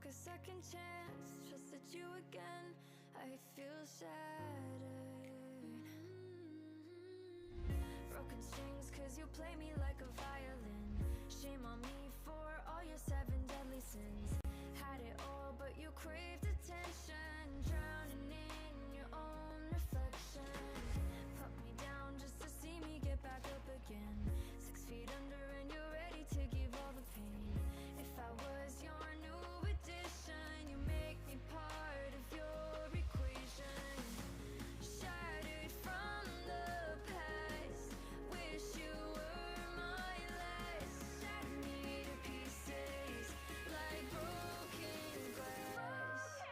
a second chance, trusted you again, I feel shattered. Broken strings cause you play me like a violin. Shame on me for all your 7 deadly sins. Had it all but you craved attention, drowning in your own reflection. Put me down just to see me get back up again. 6 feet under and you're ready to give all the pain. If I was your new addition, you make me part of your equation. Shattered from the past, wish you were my last. Shattered me to pieces like broken glass.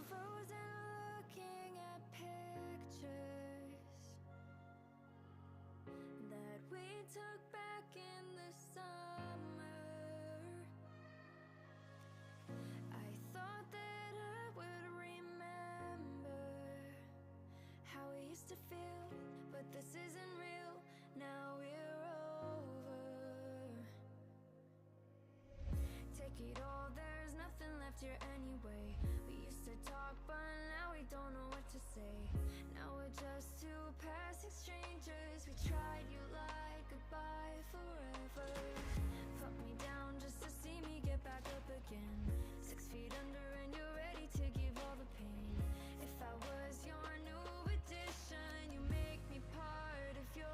Frozen looking at pictures that we took back in the summer. I thought that I would remember how it used to feel, but this isn't real. Now we're over. Take it all, there's nothing left here anyway. We used to talk, but now we don't know what to say. Now we're just 2 passing strangers. We tried, you lied, goodbye forever. Put me down just to see me get back up again. 6 feet under and you're ready to give all the pain. If I was your new addition, you make me part of your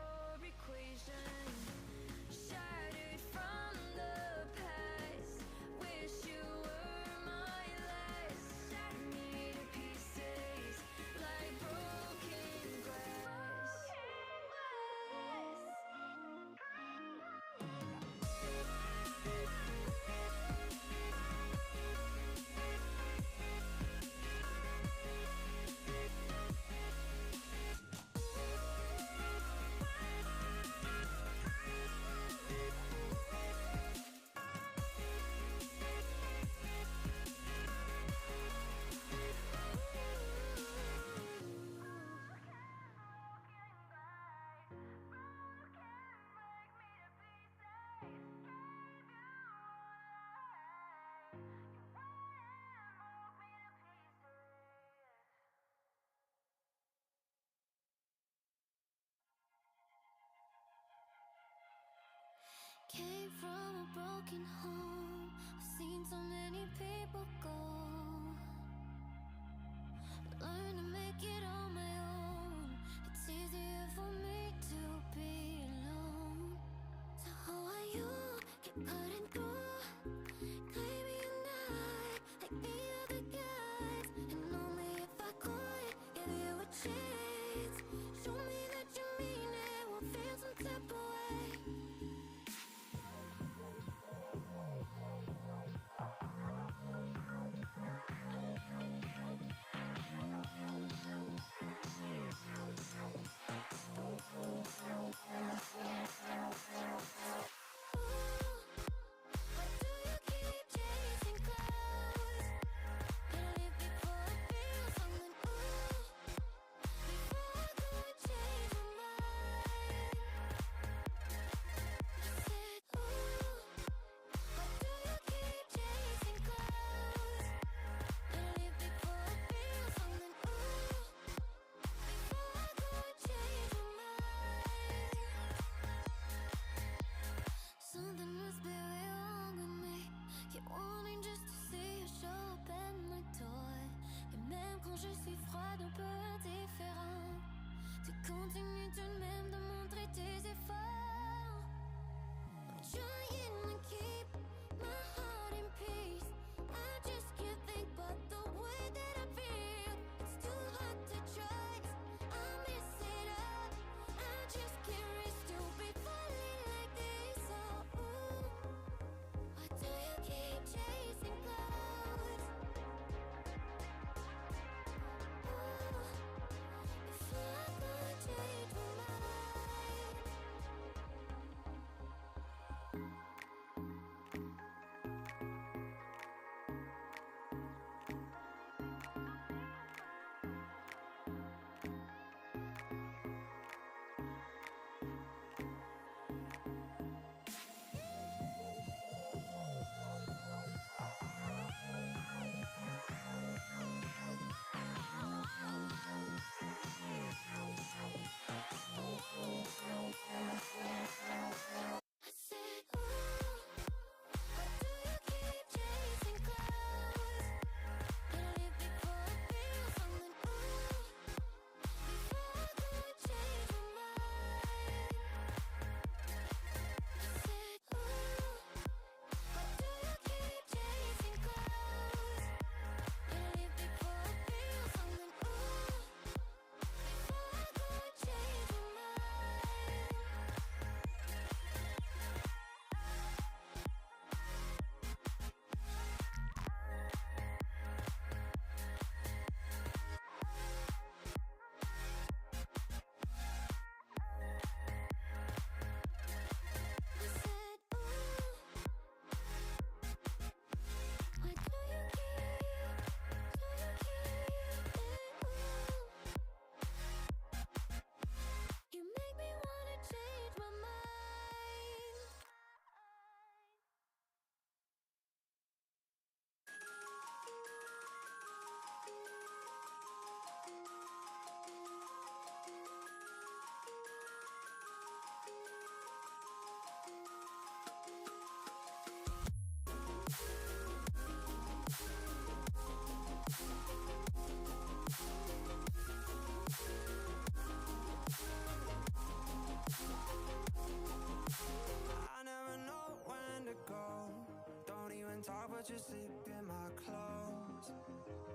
watch you sleep in my clothes.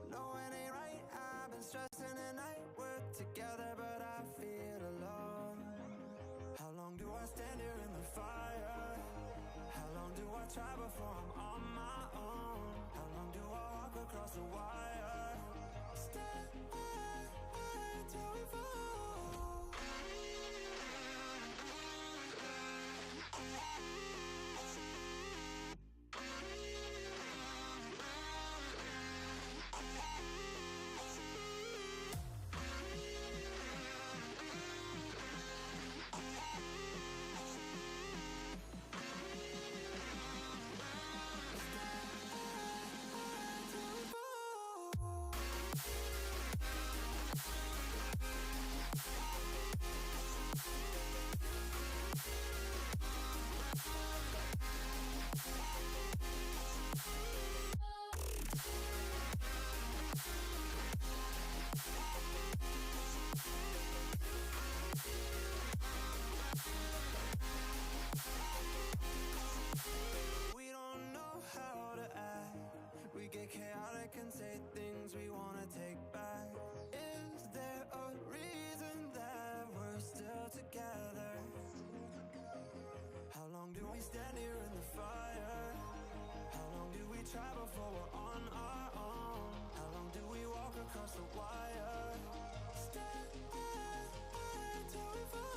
No, it ain't right, I've been stressing at night. We're together, but I feel alone. How long do I stand here in the fire? How long do I try before I'm on my own? How long do I walk across the wire? Stay till we fall. We don't know how to act. We get chaotic and say things we wanna take back. Is there a reason that we're still together? How long do we stand here in the fire? How long do we try before we're on our own? How long do we walk across the wire? Stay till we fall.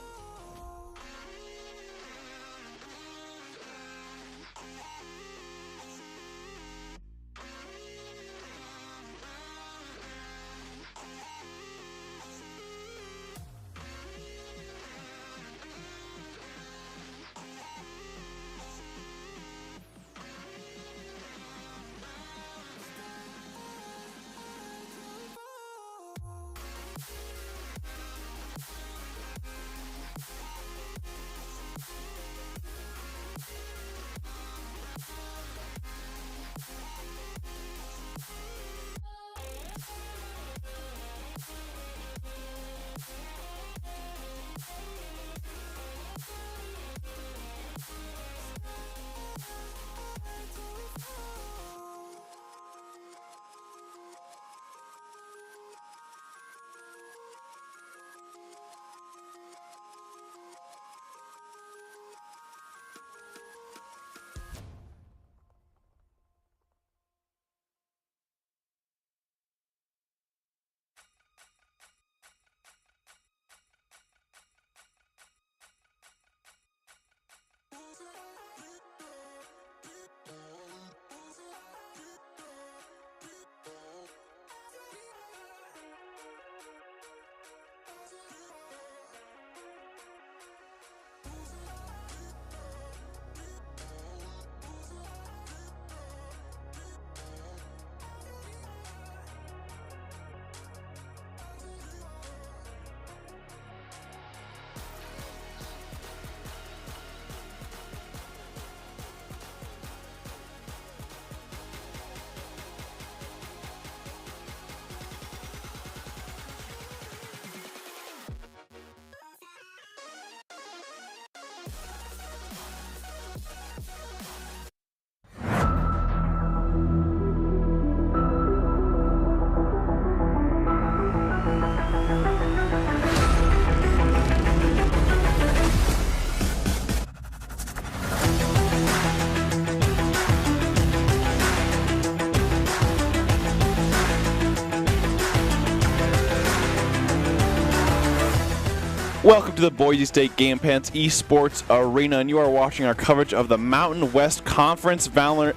Welcome to the Boise State Game Pants Esports Arena, and you are watching our coverage of the Mountain West Conference VALORANT.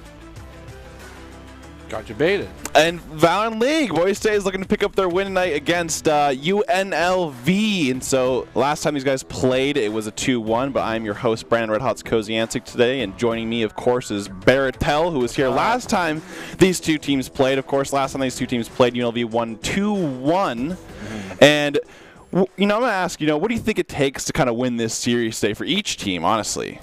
Got you baited. And VALORANT League. Boise State is looking to pick up their win tonight against UNLV. And so last time these guys played, it was a 2-1. But I'm your host, Brandon Red Hot's Koziancic today. And joining me, of course, is Barrett Tell, who was here last time these two teams played. Of course, last time these two teams played, UNLV won 2-1. And I'm going to ask, what do you think it takes to kind of win this series today for each team, honestly?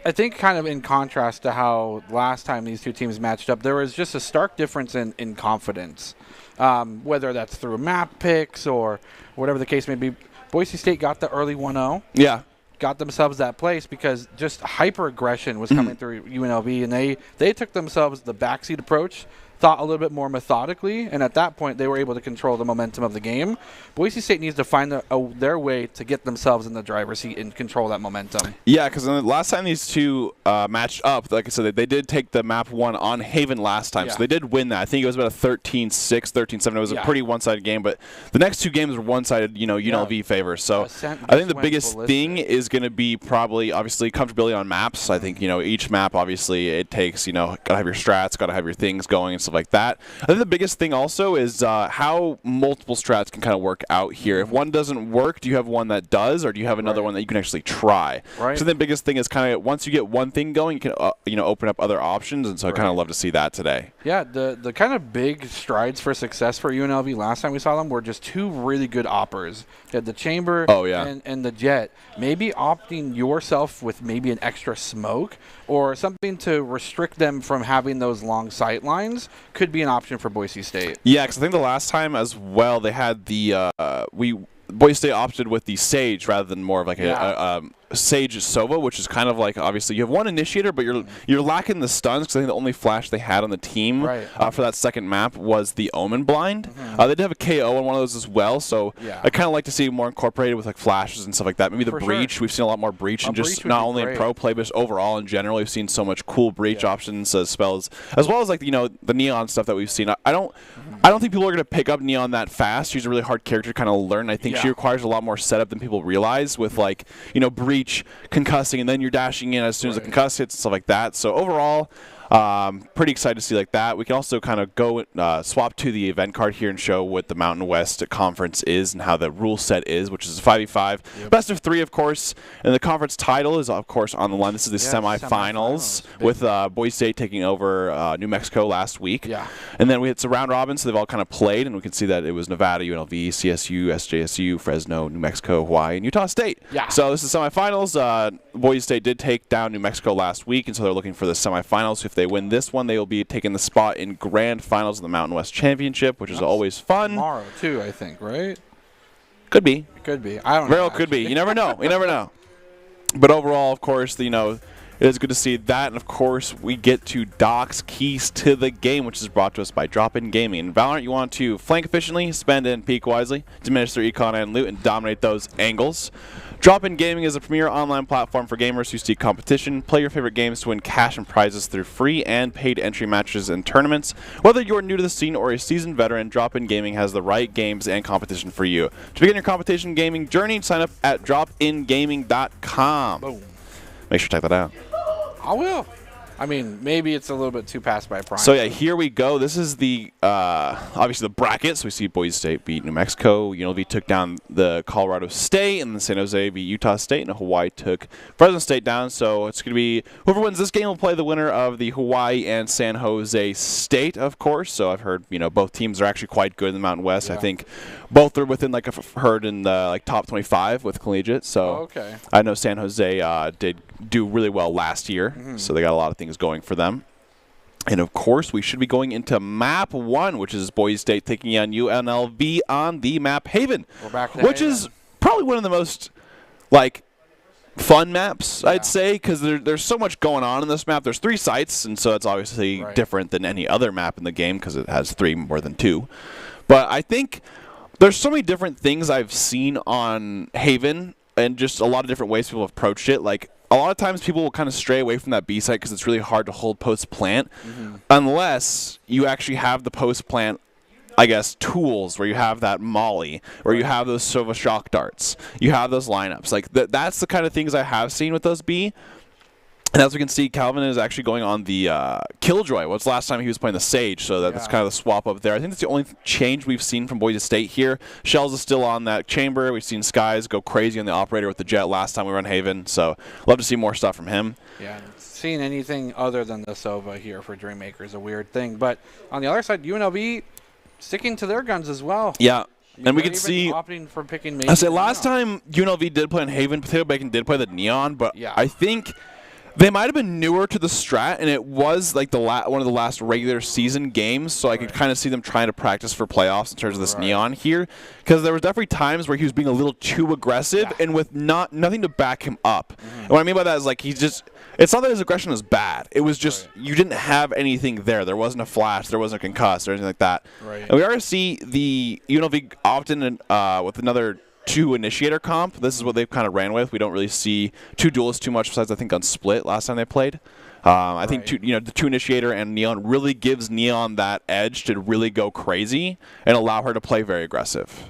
I think kind of in contrast to how last time these two teams matched up, there was just a stark difference in confidence, whether that's through map picks or whatever the case may be. Boise State got the early 1-0. Yeah. got themselves that place because just hyper aggression was coming through UNLV, and they took themselves the backseat approach, thought a little bit more methodically, and at that point they were able to control the momentum of the game. Boise State needs to find their way to get themselves in the driver's seat and control that momentum. Yeah, because the last time these two matched up, like I said, they did take the map 1 on Haven last time, so they did win that. I think it was about a 13-6, 13-7. It was a pretty one-sided game, but the next two games were one-sided, UNLV favor. So I think the biggest thing is going to be probably, obviously, comfortability on maps. I think, each map, obviously, it takes, got to have your strats, got to have your things going and stuff like that. I think the biggest thing also is how multiple strats can kind of work out here. If one doesn't work, do you have one that does, or do you have another one that you can actually try? Right. So the biggest thing is kind of once you get one thing going, you can open up other options, and so I kind of love to see that today. Yeah, the kind of big strides for success for UNLV last time we saw them were just two really good oppers. You had the Chamber and the Jet. Maybe opting yourself with maybe an extra smoke or something to restrict them from having those long sight lines could be an option for Boise State. Yeah, because I think the last time as well they had the Boise State opted with the Sage rather than more of like a Sage Sova, which is kind of like, obviously you have one initiator, but you're lacking the stuns, because I think the only flash they had on the team for that second map was the Omen Blind. They did have a KO on one of those as well, so I kind of like to see more incorporated with like flashes and stuff like that. Maybe the Breach. We've seen a lot more Breach, and just not only in pro play, but overall in general, we've seen so much cool Breach options, spells, as well as like the Neon stuff that we've seen. I don't think people are going to pick up Neon that fast. She's a really hard character to kind of learn. I think she requires a lot more setup than people realize, with like Breach concussing, and then you're dashing in as soon as the concuss hits and stuff like that. So overall, pretty excited to see like that. We can also kind of go swap to the event card here and show what the Mountain West Conference is and how the rule set is, which is a 5v5. Best of 3, of course. And the conference title is, of course, on the line. This is the semifinals with Boise State taking over New Mexico last week. And then it's a round robin, so they've all kind of played, and we can see that it was Nevada, UNLV, CSU, SJSU, Fresno, New Mexico, Hawaii, and Utah State. So this is semifinals. Boise State did take down New Mexico last week, and so they're looking for the semifinals. If they win this one, they will be taking the spot in grand finals of the Mountain West Championship, which is always fun. Tomorrow, too, I think, right? Could be. Could be. I don't know. Very well could be. You never know. You never know. But overall, of course, it is good to see that. And, of course, we get to Doc's Keys to the Game, which is brought to us by Drop-In Gaming. In Valorant, you want to flank efficiently, spend and peek wisely, diminish their econ and loot, and dominate those angles. Drop-In Gaming is a premier online platform for gamers who seek competition. Play your favorite games to win cash and prizes through free and paid entry matches and tournaments. Whether you're new to the scene or a seasoned veteran, Drop-In Gaming has the right games and competition for you. To begin your competition gaming journey, sign up at dropingaming.com. Boom. Make sure to check that out. I will. I mean, maybe it's a little bit too past by prime. So, yeah, here we go. This is the, obviously, the bracket. So we see Boise State beat New Mexico. UNLV took down the Colorado State, and then San Jose beat Utah State, and Hawaii took Fresno State down. So it's going to be, whoever wins this game will play the winner of the Hawaii and San Jose State, of course. So I've heard, both teams are actually quite good in the Mountain West. I think both are within, like, I've heard in the top 25 with collegiate. So I know San Jose did do really well last year, so they got a lot of things going for them. And of course, we should be going into map 1, which is Boise State taking on UNLV on the map Haven, which is probably one of the most fun maps, I'd say, because there's so much going on in this map. There's 3 sites, and so it's obviously different than any other map in the game because it has 3 more than 2. But I think there's so many different things I've seen on Haven, and just a lot of different ways people have approached it. Like, a lot of times people will kind of stray away from that B site because it's really hard to hold post-plant unless you actually have the post-plant, I guess, tools where you have that molly, or you have those Sova shock darts, you have those lineups. Like, that's the kind of things I have seen with those B. And as we can see, Calvin is actually going on the Killjoy. Well, it's last time he was playing the Sage, so that's kind of the swap up there. I think that's the only change we've seen from Boise State here. Shells is still on that Chamber. We've seen Skies go crazy on the Operator with the Jet last time we were on Haven, so love to see more stuff from him. Yeah, seeing anything other than the Sova here for Dreammaker is a weird thing. But on the other side, UNLV sticking to their guns as well. Yeah. And we can see, opting for picking I say last time UNLV did play on Haven, Potato Bacon did play the Neon, but I think They might have been newer to the strat, and it was like one of the last regular season games, so I could kind of see them trying to practice for playoffs in terms of this Neon here, because there was definitely times where he was being a little too aggressive and with nothing to back him up. And what I mean by that is like it's not that his aggression was bad. It was just you didn't have anything there. There wasn't a flash. There wasn't a concuss or anything like that. And we already see the UNLV often with another 2 initiator comp. This is what they've kind of ran with. We don't really see 2 duelists too much besides I think on Split last time they played. I think the 2 initiator and Neon really gives Neon that edge to really go crazy and allow her to play very aggressive.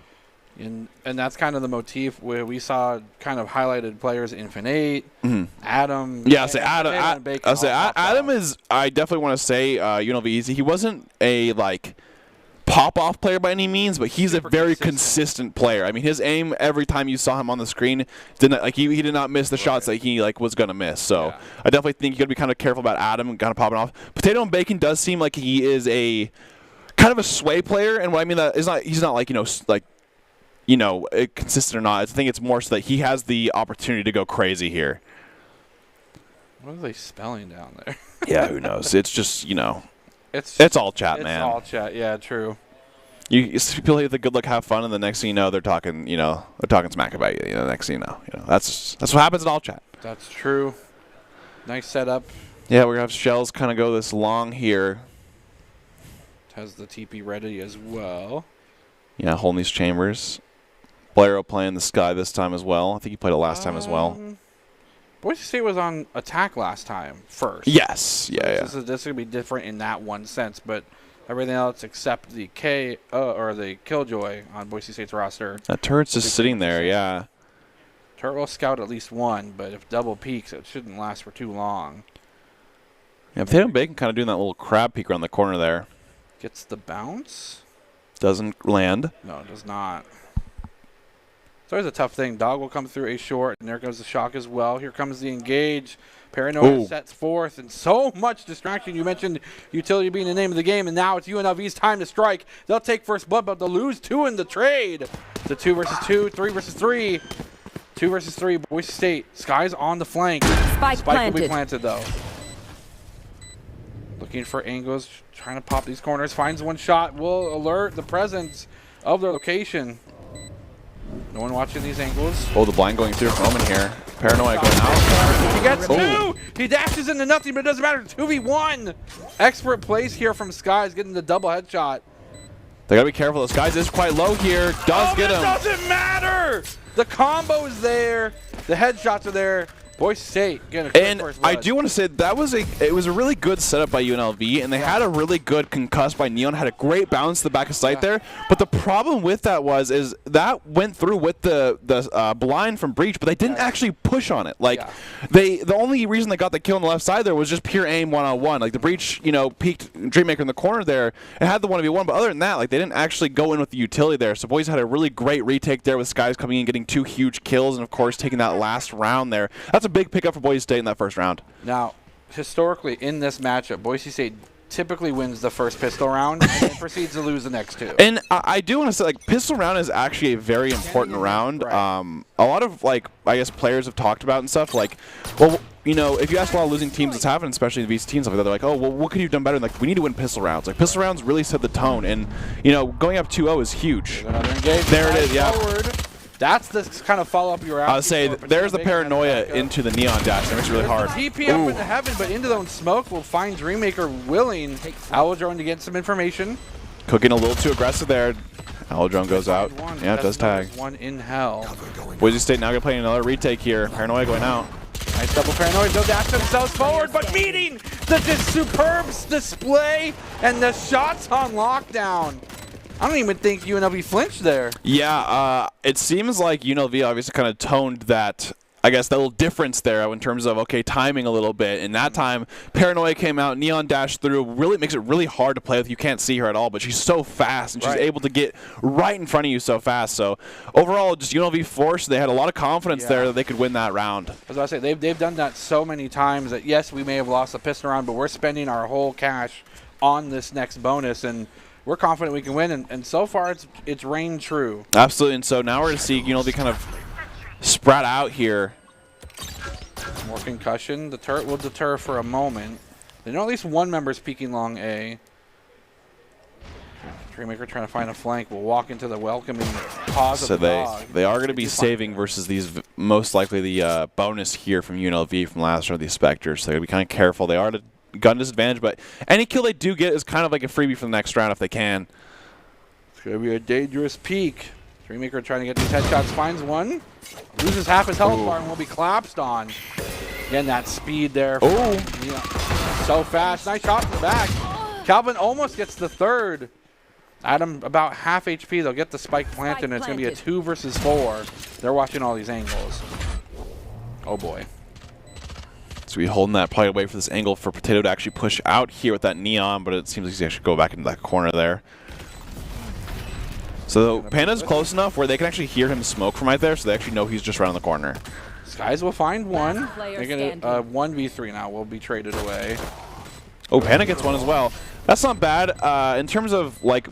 And that's kind of the motif where we saw kind of highlighted players Infinite, Adam. Yeah, I'll say Adam is, I definitely want to say UNLV. He wasn't a pop-off player by any means, but he's a very consistent player. I mean, his aim every time you saw him on the screen he did not miss the shots that he was gonna miss. So I definitely think you gotta be kind of careful about Adam and kind of popping off. Potato and Bacon does seem like he is a kind of a sway player, and what I mean that is he's not consistent or not. I think it's more so that he has the opportunity to go crazy here. What are they spelling down there? Yeah, who knows? It's just It's all chat, man. It's all chat, yeah, true. People have the good luck, have fun, and the next thing you know, they're talking smack about you. Next thing you know, that's what happens in all chat. That's true. Nice setup. Yeah, we're gonna have Shells kind of go this long here. Has the TP ready as well. Yeah, holding these chambers. Blaireau playing the Sky this time as well. I think he played it last time as well. Boise State was on attack last time first. Yes. Yeah. This is going to be different in that one sense, but everything else except the the Killjoy on Boise State's roster. That turret's just sitting there, yeah. Turret will scout at least one, but if double peaks, it shouldn't last for too long. Yeah, Potato and Bacon kind of doing that little crab peek around the corner there. Gets the bounce. Doesn't land. No, it does not. It's always a tough thing. Dog will come through a short, and there goes the shock as well. Here comes the engage. Paranoia sets forth, and so much distraction. You mentioned utility being the name of the game, and now it's UNLV's time to strike. They'll take first blood, but they'll lose 2 in the trade. The 2 versus 2, 3 versus 3. 2 versus 3, Boise State. Sky's on the flank. Spike will be planted, though. Looking for angles, trying to pop these corners. Finds one shot, will alert the presence of their location. No one watching these angles. Oh, the blind going through for a moment here. Paranoia going out. He gets 2! He dashes into nothing, but it doesn't matter. 2v1. Expert plays here from Skies, getting the double headshot. They gotta be careful. This Skies is quite low here. Does get him. It doesn't matter! The combo is there. The headshots are there. Boise State getting a first blood. I do want to say it was a really good setup by UNLV, and they had a really good concuss by Neon. Had a great bounce to the back of sight there. But the problem with that is that went through with the blind from Breach, but they didn't actually push on it. The only reason they got the kill on the left side there was just pure aim 1-on-1. Like the Breach, peeked Dreammaker in the corner there and had the 1v1. But other than that, they didn't actually go in with the utility there. So Boise had a really great retake there with Skies coming in, getting 2 huge kills, and of course taking that last round there. That's a big pickup for Boise State in that first round. Now, historically in this matchup, Boise State typically wins the first pistol round and then proceeds to lose the next 2. And I do want to say, pistol round is actually a very important round. A lot of, I guess players have talked about and stuff, if you ask a lot of losing teams that's happened, especially these teams, they're like, oh, well, what could you have done better? And we need to win pistol rounds. Pistol rounds really set the tone, and, going up 2-0 is huge. There it is, yeah. That's the kind of follow-up you were asking. I would say there's the Paranoia into the Neon dash. That makes it really hard. TP up into heaven, but into the smoke will find Dreammaker willing. Drone to get some information. Cooking a little too aggressive there. Drone goes out. Yeah, it does tag. One in hell. Boise State now going to play another retake here. Paranoia going out. Nice double Paranoia. They'll dash themselves forward, but meeting the superb display and the shots on lockdown. I don't even think UNLV flinched there. Yeah, it seems like UNLV obviously kind of toned that, I guess, that little difference there in terms of, timing a little bit. And that time, Paranoia came out, Neon dashed through, really makes it really hard to play with. You can't see her at all, but she's so fast, and she's able to get right in front of you so fast. So, overall, just UNLV forced. They had a lot of confidence there that they could win that round. As I say, they've done that so many times that, yes, we may have lost the pistol round, but we're spending our whole cash on this next bonus, and we're confident we can win, and so far it's reigned true. Absolutely, and so now we're going to see UNLV kind of spread out here. More concussion. The turret will deter for a moment. They know at least one member's peeking long A. Dreammaker trying to find a flank. Will walk into the welcoming cause of the dog. They are going to be saving versus these, most likely the bonus here from UNLV from last round, these Spectres. So they're going to be kind of careful. They are at a gun disadvantage, but any kill they do get is kind of like a freebie for the next round if they can. It's going to be a dangerous peek. Dreammaker trying to get these headshots. Finds one. Loses half his health bar and will be collapsed on. Again, that speed there. Oh. Yeah. So fast. Nice shot from the back. Calvin almost gets the third. Adam about half HP. They'll get the spike planted, and it's going to be a 2 versus 4. They're watching all these angles. Oh, boy. So we holding that probably away for this angle for Potato to actually push out here with that Neon, but it seems like he's actually go back into that corner there. So Panda's close enough where they can actually hear him smoke from right there, so they actually know he's just around the corner. Skies will find one. They're going to 1v3 now. Will be traded away. Oh, Panda gets one as well. That's not bad. In terms of, like,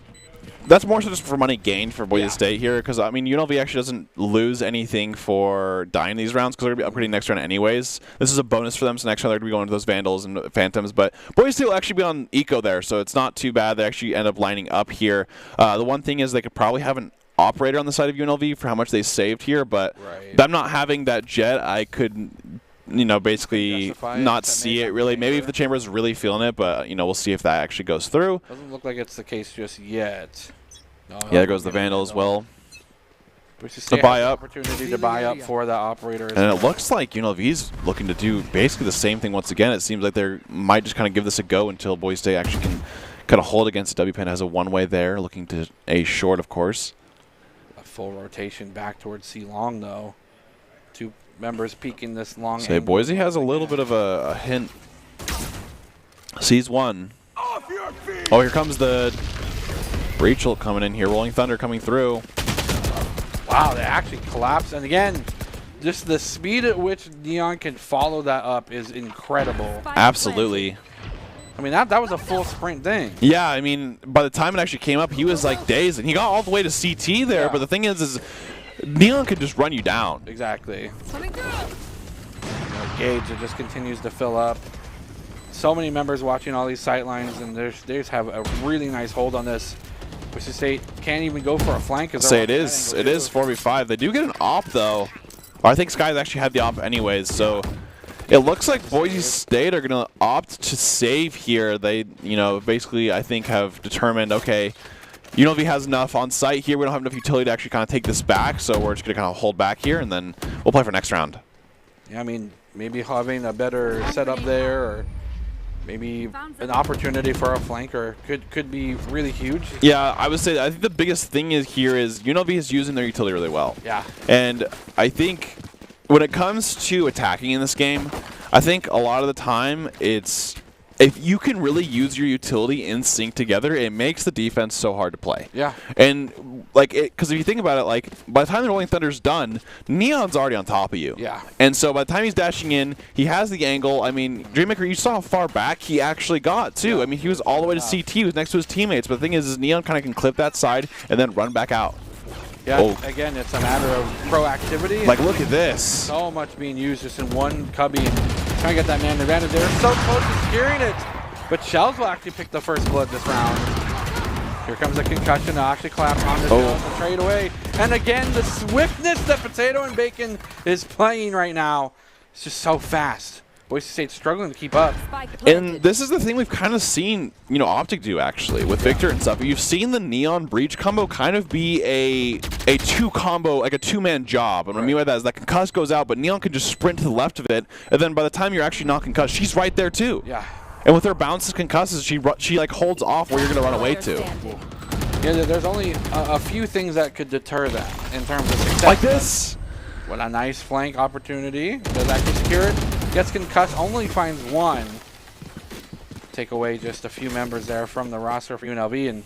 that's more so just for money gained for Boise State here, because, I mean, UNLV actually doesn't lose anything for dying these rounds because they're going to be upgrading next round anyways. This is a bonus for them, so next round they're going to be going to those Vandals and Phantoms. But Boise State will actually be on Eco there, so it's not too bad. They actually end up lining up here. The one thing is they could probably have an operator on the side of UNLV for how much they saved here, but them not having that jet, I could, you know, basically not see it really. Maybe if the chamber is really feeling it, but, you know, we'll see if that actually goes through. Doesn't look like it's the case just yet. No, yeah, there goes the Vandal as well. The buy up. Opportunity to buy up for the operator. And it looks like UNLV's looking to do basically the same thing once again. It seems like they might just kind of give this a go until Boise State actually can kind of hold against W Pen. Has a one-way there, looking to A short, of course. A full rotation back towards C long, though. Two members peeking this long. So Boise has a little bit of a hint. Sees one. Oh, here comes the Rachel coming in here. Rolling Thunder coming through. Wow, they actually collapsed. And again, just the speed at which Neon can follow that up is incredible. Absolutely. I mean, that was a full sprint thing. Yeah, I mean, by the time it actually came up, he was like dazed, and he got all the way to CT there. Yeah. But the thing is Neon could just run you down. Exactly. Gauge, it just continues to fill up. So many members watching all these sight lines, and they just have a really nice hold on this. Boise State can't even go for a flank. Say it is 4v5. They do get an op though. Or I think Skies actually had the op anyways. So it looks like Boise State are going to opt to save here. They, you know, basically I think have determined, okay, UNLV has enough on site here. We don't have enough utility to actually kind of take this back, so we're just going to kind of hold back here, and then we'll play for next round. Yeah, I mean, maybe having a better setup there, or maybe an opportunity for a flanker could be really huge. Yeah, I would say I think the biggest thing here is UNLV is using their utility really well. Yeah. And I think when it comes to attacking in this game, I think a lot of the time it's if you can really use your utility in sync together, it makes the defense so hard to play. Yeah. And like, because if you think about it, like by the time the Rolling Thunder's done, Neon's already on top of you. Yeah. And so by the time he's dashing in, he has the angle. I mean, Dreammaker, you saw how far back he actually got too. Yeah. I mean, he was all the way to CT. He was next to his teammates. But the thing is Neon kind of can clip that side and then run back out. Yeah, again, it's a matter of proactivity. Like, look at this. So much being used just in one cubby and trying to get that man advantage there. So close to securing it. But Shells will actually pick the first blood this round. Here comes a concussion. They'll actually collapse on the Shells and trade away. And again, the swiftness that Potato and Bacon is playing right now. It's just so fast. Boise State's struggling to keep up. And this is the thing we've kind of seen, you know, Optic do actually with Victor and stuff. You've seen the Neon Breach combo kind of be a two combo, like a two-man job. And what I mean by that is that Concuss goes out, but Neon can just sprint to the left of it. And then by the time you're actually not concussed, she's right there too. Yeah. And with her bounces concusses, she like holds off where you're going to run away to. Yeah, there's only a few things that could deter that in terms of success. Like this. What a nice flank opportunity. Does actually secure it. Gets concussed, only finds one. Take away just a few members there from the roster for UNLV, and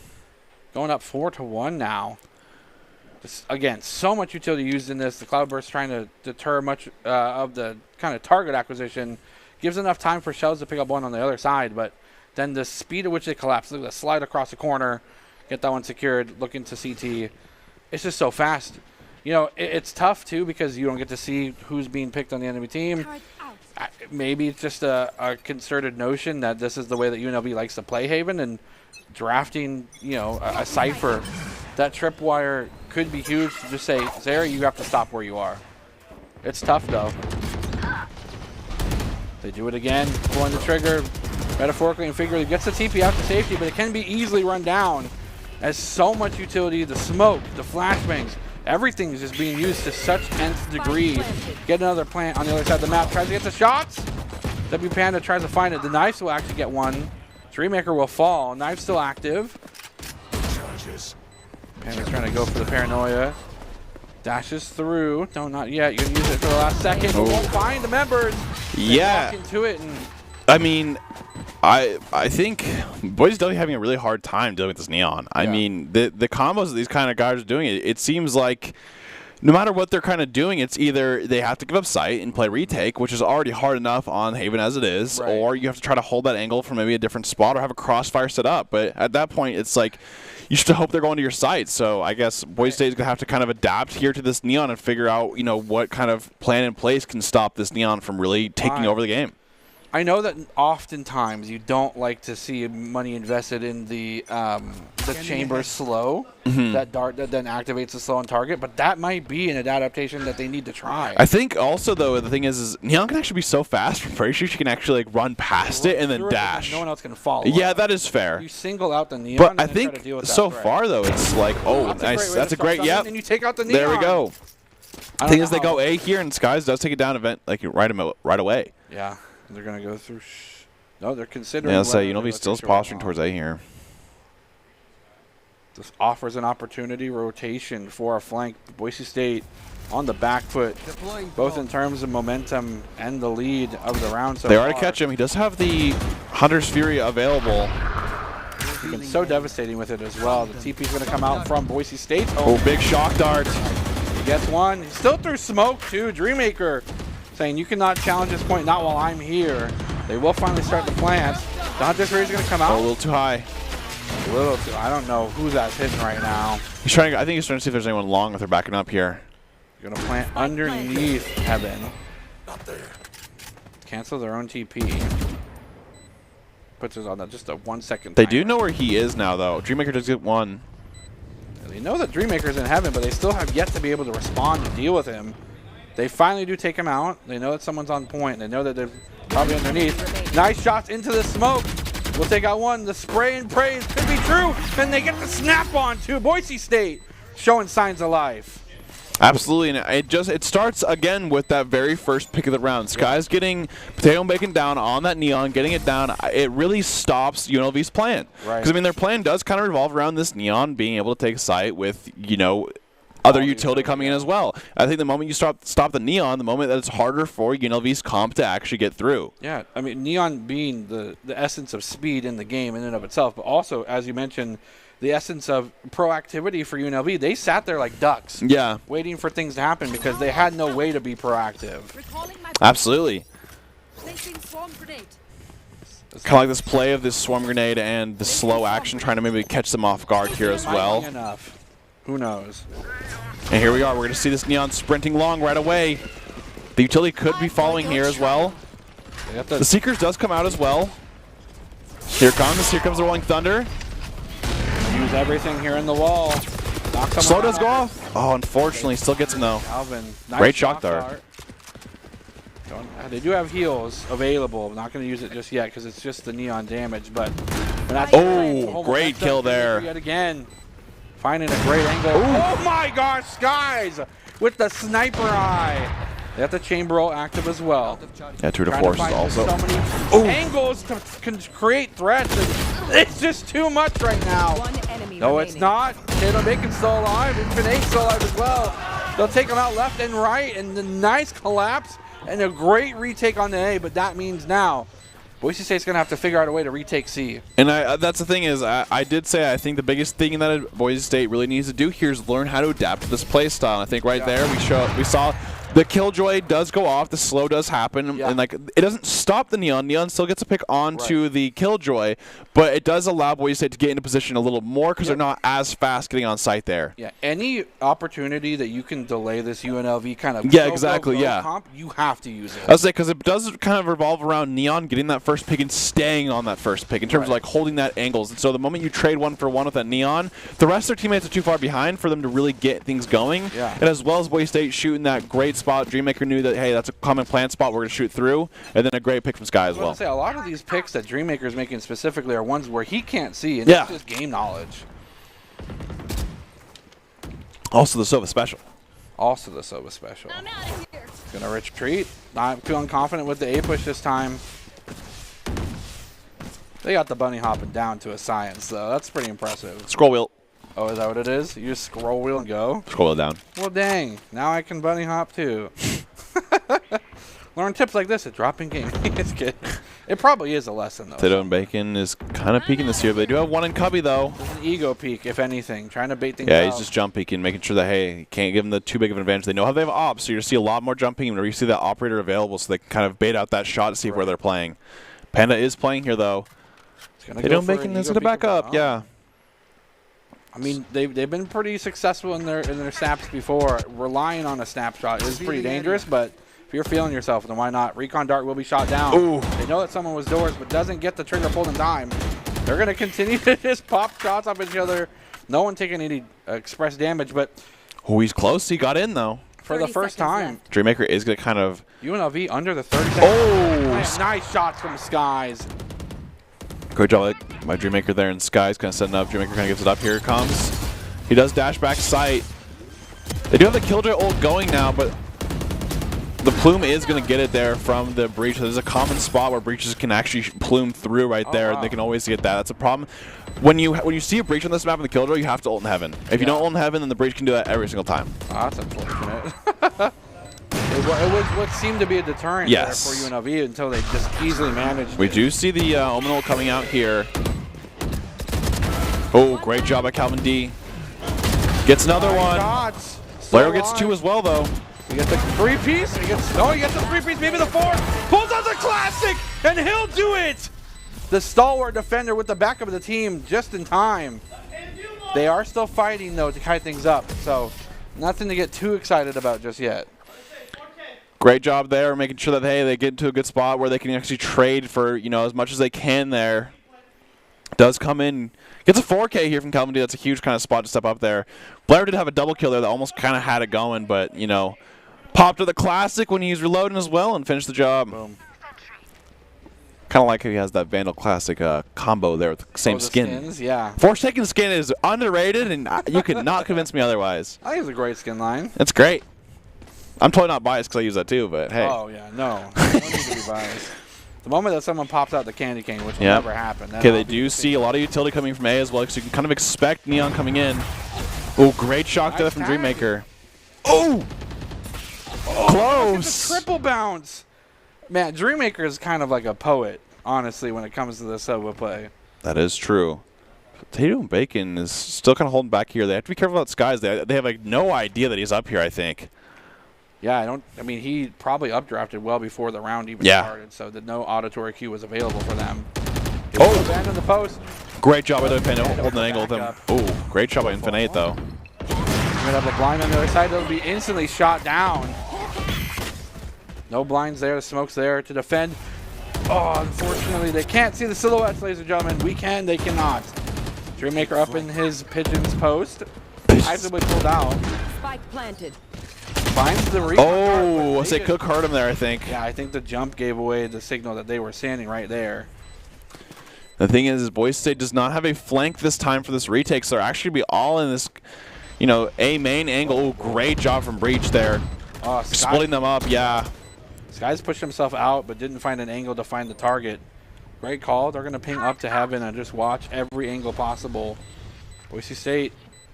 going up 4-1 now. Just, again, so much utility used in this. The Cloudburst trying to deter much of the kind of target acquisition. Gives enough time for Shells to pick up one on the other side, but then the speed at which they collapse. Look at the slide across the corner. Get that one secured. Look into CT. It's just so fast. You know, it's tough, too, because you don't get to see who's being picked on the enemy team. maybe it's just a concerted notion that this is the way that UNLV likes to play Haven, and drafting, a Cypher. That tripwire could be huge to just say, Zara, you have to stop where you are. It's tough, though. They do it again, pulling the trigger, metaphorically and figuratively. Gets the TP out to safety, but it can be easily run down as so much utility, the smoke, the flashbangs, everything is just being used to such nth degree. Get another plant on the other side of the map, tries to get the shots. W Panda tries to find it. The Knives will actually get one. Dreammaker will fall. Knives still active. Panda's trying to go for the paranoia. Dashes through. No, not yet. You're going to use it for the last second. But won't find the members. Yeah. Walk into it. And I mean, I think Boise is definitely having a really hard time dealing with this Neon. I mean, the combos that these kind of guys are doing, it seems like no matter what they're kind of doing, it's either they have to give up sight and play retake, which is already hard enough on Haven as it is, or you have to try to hold that angle from maybe a different spot or have a crossfire set up. But at that point, it's like you should hope they're going to your site. So I guess Boise State is going to have to kind of adapt here to this Neon and figure out, what kind of plan in place can stop this Neon from really taking over the game. I know that oftentimes you don't like to see money invested in the chamber slow, that dart that then activates the slow on target, but that might be an adaptation that they need to try. I think also, though, the thing is Neon can actually be so fast. I'm pretty sure she can actually run past it and then dash. No one else can follow. Yeah, that is fair. You single out the Neon, but I think so far, though, it's like, oh, nice. That's a great, yep. And you take out the Neon. There we go. The thing is, they go A here, and Skies does take it down event like right away. Yeah. They're going to go through. No, they're considering. Yeah, so UNLV still posturing towards A here. This offers an opportunity rotation for a flank. Boise State on the back foot, both in terms of momentum and the lead of the round. So they are to catch him. He does have the Hunter's Fury available. He's been so devastating with it as well. The TP is going to come out from Boise State. Oh, big shock dart. He gets one. He's still through smoke, too. Dreammaker saying, you cannot challenge this point, not while I'm here. They will finally start the plants. The Hunter's Fury is going to come out. Oh, a little too high. A little too. I don't know who that's hitting right now. He's trying. I think he's trying to see if there's anyone long if they're backing up here. Going to plant underneath Heaven. Not there. Cancel their own TP. Puts us on just a 1 second. They do know where he is now, though. Dreammaker does get one. They know that Dreammaker's in Heaven, but they still have yet to be able to respond and deal with him. They finally do take him out. They know that someone's on point. They know that they're probably underneath. Nice shots into the smoke. We'll take out one. The spray and praise could be true. And they get the snap on too. Boise State showing signs of life. Absolutely, and it starts again with that very first pick of the round. Sky's getting Potato and Bacon down on that Neon, getting it down. It really stops UNLV's plan. Because, I mean, their plan does kind of revolve around this Neon being able to take a site with, other utility coming in as well. I think the moment you stop the Neon, the moment that it's harder for UNLV's comp to actually get through. Yeah, I mean, Neon being the essence of speed in the game in and of itself, but also, as you mentioned, the essence of proactivity for UNLV. They sat there like ducks, waiting for things to happen because they had no way to be proactive. Absolutely. Kind of like this play of this swarm grenade and the slow action, trying to maybe catch them off guard here as well. Enough. Who knows? And here we are. We're going to see this Neon sprinting long right away. The utility could be following here as well. The Seekers does come out as well. Here comes the Rolling Thunder. Use everything here in the wall. Slow does go off. Oh, unfortunately, still gets him though. Alvin, nice great shock dart. They do have heals available. I'm not going to use it just yet because it's just the Neon damage. But great kill there. Yet again. Finding a great angle. Oh my gosh, Skies with the sniper eye. They have the chamber roll active as well. Yeah, 2 to 4 is also. So many angles to create threats. It's just too much right now. No, it's not. Potato Bacon's still alive. Infinite's still alive as well. They'll take them out left and right, and the nice collapse and a great retake on the A. But that means now Boise State's going to have to figure out a way to retake C. And that's the thing is, I did say I think the biggest thing that Boise State really needs to do here is learn how to adapt to this play style. And I think right there we saw The Killjoy does go off. The slow does happen, and like it doesn't stop the Neon. Neon still gets a pick onto the Killjoy, but it does allow Boise State to get into position a little more because they're not as fast getting on site there. Yeah, any opportunity that you can delay this UNLV kind of comp, you have to use it. I was say because it does kind of revolve around Neon getting that first pick and staying on that first pick in terms of like holding that angles. And so the moment you trade 1-for-1 with that Neon, the rest of their teammates are too far behind for them to really get things going. Yeah. And as well as Boise State shooting that great spot, Dreammaker knew that, hey, that's a common plan spot we're going to shoot through, and then a great pick from Sky as well. I was going to say, a lot of these picks that Dreammaker is making specifically are ones where he can't see, and it's just game knowledge. Also the Sova Special. Also the Sova Special. Going to retreat. Not feeling confident with the A-push this time. They got the bunny hopping down to a science, though. That's pretty impressive. Scroll wheel. Oh, is that what it is? You just scroll wheel and go? Scroll wheel down. Well, dang. Now I can bunny hop, too. Learn tips like this at dropping game. It's good. It probably is a lesson, though. Tato and Bacon is kind of peeking this year, but they do have one in Cubby, though. There's an ego peek, if anything, trying to bait things out. Yeah, he's just jump peeking, making sure that, hey, you can't give them the too big of an advantage. They know how they have ops, so you're going to see a lot more jumping whenever you see that operator available, so they can kind of bait out that shot to see where they're playing. Panda is playing here, though. Tato and Bacon is going to back up, yeah. I mean, they've been pretty successful in their snaps before. Relying on a snapshot is pretty dangerous, but if you're feeling yourself, then why not? Recon Dart will be shot down. Ooh. They know that someone was doors, but doesn't get the trigger pulled in time. They're going to continue to just pop shots off each other. No one taking any express damage, but... Oh, he's close. He got in, though. For the first time. Dreammaker is going to kind of... UNLV under the 30 seconds. Oh! Nice shots from Skies. Great job by Dreammaker there, and Sky's kind of setting up. Dreammaker kind of gives it up. Here it comes. He does dash back sight. They do have the Killjoy ult going now, but the Plume is going to get it there from the Breach. There's a common spot where Breaches can actually plume through right there. Wow. They can always get that. That's a problem. When you see a Breach on this map in the Killjoy, you have to ult in Heaven. If you don't ult in Heaven, then the Breach can do that every single time. Oh, that's unfortunate. It was what seemed to be a deterrent there for UNLV until they just easily managed. We do see the Omen ult coming out here. Oh, great job by Calvin D. Gets another one. Blair gets 2 as well, though. He gets the 3-piece. He gets the 3-piece, maybe the 4. Pulls out the classic, and he'll do it. The stalwart defender with the backup of the team just in time. They are still fighting, though, to kite things up. So nothing to get too excited about just yet. Great job there, making sure that, hey, they get into a good spot where they can actually trade for, you know, as much as they can there. Does come in. Gets a 4K here from Calvin D. That's a huge kind of spot to step up there. Blair did have a double kill there that almost kind of had it going, but, you know, popped to the classic when he's reloading as well and finished the job. Boom. Kind of like how he has that Vandal Classic combo there with the same skin. Skins, yeah. Forsaken skin is underrated, and you could not convince me otherwise. I think it's a great skin line. It's great. I'm totally not biased because I use that too, but hey. Oh, yeah, no. No need to be biased. The moment that someone pops out the candy cane, which will never happen. Okay, they do see a lot of utility coming from A as well, so you can kind of expect Neon coming in. Oh, great shock there from Dreammaker. Oh! Close! The triple bounce! Man, Dreammaker is kind of like a poet, honestly, when it comes to the Sova play. That is true. Tato and Bacon is still kind of holding back here. They have to be careful about Skies. They have like no idea that he's up here, I think. Yeah, I mean, he probably updrafted well before the round even started, so that no auditory cue was available for them. Abandon the post. Great job by the Panda holding an angle with him. Oh, great job by Infinite, though. We're going to have a blind on the other side. That'll be instantly shot down. No blinds there. The smoke's there to defend. Oh, unfortunately, they can't see the silhouettes, ladies and gentlemen. We can, they cannot. Dreammaker up in his Pigeon's post. Actively pulled out. Spike planted. Finds the I say Cook hurt him there, I think. Yeah, I think the jump gave away the signal that they were standing right there. The thing is, Boise State does not have a flank this time for this retake, so they're actually be all in this, you know, A main angle. Oh, great job from Breach there. Splitting them up, yeah. Sky's pushed himself out, but didn't find an angle to find the target. Great call. They're going to ping up to Heaven and just watch every angle possible. Boise State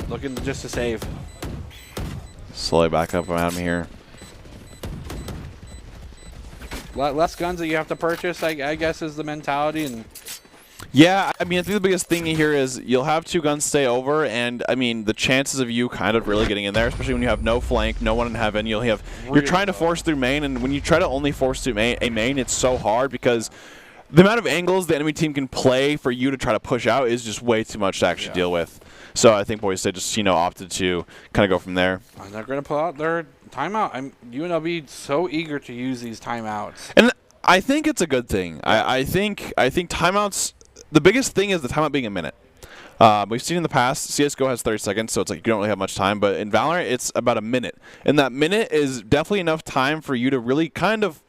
looking just to save. Slowly back up around me here. Less guns that you have to purchase, I guess, is the mentality. And Yeah, I mean, I think the biggest thing here is you'll have 2 guns stay over, and I mean, the chances of you kind of really getting in there, especially when you have no flank, no one in heaven, you're trying to force through main, and when you try to only force through a main, it's so hard because the amount of angles the enemy team can play for you to try to push out is just way too much to actually deal with. So I think Boise State just, opted to kind of go from there. And they're going to pull out their timeout. UNLV so eager to use these timeouts. And I think it's a good thing. I think timeouts, the biggest thing is the timeout being a minute. We've seen in the past, CSGO has 30 seconds, so it's like you don't really have much time. But in Valorant, it's about a minute. And that minute is definitely enough time for you to really kind of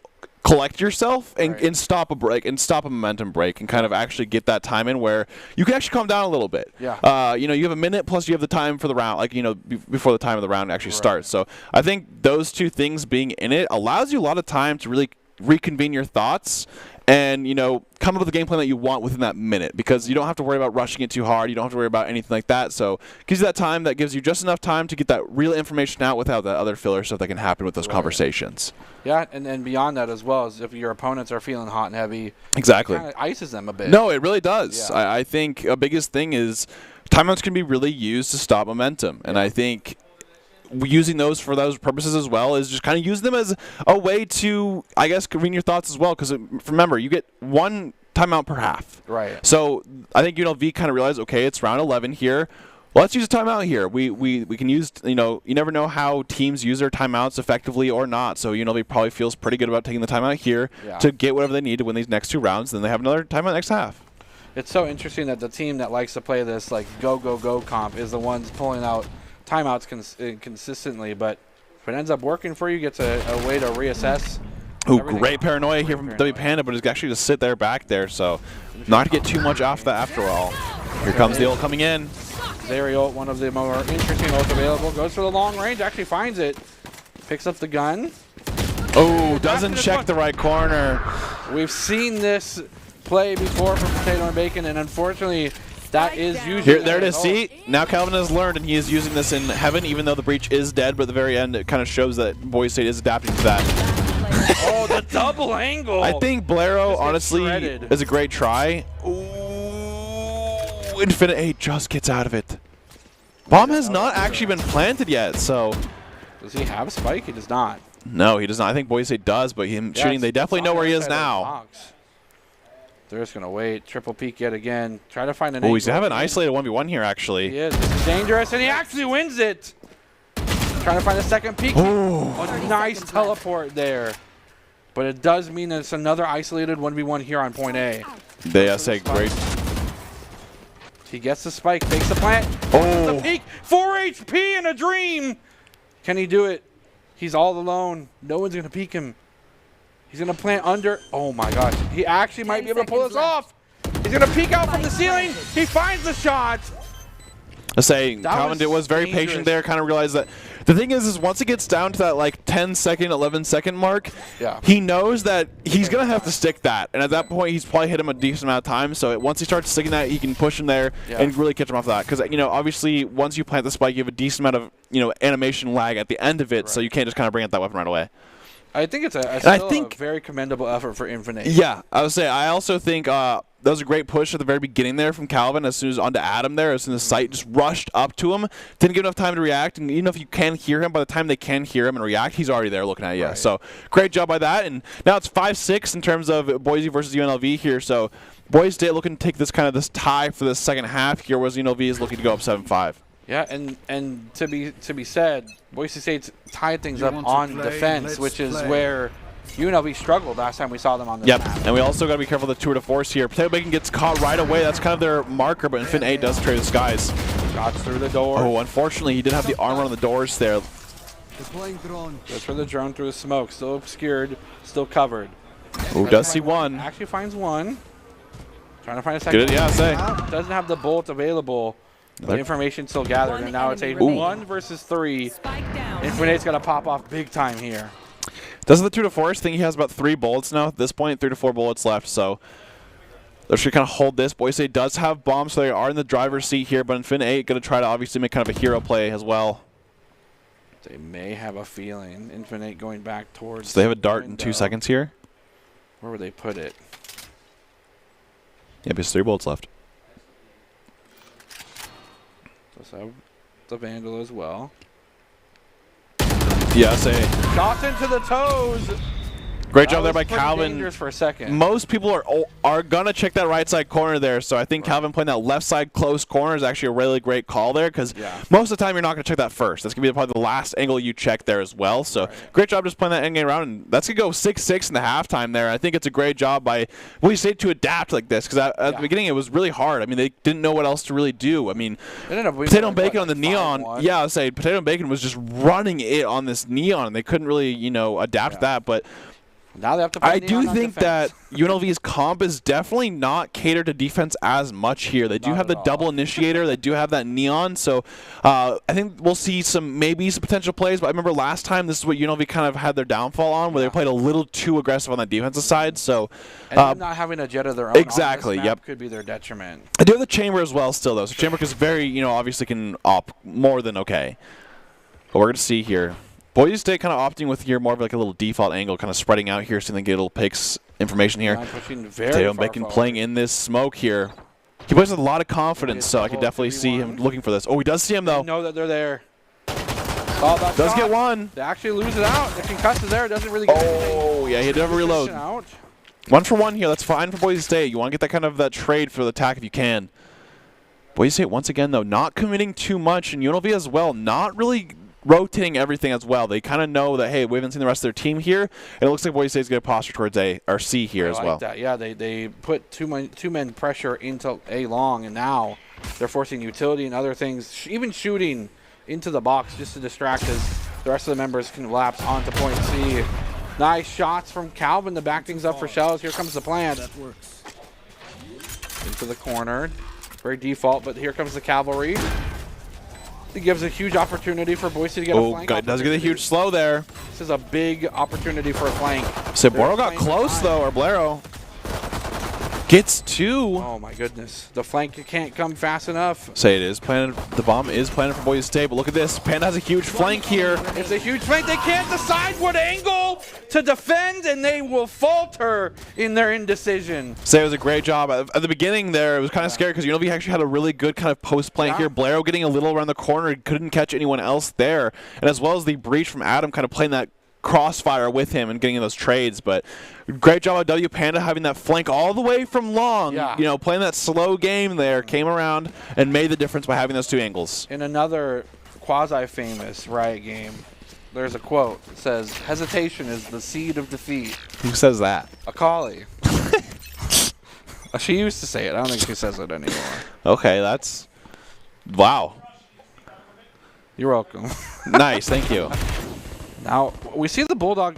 collect yourself and stop a break and stop a momentum break and kind of actually get that time in where you can actually calm down a little bit. Yeah. You have a minute plus you have the time for the round, before the time of the round actually starts. So I think those 2 things being in it allows you a lot of time to really reconvene your thoughts and, come up with the game plan that you want within that minute because you don't have to worry about rushing it too hard. You don't have to worry about anything like that. So it gives you that time that gives you just enough time to get that real information out without that other filler stuff that can happen with those conversations. Yeah, and beyond that as well, as if your opponents are feeling hot and heavy, exactly, it kind of ices them a bit. No, it really does. Yeah. I think a biggest thing is timeouts can be really used to stop momentum, and I think using those for those purposes as well is just kind of use them as a way to, I guess, convene your thoughts as well. Because remember, you get 1 timeout per half. Right. So I think UNLV kind of realized, okay, it's round 11 here. Let's use a timeout here. We can use, you never know how teams use their timeouts effectively or not. So UNLV probably feels pretty good about taking the timeout here to get whatever they need to win these next 2 rounds. Then they have another timeout next half. It's so interesting that the team that likes to play this like go, go, go comp is the ones pulling out timeouts consistently. But if it ends up working for you, gets a way to reassess. Ooh, great paranoia here from W Panda, but it's actually just sit there back there. So not to get too much off that after all. Here comes the ult coming in. Zeri ult, one of the more interesting ults available. Goes for the long range, actually finds it. Picks up the gun. Oh, doesn't check the right corner. We've seen this play before from Potato and Bacon, and unfortunately, that is usually... Here, there it is. See, now Calvin has learned, and he is using this in heaven, even though the breach is dead, but at the very end, it kind of shows that Boise State is adapting to that. Oh, the double angle! I think Blaireau, honestly, is a great try. Ooh, Infinite 8 just gets out of it. Bomb has not actually been planted yet, so... Does he have a spike? He does not. No, he does not. I think Boise State does, but him shooting, they definitely know where he is now. They're just going to wait. Triple peek yet again. Try to find an angle. Oh, he's having an isolated 1v1 here, actually. He is. This is dangerous, and he actually wins it. Trying to find a second peek. Oh, a nice teleport there. But it does mean that it's another isolated 1v1 here on point A. They say great. He gets the spike, takes the plant. Oh, the peek. 4 HP in a dream. Can he do it? He's all alone. No one's going to peek him. He's going to plant under. Oh, my gosh. He actually might be able to pull this off. He's going to peek out from the ceiling. He finds the shot. I say Calvin was very patient there, kind of realized that the thing is once it gets down to that like 10-second, 11-second mark, he knows that he's going to have to stick that. And at that point, he's probably hit him a decent amount of time. So once he starts sticking that, he can push him there and really catch him off that. Because, obviously, once you plant the spike, you have a decent amount of, animation lag at the end of it. So you can't just kind of bring out that weapon right away. I think it's a very commendable effort for Infinite. Yeah, I would say. I also think that was a great push at the very beginning there from Calvin. As soon as onto Adam there, as soon as Sight just rushed up to him, didn't give enough time to react. And even if you can hear him, by the time they can hear him and react, he's already there looking at you. Right. So great job by that. And now it's 5-6 in terms of Boise versus UNLV here. So Boise State looking to take this tie for the second half here, whereas UNLV is looking to go up 7-5. Yeah, and to be said, Boise State's tied things up on defense, which is where UNLV struggled last time we saw them on the map. And we also got to be careful of the tour de force here. Potato Bacon gets caught right away. That's kind of their marker, but Infinite 8 does trade the skies. Shots through the door. Oh, unfortunately, he did have the armor on the doors there. Goes for the drone through the smoke. Still obscured, still covered. Oh, does see one. Actually finds one. Trying to find a second. Good, yeah, say. Doesn't have the bolt available. The information still gathered, and now it's a 1 versus 3. Infinite's got to pop off big time here. Doesn't the tour de force think he has about 3 bullets now at this point? 3 to 4 bullets left, so they're just going to kind of hold this. Boise State does have bombs, so they are in the driver's seat here, but Infinite 8 going to try to obviously make kind of a hero play as well. They may have a feeling. Infinite going back towards. So they have a dart in 2 seconds here. Where would they put it? Yep, there's 3 bullets left. So the Vandal as well. Yeah, say. Shots into the toes. Great job there by Calvin. Dangerous for a second. Most people are gonna check that right side corner there, so I think Calvin playing that left side close corner is actually a really great call there, because most of the time you're not gonna check that first. That's gonna be probably the last angle you check there as well. So great job just playing that end game round, and that's gonna go 6-6 in the halftime there. I think it's a great job by Boise State to adapt like this, because at the beginning it was really hard. I mean, they didn't know what else to really do. I mean, Potato and Bacon on the neon. Yeah, I would say Potato and Bacon was just running it on this neon, and they couldn't really adapt to that, but. Now they have to play I do think that UNLV's comp is definitely not catered to defense as much here. They do have the double initiator. They do have that neon. So I think we'll see maybe some potential plays. But I remember last time this is what UNLV kind of had their downfall on, where they played a little too aggressive on that defensive side. So and not having a jet of their own exactly, on this map could be their detriment. I do have the chamber as well still, though. So chamber is very, obviously can op more than okay. But we're going to see here. Boise State kind of opting with here more of like a little default angle, kind of spreading out here so they get little picks information here. Potato and Bacon playing in this smoke here. He plays with a lot of confidence, so I can definitely see him looking for this. Oh, he does see him, though. They know that they're there. Oh, that does get one. They actually lose it out. The concuss is there. It doesn't really get anything. Oh, yeah, he had to reload. 1 for 1 here. That's fine for Boise State. You want to get that kind of trade for the attack if you can. Boise State, once again, though, not committing too much. And UNLV as well, not really rotating everything as well. They kind of know that, hey, we haven't seen the rest of their team here. And it looks like Boise State's going to posture towards A or C here as well. That. Yeah, they put two men pressure into A long, and now they're forcing utility and other things, even shooting into the box just to distract as the rest of the members can lapse onto point C. Nice shots from Calvin to back things up for Shells. Here comes the plant. That works. Into the corner. Very default, but here comes the cavalry. It gives a huge opportunity for Boise to get a flank. Oh, does get a huge slow there. This is a big opportunity for a flank. Saboro got close, though, or Blaireau. Gets 2. Oh, my goodness. The flank can't come fast enough. Say it is planted. The bomb is planted for Boise State, but look at this. Panda has a huge flank here. It's a huge flank. They can't decide what angle to defend, and they will falter in their indecision. Say it was a great job. At the beginning there, it was kind of scary because UNLV actually had a really good kind of post plant here. Blaireau getting a little around the corner. Couldn't catch anyone else there. And as well as the breach from Adam kind of playing that crossfire with him and getting in those trades. But great job of W Panda having that flank all the way from long. Playing that slow game there, came around and made the difference by having those 2 angles. In another quasi-famous Riot game, there's a quote that says, "Hesitation is the seed of defeat." Who says that? Akali. She used to say it. I don't think she says it anymore. Okay, that's... Wow. You're welcome. Nice, thank you. Now, we see the Bulldog,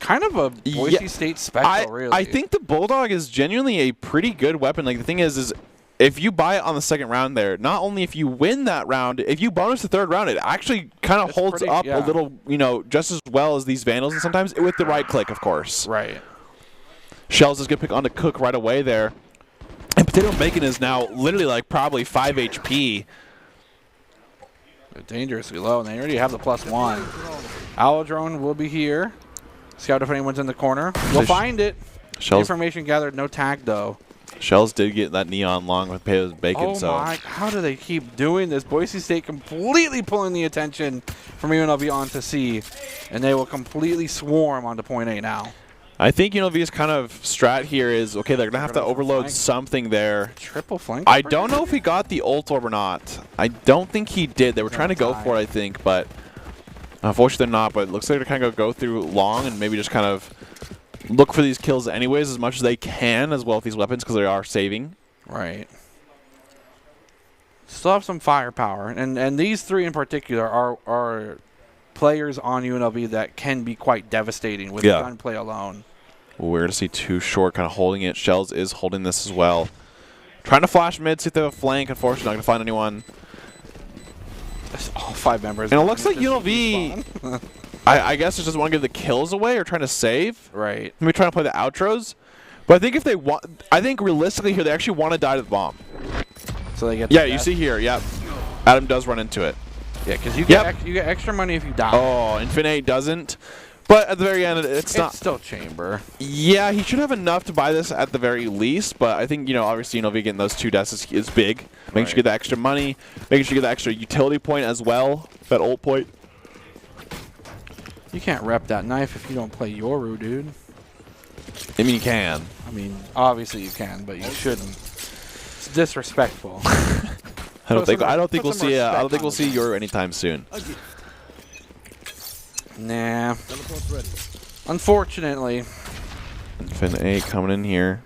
kind of a Boise State special, really. I think the Bulldog is genuinely a pretty good weapon. Like, the thing is if you buy it on the second round there, not only if you win that round, if you bonus the third round, it actually kind of holds up a little, just as well as these Vandals, and sometimes with the right click, of course. Right. Shells is going to pick on to Cook right away there. And Potato and Bacon is now literally like probably 5 HP. They're dangerously low, and they already have the +1. Owl Drone will be here. Scout if anyone's in the corner. We'll find it. Information gathered, no tag, though. Shells did get that neon long with Potato and Bacon. How do they keep doing this? Boise State completely pulling the attention from UNLV onto C, and they will completely swarm onto point A now. I think UNLV's kind of strat here is, okay, they're going to have to overload something there. Triple flank? I don't know if he got the ult orb or not. I don't think he did. They were trying to go for it, I think, but unfortunately they're not. But it looks like they're kind of go through long and maybe just kind of look for these kills anyways as much as they can as well with these weapons because they are saving. Right. Still have some firepower. And these 3 in particular are players on UNLV that can be quite devastating with gunplay alone. We're going to see 2 short kind of holding it. Shells is holding this as well. Trying to flash mid, see if they have a flank. Unfortunately, not going to find anyone. That's all 5 members. And it looks like UNLV, I guess, just want to give the kills away or trying to save. Right. Maybe trying to play the outros. But I think if they want, I think realistically here, they actually want to die to the bomb. So they get you see here, Adam does run into it. Yeah, because you get extra money if you die. Oh, Infinite doesn't. But at the very end, it's not. It's still chamber. Yeah, he should have enough to buy this at the very least. But I think, obviously, UNLV getting those 2 deaths is big. Making sure you get the extra money. Making sure you get the extra utility point as well. That ult point. You can't rep that knife if you don't play Yoru, dude. I mean, you can. I mean, obviously you can, but you shouldn't. It's disrespectful. I don't think we'll see Yoru anytime soon. Nah. Unfortunately. Fin 8 coming in here.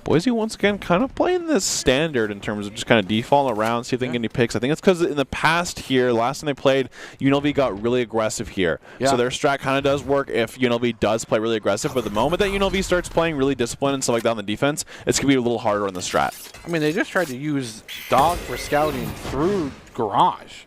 Boise once again kind of playing this standard in terms of just kind of default around, see if they can get any picks. I think it's because in the past here, last time they played, UNLV got really aggressive here. Yeah. So their strat kind of does work if UNLV does play really aggressive. But the moment that UNLV starts playing really disciplined and stuff like that on the defense, it's going to be a little harder on the strat. I mean, they just tried to use Dog for scouting through Garage.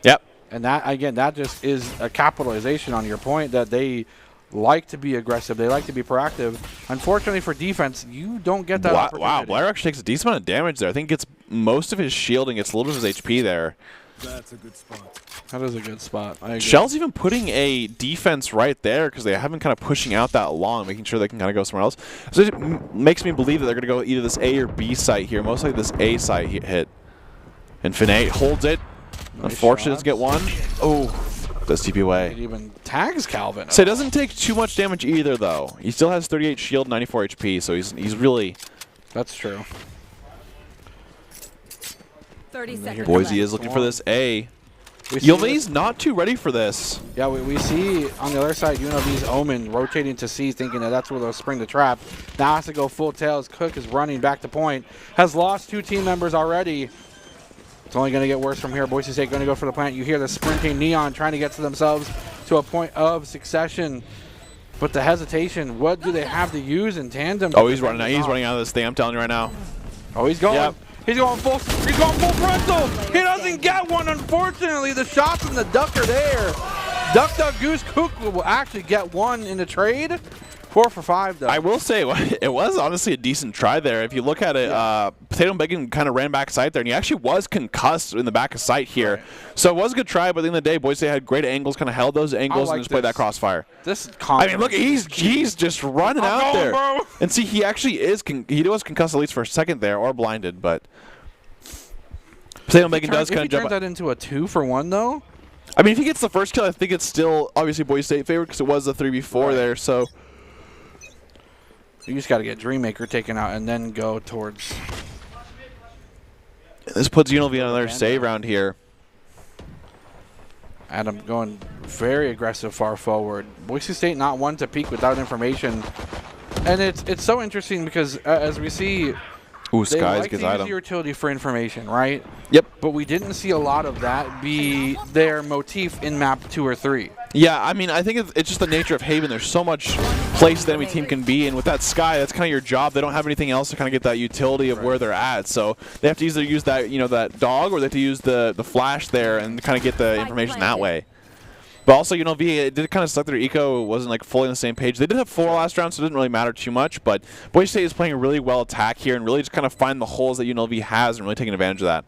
Yep. And that, again, that just is a capitalization on your point that they like to be aggressive. They like to be proactive. Unfortunately for defense, you don't get that opportunity. Wow, Blair actually takes a decent amount of damage there. I think gets most of his shielding, gets a little bit of his HP there. That's a good spot. That is a good spot. I agree. Shell's even putting a defense right there because they haven't kind of pushing out that long, making sure they can kind of go somewhere else. So it makes me believe that they're going to go either this A or B site here. Most likely this A site hit. And Finate holds it. Nice. Unfortunate to get one. Oh. Does TP away. It even tags Calvin. So it doesn't take too much damage either, though. He still has 38 shield, 94 HP, so he's really... That's true. 30 seconds. Boise is looking for this A. UNLV's not too ready for this. Yeah, we see on the other side UNLV's Omen rotating to C, thinking that that's where they'll spring the trap. Now has to go full tails. Cook is running back to point. Has lost 2 team members already. It's only going to get worse from here. Boise State going to go for the plant. You hear the sprinting Neon trying to get to themselves to a point of succession. But the hesitation, what do they have to use in tandem? Oh, he's running out. He's running out of this thing. I'm telling you right now. Oh, he's going. Yep. He's going full frontal. He doesn't get one, unfortunately. The shots from the duck are there. Duck, duck, goose, Cook will actually get one in the trade. 4 for 5, though. I will say, it was honestly a decent try there. If you look at it, Potato and Bacon kind of ran back sight there, and he actually was concussed in the back of sight here. Right. So it was a good try, but at the end of the day, Boise had great angles, kind of held those angles, and just played that crossfire. I mean, look, he's just running out there. Bro. And see, he actually is, he was concussed at least for a second there, or blinded, but Potato and Bacon does kind of jump. If he turns that into a 2 for 1, though? I mean, if he gets the first kill, I think it's still obviously Boise State favorite because it was the 3v4 there, so... You just got to get Dreammaker taken out and then go towards... This puts UNLV on another save round here. Adam going very aggressive far forward. Boise State not one to peek without information. And it's so interesting because as we see... Ooh, they Skies like gets to use item. the utility for information, right? Yep. But we didn't see a lot of that be their motif in map 2 or 3. Yeah, I mean, I think it's just the nature of Haven. There's so much place that every team can be, and with that Sky, that's kind of your job. They don't have anything else to kind of get that utility of where they're at, so they have to either use that, that dog, or they have to use the flash there and kind of get the information that way. But also, it did kind of suck that their eco wasn't like fully on the same page. They did have 4 last round, so it didn't really matter too much. But Boise State is playing a really well attack here and really just kind of find the holes that UNLV has and really taking advantage of that.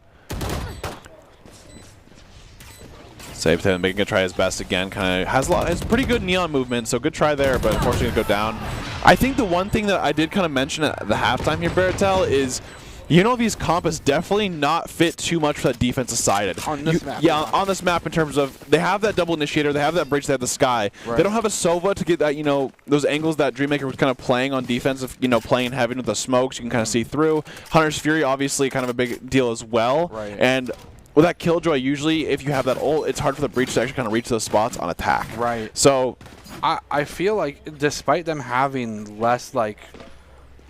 Save him, making a try his best again. Kind of has pretty good neon movement, so good try there, but unfortunately go down. I think the one thing that I did kind of mention at the halftime here, Baratel, is UNLV's comp is definitely not fit too much for that defensive side. On this map. Yeah, on this map in terms of they have that double initiator, they have that bridge, they have the Sky. Right. They don't have a Sova to get that, those angles that Dreammaker was kind of playing on defense, playing heavy with the smokes, you can kind of see through. Hunter's Fury, obviously, kind of a big deal as well. Right. And with that Killjoy, usually if you have that ult, it's hard for the breach to actually kind of reach those spots on attack. Right. So I feel like despite them having less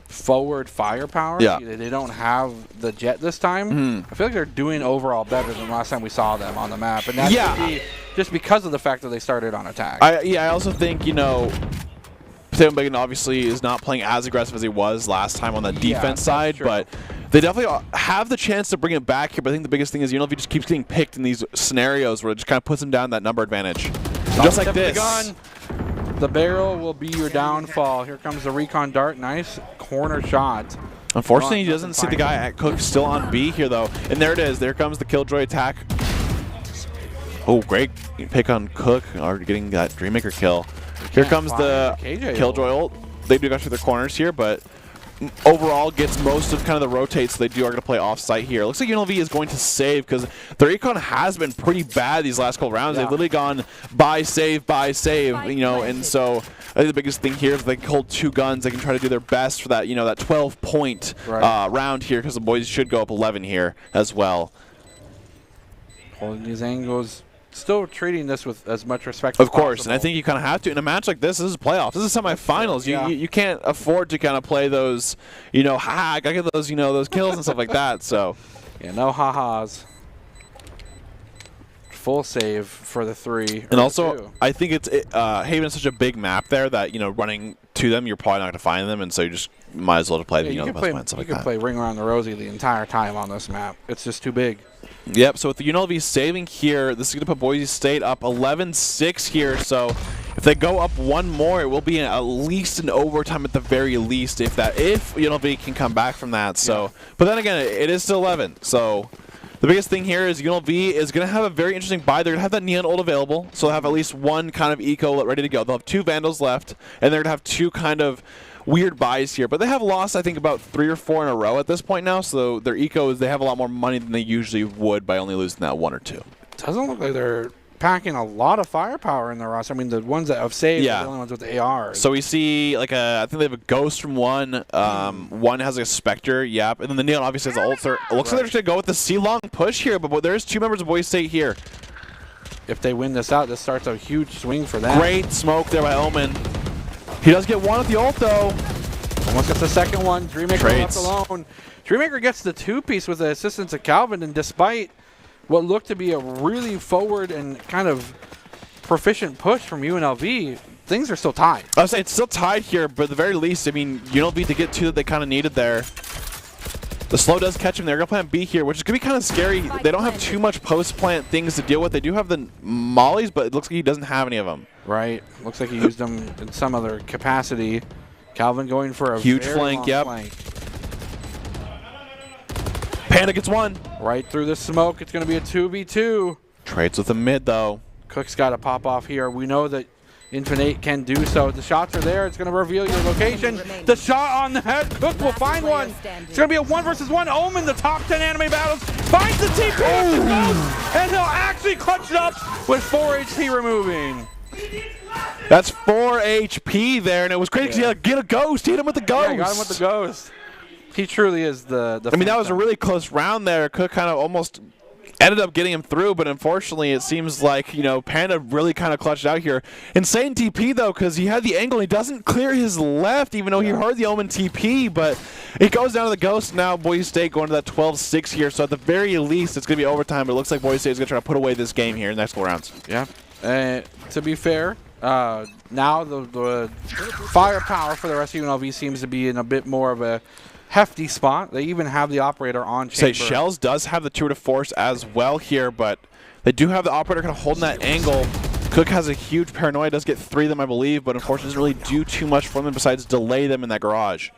forward firepower, they don't have the jet this time. I feel like they're doing overall better than last time we saw them on the map, and that's just because of the fact that they started on attack. I also think Potato Bacon obviously is not playing as aggressive as he was last time on the defense side, but they definitely have the chance to bring it back here. But I think the biggest thing is UNLV just keeps getting picked in these scenarios where it just kind of puts them down that number advantage. Just like this. The barrel will be your downfall. Here comes the recon dart. Nice corner shot. Unfortunately, he doesn't see the guy at Cook still on B here, though. And there it is. There comes the Killjoy attack. Oh, great pick on Cook, or getting that Dreammaker kill. Here comes the Killjoy ult. They do go through their corners here, but overall gets most of kind of the rotates. So they are going to play off-site here. Looks like UNLV is going to save because their econ has been pretty bad these last couple rounds. They've literally gone buy, save, you know, and so I think the biggest thing here is they can hold 2 guns. They can try to do their best for that, you know, that 12-point round here because the boys should go up 11 here as well. Holding these angles. Still treating this with as much respect as possible. Of course, and I think you kind of have to. In a match like this is playoffs. This is semifinals. You can't afford to kind of play those, you know, I gotta get those, you know, those kills and stuff like that. So, yeah, no ha-has. Full save for the 3. And also, I think it's Haven is such a big map there that, you know, running to them, you're probably not going to find them, and so you just might as well play the, you know, the best plan, stuff like that. You can play Ring Around the Rosie the entire time on this map. It's just too big. Yep, so with the UNLV saving here, this is going to put Boise State up 11-6 here, so if they go up 1 more, it will be at least an overtime at the very least, if UNLV can come back from that. So, but then again, it is still 11, so the biggest thing here is UNLV is going to have a very interesting buy. They're going to have that Neon ult available, so they'll have at least 1 kind of eco ready to go. They'll have 2 Vandals left, and they're going to have 2 kind of weird buys here. But they have lost, I think, about 3 or 4 in a row at this point now, so their ecos, they have a lot more money than they usually would by only losing that 1 or 2. Doesn't look like they're packing a lot of firepower in their roster. I mean, the ones that have saved are the only ones with the ARs. So we see, like, I think they have a Ghost from 1. 1 has a Spectre, and then the Neon obviously has an ult. It looks like they're just going to go with the C-long push here, but there's 2 members of Boise State here. If they win this out, this starts a huge swing for them. Great smoke there by Omen. He does get 1 at the ult, though. Almost gets the second one. Dreammaker left alone. Dreammaker gets the 2-piece with the assistance of Calvin, and despite what looked to be a really forward and kind of proficient push from UNLV, things are still tied. I would say it's still tied here, but at the very least, I mean, UNLV to get 2 that they kind of needed there. The slow does catch him. They're going to plant B here, which is going to be kind of scary. They don't have too much post-plant things to deal with. They do have the mollies, but it looks like he doesn't have any of them. Right. Looks like he used them in some other capacity. Calvin going for a huge flank, flank. Panda gets 1. Right through the smoke. It's going to be a 2v2. Trades with the mid, though. Cook's got to pop off here. We know that Infinite can do so. The shots are there. It's going to reveal your location. The shot on the head. Cook will find one. It's going to be a 1 versus 1. Omen, the top 10 anime battles, finds the TP and he'll actually clutch it up with 4 HP removing. That's 4 HP there, and it was great because he get a ghost. Hit him with the ghost. Yeah, got him with the ghost. He truly is the I mean, that was a really close round there. Cook kind of almost ended up getting him through, but unfortunately it seems like, you know, Panda really kind of clutched out here. Insane TP, though, because he had the angle. He doesn't clear his left, even though he heard the Omen TP, but it goes down to the ghost. Now Boise State going to that 12-6 here, so at the very least it's going to be overtime, but it looks like Boise State is going to try to put away this game here in the next couple rounds. Yeah. To be fair, now the firepower for the rest of UNLV seems to be in a bit more of a hefty spot. They even have the operator on chamber. Say Shells does have the 2 to force as well here, but they do have the operator kind of holding that angle. Cook has a huge paranoia, does get 3 of them, I believe, but unfortunately doesn't really do too much for them besides delay them in that garage.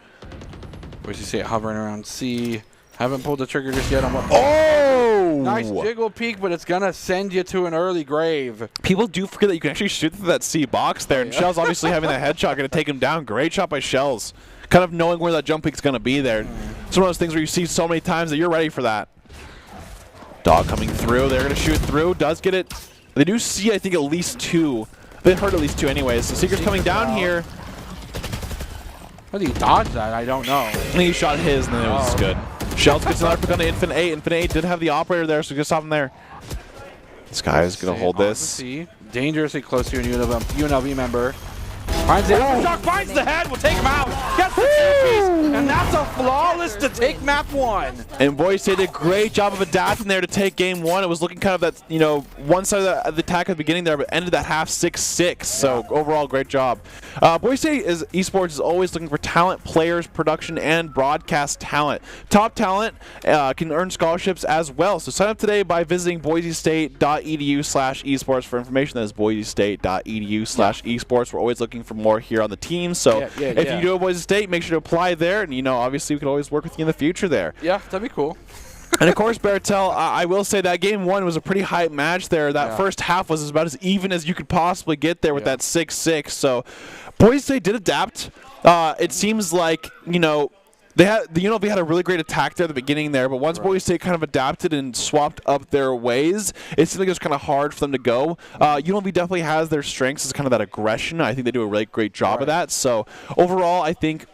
We see it hovering around C. Haven't pulled the trigger just yet on what. Oh! Nice jiggle peek, but it's going to send you to an early grave. People do forget that you can actually shoot through that C box there, and Shells obviously having that headshot going to take him down. Great shot by Shells. Kind of knowing where that jump peak's going to be there. It's one of those things where you see so many times that you're ready for that. Dog coming through. They're going to shoot through. Does get it. They do see, I think, at least 2. They heard at least 2 anyways. So Seeker's coming down here. How did he dodge that? I don't know. I think he shot his, and then it was good. Shells gets another pick on the Infinite 8. Infinite 8 did have the operator there, so we can stop him there. This guy is going to hold this. Dangerously close to an UNLV member. Finds it. Shock finds the head. We'll take him out. Gets the 2-piece. And that's a flawless to take map 1. And Boise State did a great job of adapting there to take game 1. It was looking kind of that, you know, one side of the attack at the beginning there, but ended that half 6-6. So overall, great job. Boise State Esports is always looking for talent, players, production, and broadcast talent. Top talent can earn scholarships as well. So sign up today by visiting boisestate.edu/esports for information. That is boisestate.edu/esports. We're always looking for more here on the team. So if you do a Boise State, make sure to apply there. And, you know, obviously we can always work with you in the future there. Yeah, that'd be cool. And of course, Bertel, I will say that game 1 was a pretty hype match there. That first half was about as even as you could possibly get there with that 6-6. So Boise State did adapt. It seems like, they had UNLV had a really great attack there at the beginning there, but once Boise State kind of adapted and swapped up their ways, it seemed like it was kind of hard for them to go. UNLV definitely has their strengths as kind of that aggression. I think they do a really great job of that. So overall, I think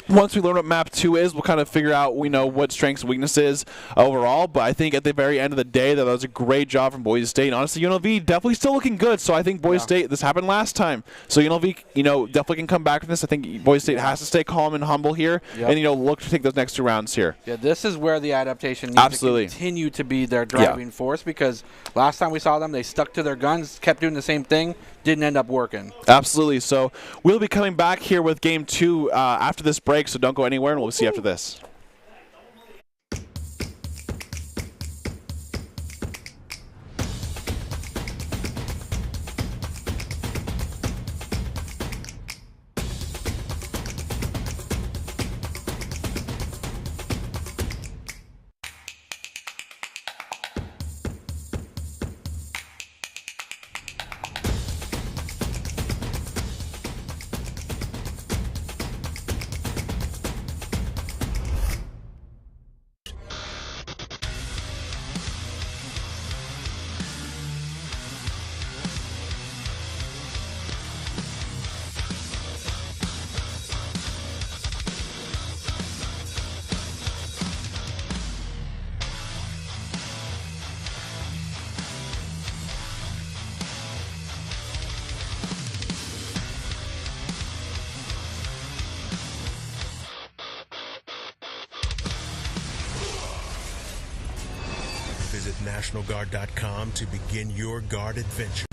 once we learn what map 2 is, we'll kind of figure out what strengths and weaknesses overall. But I think at the very end of the day, that was a great job from Boise State. And honestly, UNLV definitely still looking good. So I think Boise State, this happened last time. So UNLV, definitely can come back from this. I think Boise State has to stay calm and humble here, and look to take those next 2 rounds here. Yeah, this is where the adaptation needs to continue to be their driving force, because last time we saw them, they stuck to their guns, kept doing the same thing, didn't end up working. Absolutely. So we'll be coming back here with game 2 after this break, so don't go anywhere, and we'll see you after this. Visit NationalGuard.com to begin your guard adventure.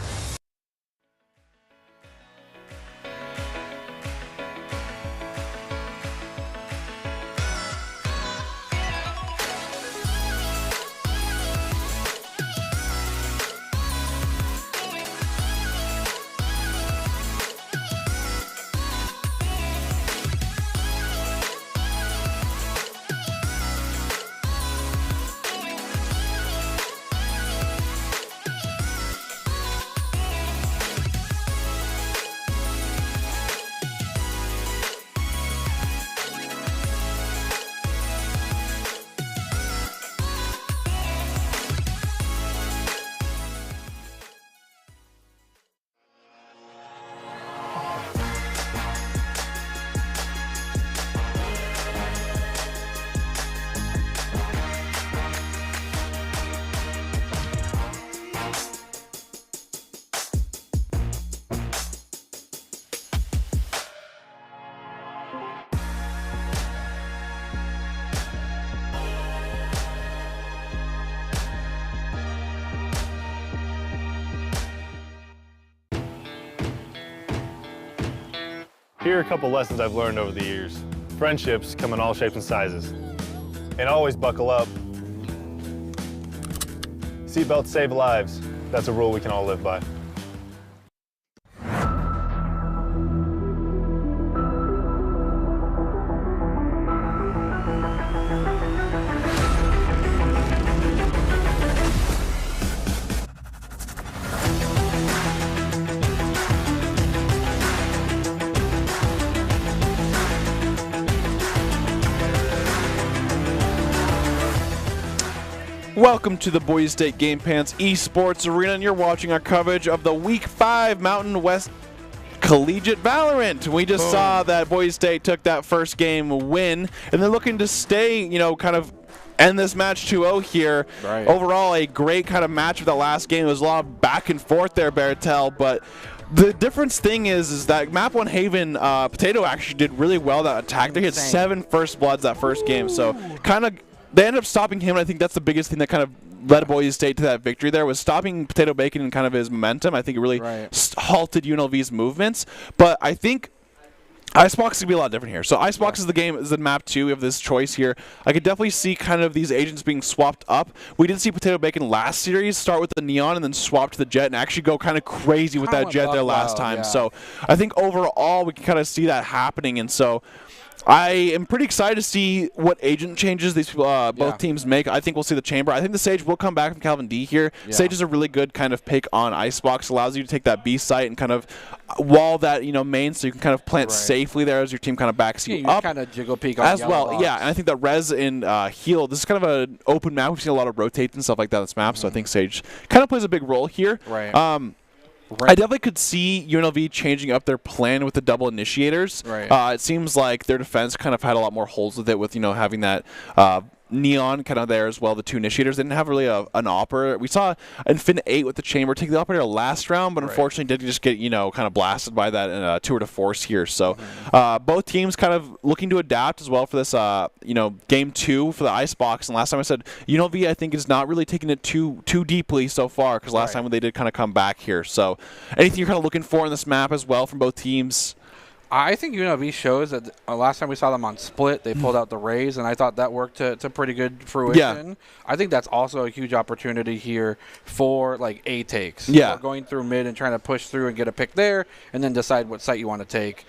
Here are a couple lessons I've learned over the years. Friendships come in all shapes and sizes. And always buckle up. Seatbelts save lives. That's a rule we can all live by. Welcome to the Boise State Game Pants Esports Arena, and you're watching our coverage of the Week 5 Mountain West Collegiate VALORANT. We just saw that Boise State took that first game win, and they're looking to stay, kind of end this match 2-0 here. Right. Overall, a great kind of match with that last game. It was a lot of back and forth there, Bertel, but the difference thing is that Map 1 Haven, Potato actually did really well that attack. They had 7 first bloods that first game, so kind of they ended up stopping him, and I think that's the biggest thing that kind of led Boise State to that victory there, was stopping Potato Bacon and kind of his momentum. I think it really halted UNLV's movements. But I think Icebox is going to be a lot different here. So Icebox is the game, is the map 2. We have this choice here. I could definitely see kind of these agents being swapped up. We did see Potato Bacon last series start with the Neon and then swap to the Jet and actually go kind of crazy with that Jet there last time. So I think overall we can kind of see that happening. And so I am pretty excited to see what agent changes these both teams make. I think we'll see the Chamber. I think the Sage will come back from Calvin D here. Yeah. Sage is a really good kind of pick on Icebox. Allows you to take that B site and kind of wall that main, so you can kind of plant safely there as your team kind of backs you up. Kind of jiggle peek on as well. Box. Yeah, and I think that Rez and Heal. This is kind of an open map. We've seen a lot of rotates and stuff like that on this map. So I think Sage kind of plays a big role here. Right. I definitely could see UNLV changing up their plan with the double initiators. Right. It seems like their defense kind of had a lot more holes with it, with having that Neon kind of there as well. The 2 initiators, they didn't have really an operator. We saw Infinite 8 with the Chamber take the operator last round, but unfortunately did just get kind of blasted by that tour de force here. So both teams kind of looking to adapt as well for this game 2 for the Icebox. And last time I said UNLV I think is not really taking it too deeply so far, because last time when they did kind of come back here. So anything you're kind of looking for in this map as well from both teams? I think UNLV shows that last time we saw them on Split, they pulled out the Rays, and I thought that worked to pretty good fruition. Yeah. I think that's also a huge opportunity here for A takes. Yeah. Going through mid and trying to push through and get a pick there, and then decide what site you want to take.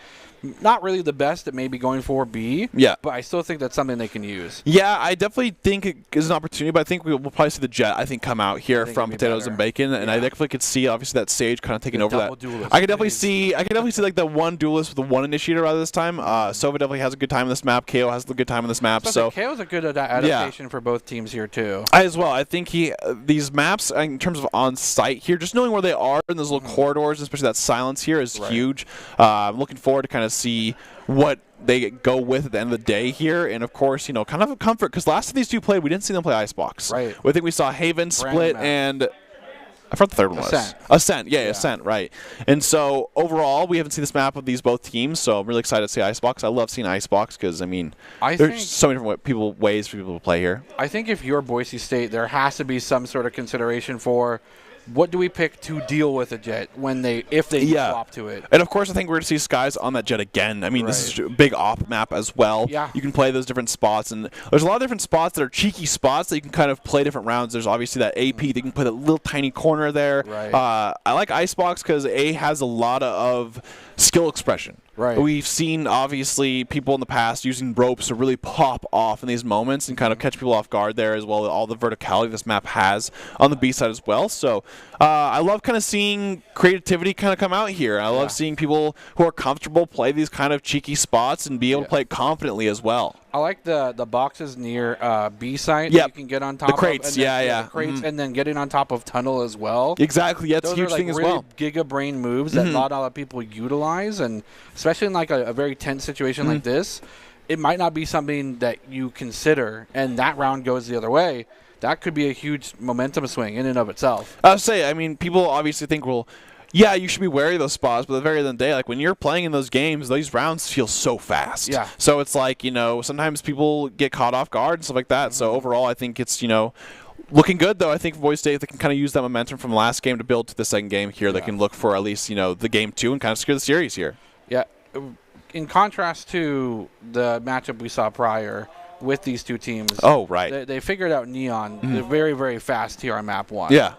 Not really the best at maybe going for B, but I still think that's something they can use. Yeah, I definitely think it is an opportunity, but I think we'll probably see the Jet, come out here from Potatoes and Bacon, and I definitely could see, obviously, that Sage kind of taking over that. I could definitely see the one duelist with the 1 initiator rather this time. Sova definitely has a good time in this map. KO has a good time in this map. So KO's a good adaptation for both teams here, too. As well. I think these maps, in terms of on-site here, just knowing where they are in those little corridors, especially that silence here, is huge. I'm looking forward to kind of see what they go with at the end of the day here, and of course, kind of a comfort, because last time these two played, we didn't see them play Icebox. Right. I think we saw Haven, Split, and I forgot the third one was. Ascent. Yeah, Ascent, right. And so overall, we haven't seen this map of these both teams, so I'm really excited to see Icebox. I love seeing Icebox because, there's so many different ways for people to play here. I think if you're Boise State, there has to be some sort of consideration for what do we pick to deal with a Jet if they swap to it. And of course, I think we're going to see Skies on that Jet again. This is a big op map as well. Yeah. You can play those different spots, and there's a lot of different spots that are cheeky spots that you can kind of play different rounds. There's obviously that AP that you can play that little tiny corner there. Right. I like Icebox because A has a lot of skill expression. Right. We've seen, obviously, people in the past using ropes to really pop off in these moments and kind of catch people off guard there, as well as all the verticality this map has on the B side as well. So I love kind of seeing creativity kind of come out here. I love seeing people who are comfortable play these kind of cheeky spots and be able to play it confidently as well. I like the boxes near B site that you can get on top of. The crates, the crates, and then getting on top of tunnel as well. Exactly, that's a huge thing as well. Those are giga brain moves that not a lot of people utilize, and especially in a very tense situation like this, it might not be something that you consider, and that round goes the other way. That could be a huge momentum swing in and of itself. I would say, people obviously think, yeah, you should be wary of those spots, but at the very end of the day, when you're playing in those games, these rounds feel so fast. Yeah. So it's sometimes people get caught off guard and stuff like that. So overall, I think it's, looking good, though. I think Boise State, they can kind of use that momentum from the last game to build to the second game here. They can look for at least, the game 2 and kind of secure the series here. Yeah. In contrast to the matchup we saw prior with these two teams. Oh, right. They figured out Neon very, very fast here on map 1. Yeah.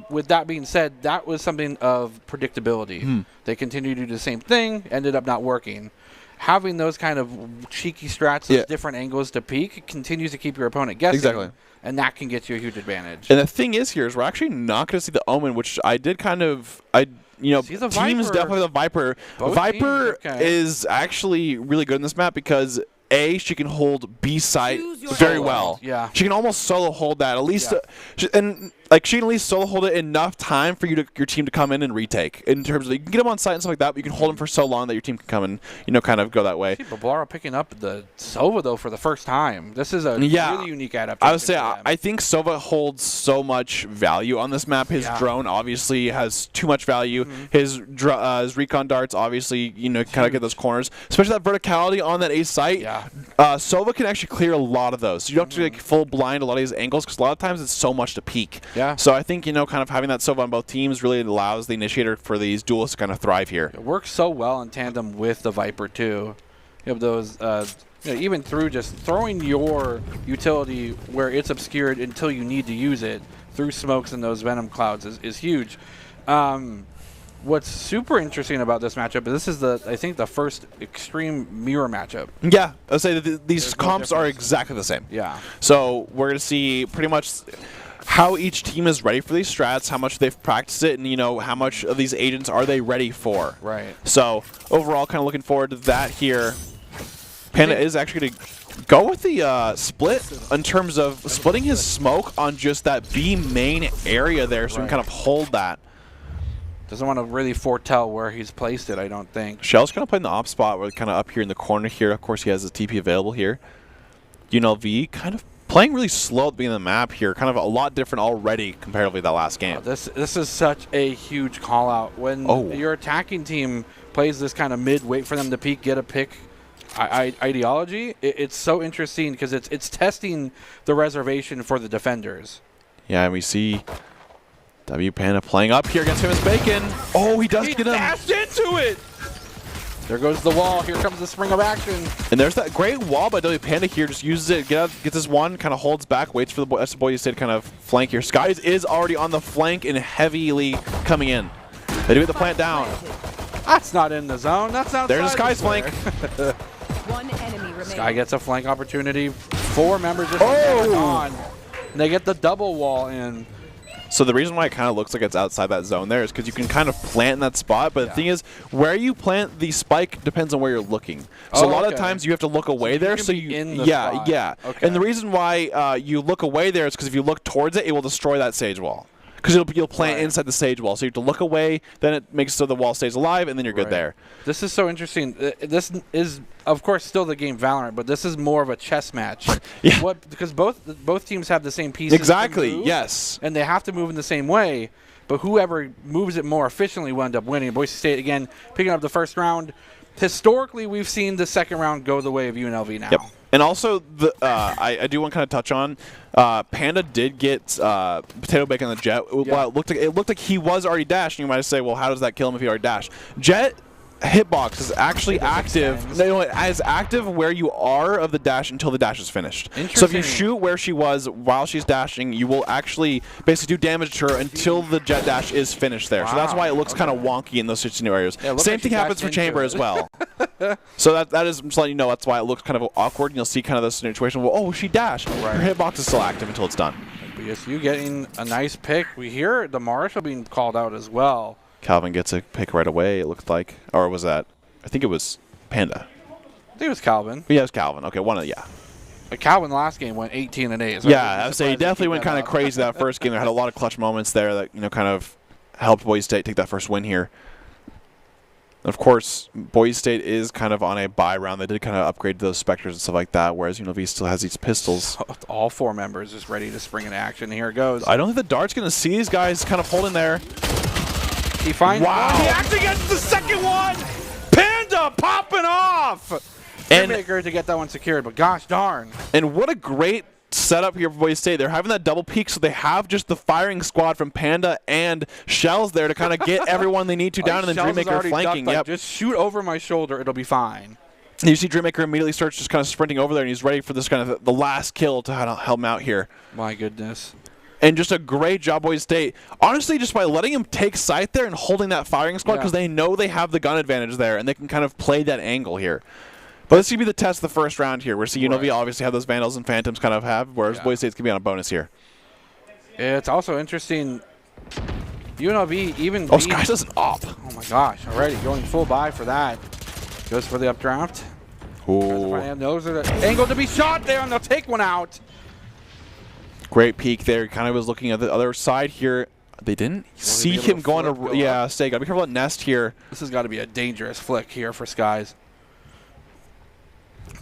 With that being said, that was something of predictability. They continued to do the same thing, ended up not working. Having those kind of cheeky strats, those different angles to peak, continues to keep your opponent guessing. Exactly. And that can get you a huge advantage. And the thing is we're actually not going to see the Omen, which I did kind of teams definitely the Viper. Viper is actually really good in this map because she can hold B site very well. Yeah. She can almost solo hold that at least, she can at least solo hold it enough time for your team to come in and retake. In terms of you can get them on site and stuff like that, but you can hold them for so long that your team can come and kind of go that way. I see Bablara picking up the Sova though for the first time. This is a really unique adaptation. I would say I think Sova holds so much value on this map. His drone obviously has too much value. His recon darts obviously kind of get those corners, especially that verticality on that A site. Yeah. Sova can actually clear a lot of those. So you don't have to full blind a lot of these angles because a lot of times it's so much to peak. Yeah. So I think kind of having that Sova on both teams really allows the initiator for these duelists to kind of thrive here. It works so well in tandem with the Viper too. You have those even through just throwing your utility where it's obscured until you need to use it through smokes and those venom clouds is huge. what's super interesting about this matchup is this is I think the first extreme mirror matchup. Yeah, I'll say that these comps are exactly the same. Yeah. So we're going to see pretty much how each team is ready for these strats, how much they've practiced it, and, you know, how much of these agents are they ready for. Right. So overall, kind of looking forward to that here. Panda is actually going to go with the split in terms of splitting his smoke on just that B main area there, so he can kind of hold that. Doesn't want to really foretell where he's placed it, I don't think. Shell's kind of playing the op spot, where kind of up here in the corner here. Of course, he has the TP available here. UNLV kind of playing really slow at the beginning of the map here. Kind of a lot different already comparatively to that last game. This is such a huge call out. When your attacking team plays this kind of mid, wait for them to peek, get a pick ideology, it's so interesting because it's testing the reservation for the defenders. Yeah, and we see W Panda playing up here against Famous Bacon. Oh, he does get him. Dashed into it. There goes the wall. Here comes the spring of action. And there's that great wall by W Panda here. Just uses it, gets this one, kind of holds back, waits for the Boise State kind of flank here. Skies is already on the flank and heavily coming in. They do get the plant down. That's not in the zone. That's outside. There's a Sky's flank. One enemy remaining. Sky gets a flank opportunity. 4 members just on. And they get the double wall in. So the reason why it kind of looks like it's outside that zone there is because you can kind of plant in that spot, but the thing is, where you plant the spike depends on where you're looking. So a lot of times you have to look away there. So yeah. Okay. And the reason why you look away there is because if you look towards it, it will destroy that sage wall. Because you'll plant inside the sage wall. So you have to look away, then it makes so the wall stays alive, and then you're good there. This is so interesting. This is, of course, still the game VALORANT, but this is more of a chess match. Because both teams have the same pieces. Exactly, yes. And they have to move in the same way, but whoever moves it more efficiently will end up winning. Boise State, again, picking up the first round. Historically, we've seen the second round go the way of UNLV now. Yep. And also, I do want to kind of touch on, Panda did get Potato Bacon on the Jet. Well, it looked like he was already dashed. And you might say, well, how does that kill him if he already dashed? Jet hitbox is actually active. No, as active where you are of the dash until the dash is finished. So if you shoot where she was while she's dashing, you will actually basically do damage to her until the jet dash is finished there. So that's why it looks kind of wonky in those scenarios. Same thing happens for Chamber as well. So that is just letting you know that's why it looks kind of awkward. And you'll see kind of this situation. Well, oh, she dashed. Her hitbox is still active until it's done. BSU getting a nice pick. We hear the Marshall being called out as well. Calvin gets a pick right away, it looked like. Or was that? I think it was Panda. I think it was Calvin. Yeah, it was Calvin. Okay, one of But Calvin last game went 18-8. So yeah, I would say he definitely went kind of crazy that first game. There had a lot of clutch moments there that, you know, kind of helped Boise State take that first win here. Of course, Boise State is kind of on a bye round. They did kind of upgrade those Spectres and stuff like that, whereas UNLV still has these pistols. All 4 members just ready to spring into action. Here it goes. I don't think the Dart's going to see these guys kind of holding there. He finds one. He actually gets the second one. Panda popping off. And Maker to get that one secured, but gosh darn. And what a great setup here for Boise State. They're having that double peak, so they have just the firing squad from Panda and Shells there to kind of get everyone they need to down, and then Dreammaker flanking. Yep. Just shoot over my shoulder, it'll be fine. And you see Dreammaker immediately starts just kind of sprinting over there, and he's ready for this kind of the last kill to help him out here. My goodness. And just a great job, Boise State. Honestly, just by letting him take sight there and holding that firing squad, because they know they have the gun advantage there, and they can kind of play that angle here. But this could be the test of the first round here. We're seeing UNLV obviously have those Vandals and Phantoms kind of have, whereas Boise State's going to be on a bonus here. It's also interesting. UNLV even... Oh, Sky does an op. Oh, my gosh. Already going full buy for that. Goes for the updraft. Ooh. Those are the angle to be shot there, and they'll take one out. Great peek there. Kind of was looking at the other side here. They didn't see him going to... Yeah, Stay. Got to be careful at Nest here. This has got to be a dangerous flick here for Skies.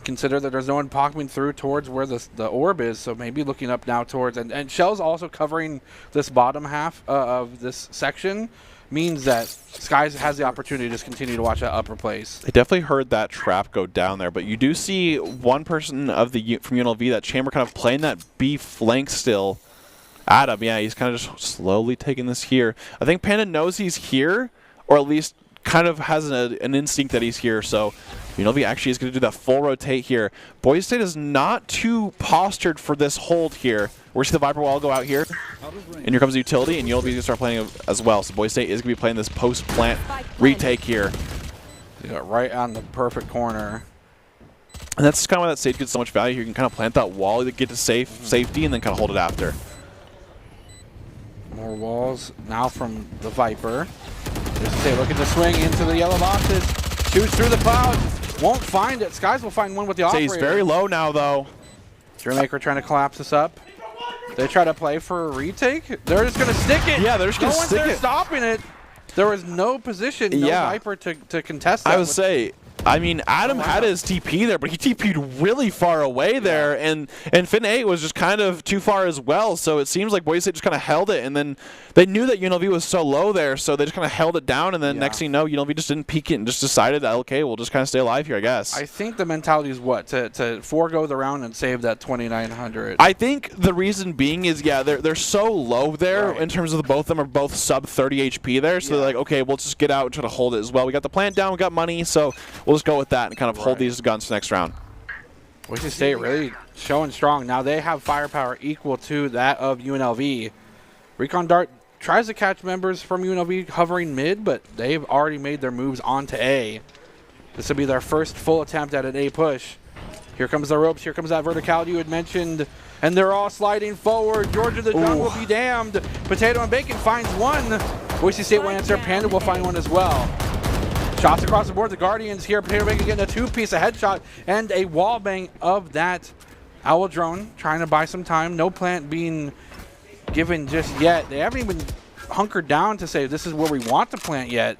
Consider that there's no one popping through towards where the orb is, so maybe looking up now towards... And Shell's also covering this bottom half of this section, means that Skies has the opportunity to just continue to watch that upper place. They definitely heard that trap go down there, but you do see one person from UNLV, that Chamber, kind of playing that B flank still at him. Yeah, he's kind of just slowly taking this here. I think Panda knows he's here, or at least kind of has an instinct that he's here, so UNLV actually is going to do that full rotate here. Boise State is not too postured for this hold here. We're seeing the Viper wall go out here. And here comes the utility, and UNLV is going to start playing as well. So Boise State is going to be playing this post-plant retake here. Yeah, right on the perfect corner. And that's kind of why that stage gets so much value here. You can kind of plant that wall, get to safety, and then kind of hold it after. More walls now from the Viper. Boise State looking to swing into the yellow boxes. Shoots through the clouds. Won't find it. Skies will find one with the operator. He's very low now, though. Dreammaker trying to collapse this up. They try to play for a retake. They're just going to stick it. Yeah, they're just going to stick it. No one's stopping it. There was no position, no Viper to contest that. I would say, I mean, Adam had his TP there, but he TP'd really far away there, and Fin 8 was just kind of too far as well, so it seems like Boise State just kind of held it, and then they knew that UNLV was so low there, so they just kind of held it down, and then next thing you know, UNLV just didn't peek it and just decided, okay, we'll just kind of stay alive here, I guess. I think the mentality is what? To forego the round and save that 2,900. I think the reason being is, they're so low there in terms of both of them are both sub 30 HP there, so they're like, okay, we'll just get out and try to hold it as well. We got the plant down, we got money, so we'll just go with that and kind of hold these guns next round. Boise State really showing strong. Now they have firepower equal to that of UNLV. Recon Dart tries to catch members from UNLV hovering mid, but they've already made their moves onto A. This will be their first full attempt at an A push. Here comes the ropes. Here comes that verticality you had mentioned. And they're all sliding forward. Georgia the Gun will be damned. Potato and Bacon finds one. Boise State will answer. Panda will find one as well. Shots across the board. The Guardians here. Potato Bacon getting a two-piece, a headshot, and a wall bang of that Owl drone. Trying to buy some time. No plant being given just yet. They haven't even hunkered down to say this is where we want to plant yet.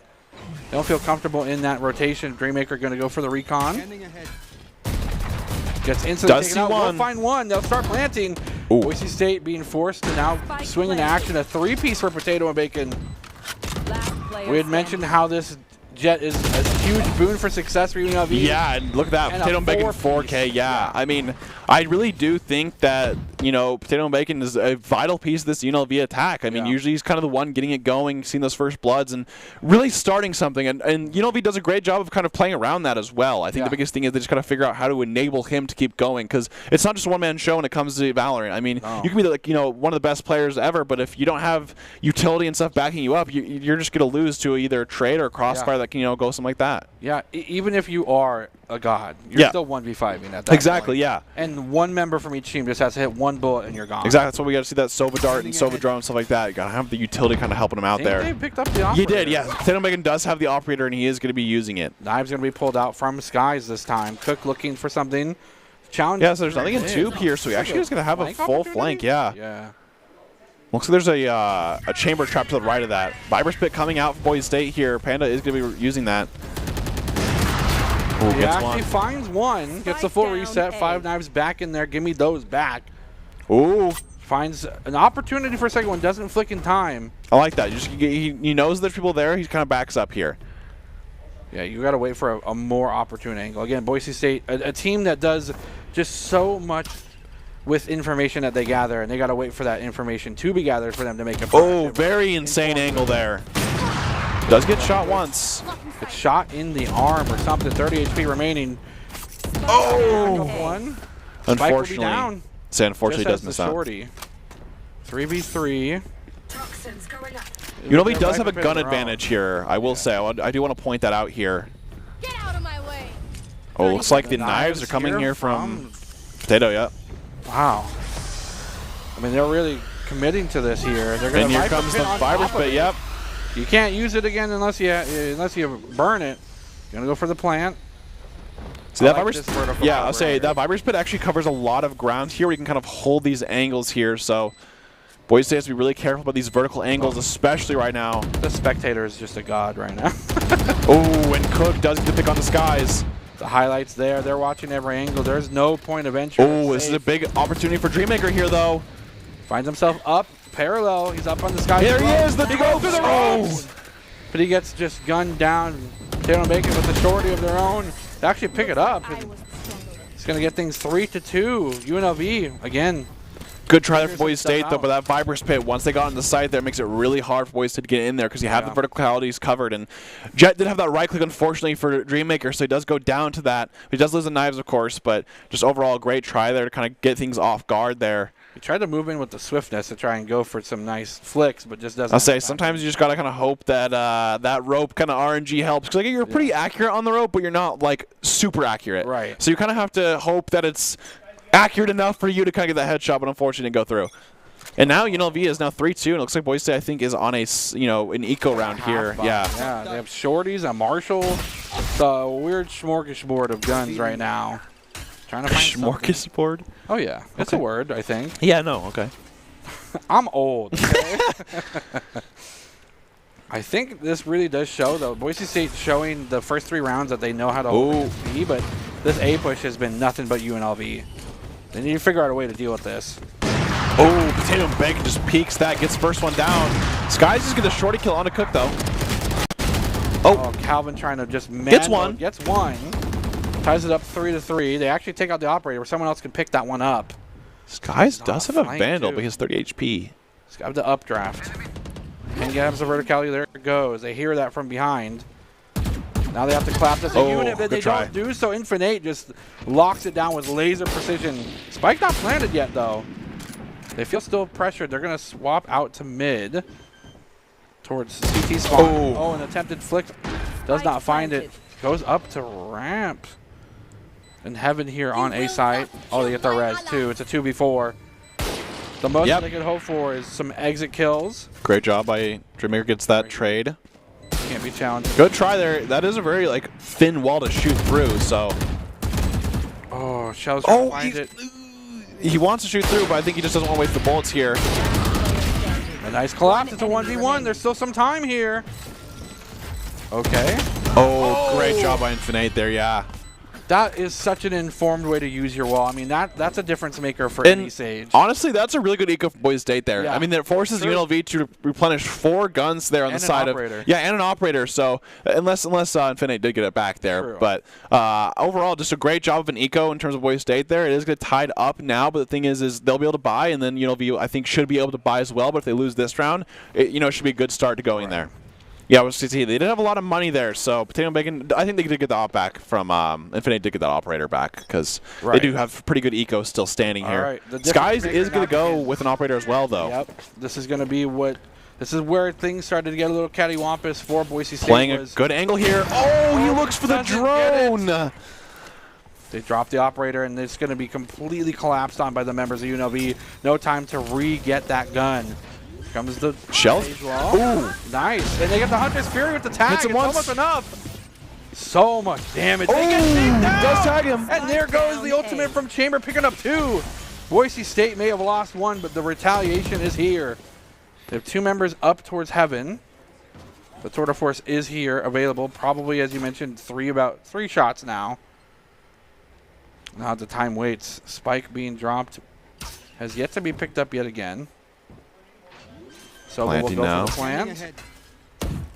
They don't feel comfortable in that rotation. Dreammaker going to go for the recon. Gets instantly taken out. We'll find one. They'll start planting. Boise State being forced to now swing into action. A three-piece for Potato and Bacon. We had mentioned how this Jet is a huge boon for success for UNLV. Yeah, and look at that. Potato and Bacon 4K. Yeah, I mean, I really do think that, you know, Potato and Bacon is a vital piece of this UNLV attack. I mean, usually he's kind of the one getting it going, seeing those first bloods, and really starting something. And UNLV does a great job of kind of playing around that as well. I think the biggest thing is they just got to figure out how to enable him to keep going, because it's not just a one-man show when it comes to Valorant. I mean, you can be like, you know, one of the best players ever, but if you don't have utility and stuff backing you up, you're just going to lose to either a trade or a crossfire that can, you know, go something like that. Yeah, even if you are a god, you're still 1v5ing at that Exactly, point. And one member from each team just has to hit one bullet and you're gone. Exactly, that's why we got to see that Sova Dart and Sova Drone and stuff like that. You got to have the utility kind of helping him out there. They picked up the operator. He did, yeah. Potato Bacon does have the operator and he is going to be using it. Knives going to be pulled out from Skies this time. Cook looking for something. Challenge. Yeah, so there's nothing in tube here, so he actually is going to have a full flank, yeah. Looks like there's a chamber trap to the right of that. Viper Spit coming out for Boise State here. Panda is going to be using that. He actually finds one, gets the full reset, 5 knives back in there, give me those back. Finds an opportunity for a second one, doesn't flick in time. I like that. He knows there's people there, he kind of backs up here. Yeah, you got to wait for a more opportune angle. Again, Boise State, a team that does just so much with information that they gather, and they got to wait for that information to be gathered for them to make a very insane angle there. Does get shot once. It's shot in the arm or something. 30 HP remaining. One. Unfortunately, unfortunately does miss out. 3v3. UNLV does have a gun advantage here. I will say. I do want to point that out here. Get out of my way. Looks like the knives are coming here from Potato. Yep. Wow. I mean, they're really committing to this here. They're going and here comes the Viper Spit. Yep. You can't use it again unless you burn it. You're gonna go for the plant. See that I'll say that Viper Spit actually covers a lot of ground here. We can kind of hold these angles here. So Boise State has to be really careful about these vertical angles, especially right now. The spectator is just a god right now. And Cook does get the pick on the Skies. The highlights there. They're watching every angle. There's no point of entry. This is a big opportunity for Dreammaker here, though. Finds himself up. Parallel, he's up on the sky. There he is, the ropes. Through the ropes. But he gets just gunned down. Potato and Bacon with the shorty of their own. They actually pick it up. It's going to get things 3-2. UNLV, again, Good try there for Boise State, though, but that Viper's Pit, once they got on the site there, makes it really hard for Boise State to get in there because you have the verticalities covered. And Jet did have that right click, unfortunately, for Dreammaker, so he does go down to that. He does lose the knives, of course, but just overall a great try there to kind of get things off guard there. He tried to move in with the swiftness to try and go for some nice flicks, but just doesn't. I'll say, sometimes you just got to kind of hope that that rope kind of RNG helps. Because you're pretty accurate on the rope, but you're not, like, super accurate. Right. So you kind of have to hope that it's accurate enough for you to kind of get that headshot, but unfortunately didn't go through. And now UNLV is now 3-2, and it looks like Boise State, I think, is on a, an eco round here. Yeah, they have shorties, a Marshall. It's a weird smorgasbord of guns right now. Trying to find smorgasbord? Oh, yeah. It's a word, I think. Yeah, no, okay. I'm old, okay? I think this really does show, though. Boise State showing the first 3 rounds that they know how to hold B, but this A push has been nothing but UNLV. They need to figure out a way to deal with this. Oh, Potato and Bacon just peeks that, gets first one down. Skies just get a shorty kill on a Cook, though. Oh, Calvin trying to just gets one. Gets one. Ties it up 3-3. They actually take out the operator where someone else can pick that one up. Skies does have a Vandal, but he has 30 HP. He's got the updraft. And he has the verticality. There it goes. They hear that from behind. Now they have to clap this unit, but they don't do so. Infinite just locks it down with laser precision. Spike not planted yet, though. They feel still pressured. They're going to swap out to mid towards CT spawn. Oh, an attempted flick. Does not find it. Goes up to ramp. And Heaven here on A site. Oh, they get the res, too. It's a 2v4. The most they could hope for is some exit kills. Great job by Dreammaker, gets that trade. Can't be challenged. Good try there. That is a very thin wall to shoot through, so. Oh, Shell's trying to find it. He wants to shoot through, but I think he just doesn't want to waste the bullets here. A nice collapse. It's a 1v1. There's still some time here. Okay. Oh, great job by Infinite there, yeah. That is such an informed way to use your wall. I mean, that's a difference maker for any Sage. Honestly, that's a really good eco for Boise State there. Yeah. I mean, that forces UNLV to replenish 4 guns there on the side of and an operator. So unless Infinite did get it back there, but overall, just a great job of an eco in terms of Boise State there. It is going to tied up now, but the thing is they'll be able to buy, and then UNLV I think should be able to buy as well. But if they lose this round, it should be a good start to going there. Yeah, we'll see. They did have a lot of money there, so Potato and Bacon, I think they did get the op back from Infinite did get that operator back because they do have pretty good eco still standing here. Skies is going to go with an operator as well, though. Yep. This is going to be this is where things started to get a little cattywampus for Boise State. Playing a good angle here. Oh, he looks for the drone. They drop the operator, and it's going to be completely collapsed on by the members of UNLV. No time to re-get that gun. Comes the Shells. Ooh, nice. And they get the Hunter's Fury with the tag. It's almost enough. So much damage. They get taken down. Does tag him. And there goes the ultimate from Chamber, picking up 2. Boise State may have lost 1, but the retaliation is here. They have 2 members up towards Heaven. The Tour de Force is here, available. Probably, as you mentioned, about 3 shots now. Now the time waits. Spike being dropped has yet to be picked up yet again. So we'll go for the plant.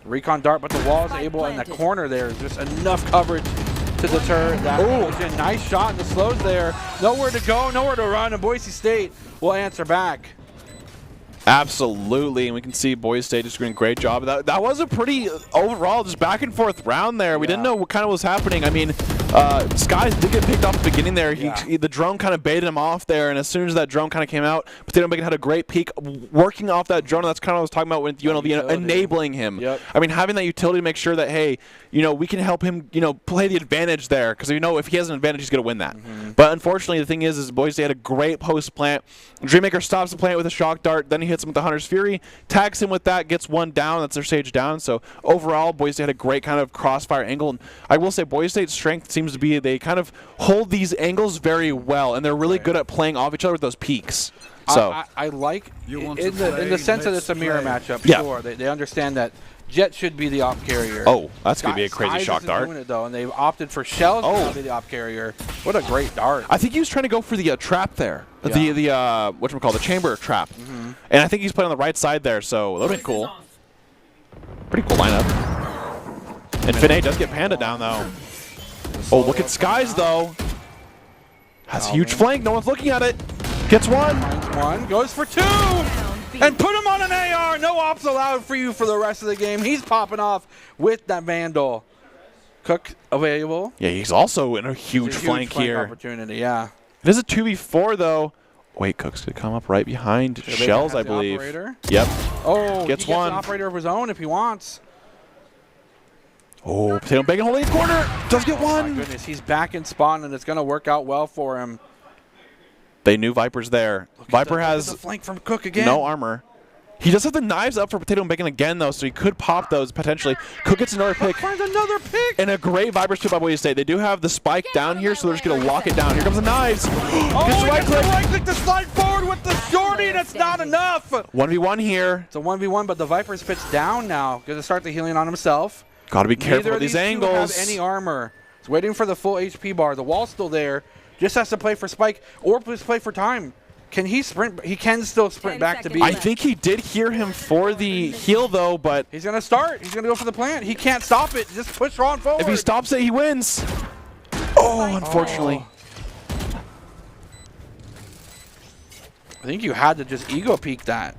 Recon dart, but the wall is able, in the corner there is just enough coverage to deter that. Oh, nice shot in the slows there. Nowhere to go, nowhere to run, and Boise State will answer back. Absolutely, and we can see Boise State just doing a great job. That was a pretty overall just back and forth round there. We didn't know what kind of was happening. I mean, Skies did get picked off at the beginning there. The drone kind of baited him off there, and as soon as that drone kind of came out, Potato Bacon had a great peek working off that drone. And that's kind of what I was talking about with UNLV enabling him. I mean, having that utility to make sure that, hey, we can help him, play the advantage there, because if he has an advantage, he's going to win that. But unfortunately, the thing is Boise State had a great post plant. Dreammaker stops the plant with a shock dart, then he hits him with the Hunter's Fury, tags him with that, gets 1 down. That's their Sage down. So overall, Boise State had a great kind of crossfire angle. And I will say Boise State's strength seems to be they kind of hold these angles very well, and they're really good at playing off each other with those peaks. So I like in the sense that it's a mirror matchup. Sure, they understand that Jet should be the op carrier. Oh, that's going to be a crazy shock dart. Doing it, though, and they've opted for Shells to be the op carrier. What a great dart. I think he was trying to go for the trap there. The whatchamacallit, the chamber trap. And I think he's playing on the right side there, so that would have been cool. Pretty cool lineup. Infinite does get Panda down, though. Oh, look at Skies, though. Has a huge flank. No one's looking at it. Gets one. Finds one. Goes for two. And put him on an AR. No ops allowed for you for the rest of the game. He's popping off with that Vandal. Cook available. Yeah, he's also in a huge flank here. Opportunity, yeah. It is a 2v4 though. Wait, Cook's gonna come up right behind Shells, I believe. Yep. Oh, gets he one. An operator of his own if he wants. Oh, Potato Bacon holding the corner. Does get one. My goodness, he's back in spawn, and it's gonna work out well for him. They knew Viper's there. Viper has a flank from Cook again. No armor. He does have the knives up for Potato and Bacon again, though, so he could pop those potentially. Cook gets another pick. Finds another pick. And a great Viper scoop by Boise State. They do have the spike down here, so they're just going to lock it down. Here comes the knives. Oh, gets the right click to slide forward with the shorty. That's not enough. 1v1 here. It's a 1v1, but the Viper's pitched down now. Going to start the healing on himself. Got to be careful with these angles. Neither of these two have any armor. He's waiting for the full HP bar. The wall's still there. Just has to play for spike or just play for time. Can he sprint? He can still sprint back to B. I think he did hear him for the heal, though, but... He's going to start. He's going to go for the plant. He can't stop it. Just push on forward. If he stops it, he wins. Oh, unfortunately. I think you had to just ego peek that,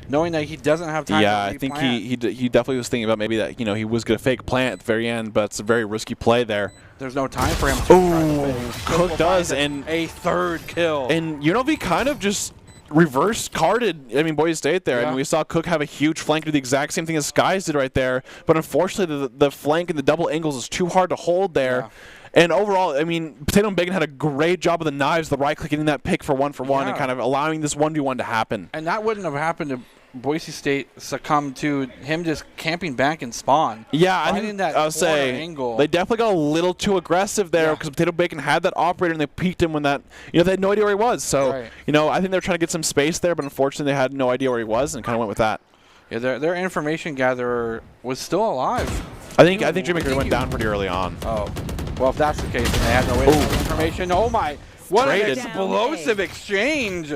knowing that he doesn't have time to I think he definitely was thinking about maybe that, you know, he was going to fake plant at the very end, but it's a very risky play there. There's no time for him. Cook does, and a third kill. And UNLV kind of just reverse carded, I mean, Boise State there. Yeah. I mean, we saw Cook have a huge flank, do the exact same thing as Skies did right there, but unfortunately the flank and the double angles is too hard to hold there. Yeah. And overall, I mean, Potato and Bacon had a great job of the knives, the right click, getting that pick for one, and kind of allowing this 1v1 to happen. And that wouldn't have happened to Boise State succumb to him just camping back in spawn. Yeah, I think I'll say angle. They definitely got a little too aggressive there because Potato Bacon had that operator and they peeked him when that, you know, they had no idea where he was. So, you know, I think they were trying to get some space there, but unfortunately they had no idea where he was and kind of went with that. Yeah, their information gatherer was still alive. I think Dreammaker went down pretty early on. Oh, well, if that's the case, then they had no way to get information. Oh my, what an explosive exchange!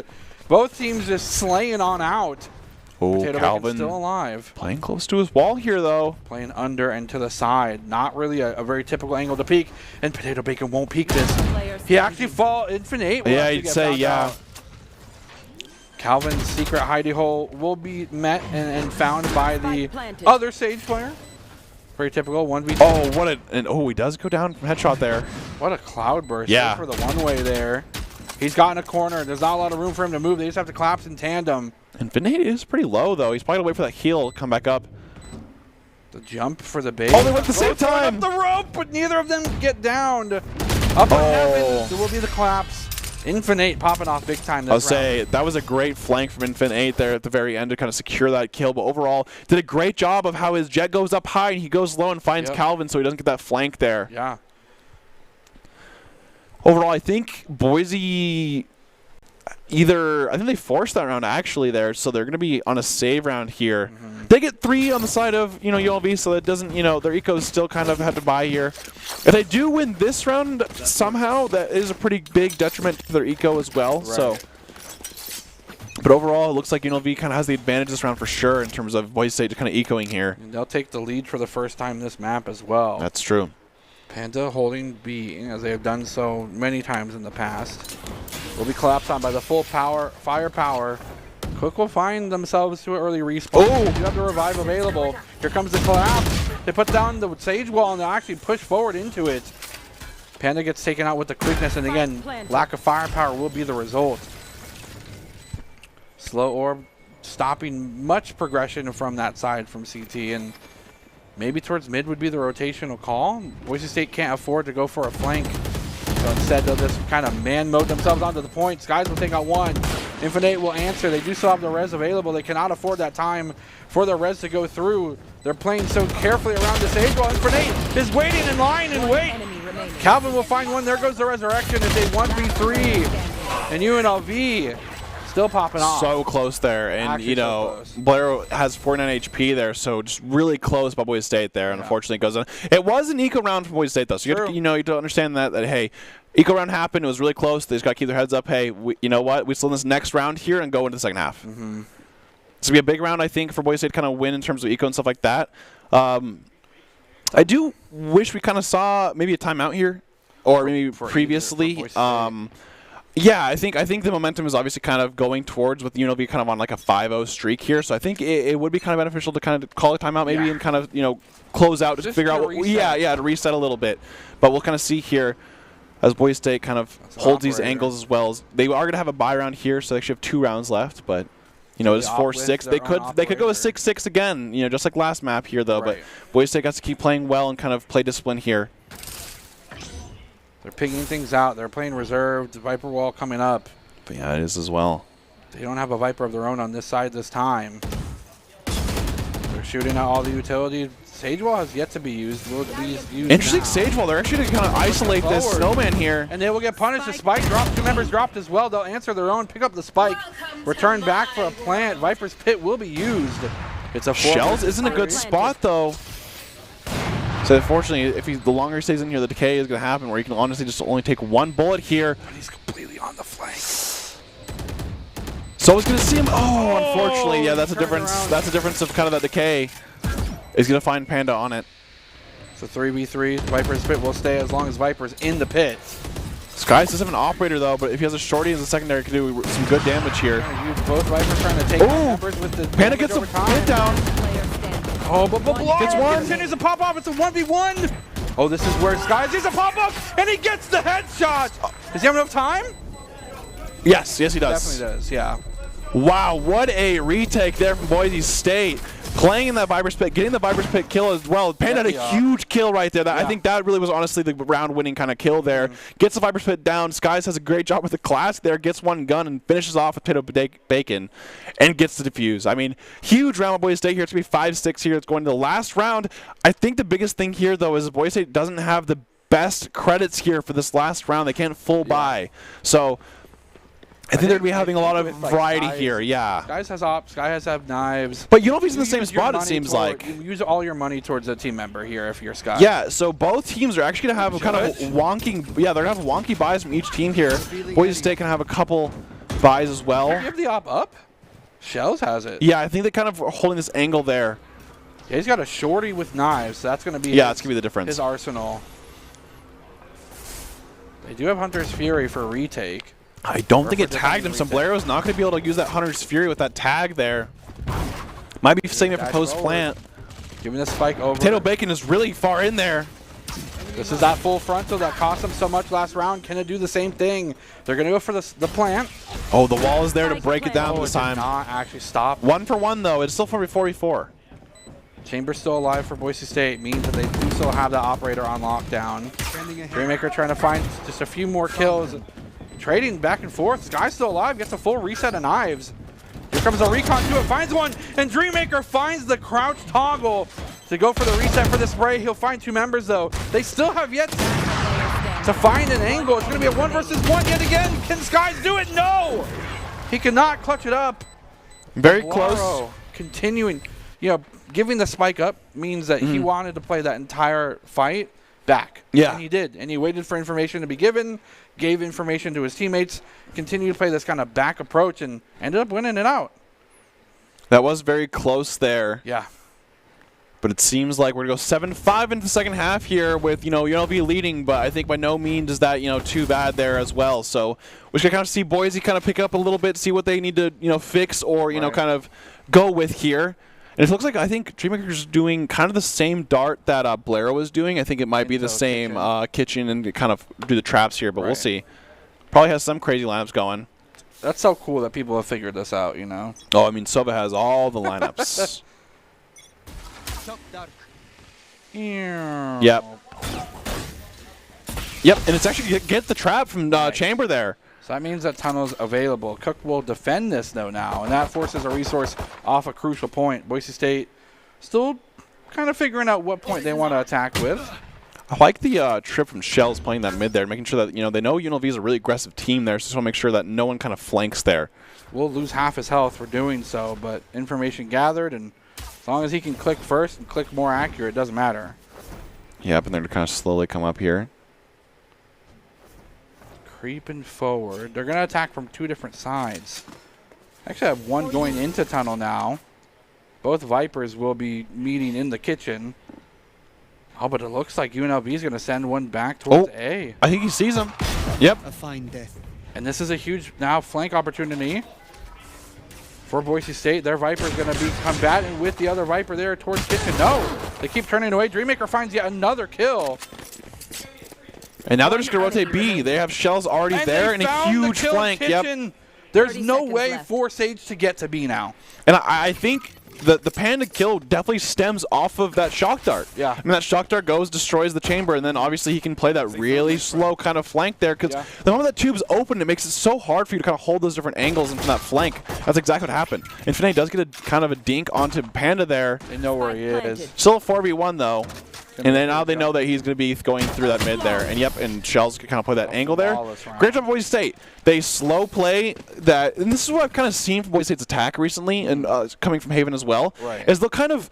Both teams just slaying on out. Oh, Calvin still alive. Playing close to his wall here, though. Playing under and to the side. Not really a very typical angle to peek. And Potato Bacon won't peek this. He actually fall Infinite. Yeah, I'd say, yeah. Calvin's secret hidey hole will be met and found by the other Sage player. Very typical 1v2. Oh, he does go down from headshot there. What a cloud burst. Yeah. For the one-way there. He's got in a corner. There's not a lot of room for him to move. They just have to collapse in tandem. And Vinay is pretty low, though. He's probably going to wait for that heal to come back up. The jump for the base. Oh, they went at the same time. Up the rope, but neither of them get downed. Up in heaven, there will be the collapse. Infinite popping off big time this round. I'll say that was a great flank from Infinite there at the very end to kind of secure that kill. But overall, did a great job of how his jet goes up high and he goes low and finds Calvin so he doesn't get that flank there. Yeah. Overall, I think Boise I think they forced that round actually there, so they're going to be on a save round here. They get 3 on the side of, you know, UNLV, so that doesn't, you know, their ecos still kind of had to buy here. If they do win this round somehow, that is a pretty big detriment to their eco as well. Right. So, but overall, it looks like UNLV kind of has the advantage this round for sure in terms of Boise State kind of ecoing here. And they'll take the lead for the first time this map as well. That's true. Panda holding B, as they have done so many times in the past. Will be collapsed on by the full firepower. Cook will find themselves to an early respawn. Oh! You have the revive available. Here comes the collapse. They put down the Sage wall and they actually push forward into it. Panda gets taken out with the quickness, and again, lack of firepower will be the result. Slow orb stopping much progression from that side from CT, and maybe towards mid would be the rotational call. Boise State can't afford to go for a flank. So instead, they'll just kind of man-mode themselves onto the point. Skies will take out one. Infinite will answer. They do still have the res available. They cannot afford that time for the res to go through. They're playing so carefully around this age while Infinite is waiting in line and wait. Calvin will find one. There goes the resurrection. It's a 1v3. And UNLV still popping off. So close there. And, actually, you know, Blair has 49 HP there, so just really close by Boise State there. And unfortunately, it goes on. It was an eco round from Boise State, though. So, you have to understand that, hey, eco round happened. It was really close. They just got to keep their heads up. Hey, you know what? We still in this next round here and go into the second half. It's going to be a big round, I think, for Boise State to kind of win in terms of eco and stuff like that. I do wish we kind of saw maybe a timeout here, or maybe previously. Yeah, I think the momentum is obviously kind of going towards with UNLV kind of on like a 5-0 streak here. So I think it would be kind of beneficial to kind of call a timeout maybe and kind of, you know, close out, just figure out what, to reset a little bit. But we'll kind of see here as Boise State kind of holds these angles as well. They are going to have a bye round here, so they actually have 2 rounds left, but you know, it's 4-6. They could go a 6-6 again, you know, just like last map here though, but Boise State has to keep playing well and kind of play discipline here. They're picking things out. They're playing reserved. Viper wall coming up. But yeah, it is as well. They don't have a Viper of their own on this side this time. They're shooting out all the utilities. Sage wall has yet to be used. Will be used Interesting now. Sage wall. They're actually going to kind of isolate this snowman here. And they will get punished. The spike dropped. 2 members dropped as well. They'll answer their own. Pick up the spike. Return back for a plant. Viper's pit will be used. It's a 4. Shells isn't a good spot though. So unfortunately, if the longer he stays in here, the decay is going to happen where he can honestly just only take 1 bullet here. But he's completely on the flank. So I was going to see him. Oh, unfortunately, yeah, that's a difference. Around. That's a difference of kind of that decay. He's going to find Panda on it. It's a 3v3. Viper's pit will stay as long as Viper's in the pit. Skies does have an operator though, but if he has a shorty as a secondary, can do some good damage here. Use both Vipers trying to take members with the Panda gets a hit down. Oh, but Gets one. Continues to pop off. It's a 1v1. Oh, this is where Skies needs a pop up, and he gets the headshot. Does he have enough time? Yes, he does. Definitely does, yeah. Wow, what a retake there from Boise State. Playing in that Viper's pit, getting the Viper's pit kill as well. Panda had a huge kill right there. I think that really was honestly the round-winning kind of kill there. Gets the Viper's pit down. Skies has a great job with the class there. Gets 1 gun and finishes off a pit of bacon and gets the defuse. I mean, huge round of Boise State here. It's going to be 5-6 here. It's going to the last round. I think the biggest thing here, though, is Boise State doesn't have the best credits here for this last round. They can't full buy. So I think they're going to be having a lot of variety here, yeah. Skies has ops, Sky has knives. But you know if he's in the same spot, it seems like. You use all your money towards a team member here if you're Sky. Yeah, so both teams are actually going to have a kind of wonky, they're going to have wonky buys from each team here. Boise State can have a couple buys as well. Do you have the op up? Shells has it. Yeah, I think they kind of are holding this angle there. Yeah, he's got a shorty with knives, so that's going to be that's going to be the difference. His arsenal. They do have Hunter's Fury for retake. I don't think it tagged him. Sombrero's not going to be able to use that Hunter's Fury with that tag there. Might be saving it for post-plant. Giving the spike over. Potato Bacon is really far in there. This is that full frontal that cost them so much last round. Can it do the same thing? They're going to go for the plant. Oh, the wall is there to break it down this time. Not actually stop. 1 for 1, though. It's still 4v4. Chamber's still alive for Boise State. Means that they do still have the operator on lockdown. Dreammaker trying to find just a few more kills. Trading back and forth. Sky's still alive. Gets a full reset of knives. Here comes a recon to it. Finds one. And Dreammaker finds the crouch toggle to go for the reset for the spray. He'll find 2 members, though. They still have yet to find an angle. It's going to be a 1 versus 1 yet again. Can Skies do it? No! He cannot clutch it up. Very close. Continuing. You know, giving the spike up means that he wanted to play that entire fight back. Yeah. And he did. And he waited for information to be given, gave information to his teammates, continued to play this kind of back approach, and ended up winning it out. That was very close there. Yeah. But it seems like we're going to go 7-5 into the second half here with, UNLV leading, but I think by no means is that, too bad there as well. So we should kind of see Boise kind of pick up a little bit, see what they need to, fix or, kind of go with here. And it looks like I think Dreammaker's doing kind of the same dart that Blairo was doing. I think it might be the same kitchen and kind of do the traps here, but we'll see. Probably has some crazy lineups going. That's so cool that people have figured this out, Oh, I mean, Sova has all the lineups. Yep. Yep, and it's actually get the trap from Chamber there. So that means that tunnel's available. Cook will defend this, though, now, and that forces a resource off a crucial point. Boise State still kind of figuring out what point they want to attack with. I like the trip from Shells playing that mid there, making sure that, they know UNLV is a really aggressive team there, so just want to make sure that no one kind of flanks there. We'll lose half his health for doing so, but information gathered, and as long as he can click first and click more accurate, it doesn't matter. Yep, and they're going to kind of slowly come up here. Creeping forward. They're going to attack from 2 different sides. Actually, I have one going into tunnel now. Both Vipers will be meeting in the kitchen. Oh, but it looks like UNLV is going to send one back towards A. I think he sees him. Yep. A fine death. And this is a huge now flank opportunity for Boise State. Their Viper is going to be combating with the other Viper there towards Kitchen. No, they keep turning away. Dreammaker finds yet another kill. And now they're just going to rotate B. They have shells already there and a huge flank. Yep. There's no way for Sage to get to B now. And I think the Panda kill definitely stems off of that shock dart. Yeah. I mean, that shock dart goes, destroys the chamber, and then obviously he can play that really slow kind of flank there, because the moment that tube's open, it makes it so hard for you to kind of hold those different angles into that flank. That's exactly what happened. Infinite does get a kind of a dink onto Panda there. They know where he is. Still a 4v1 though. And then now they know that he's going to be going through that mid there. And yep, and Shells can kind of play that angle there. Great job, Boise State. They slow play that, and this is what I've kind of seen from Boise State's attack recently, and coming from Haven as well, is they'll kind of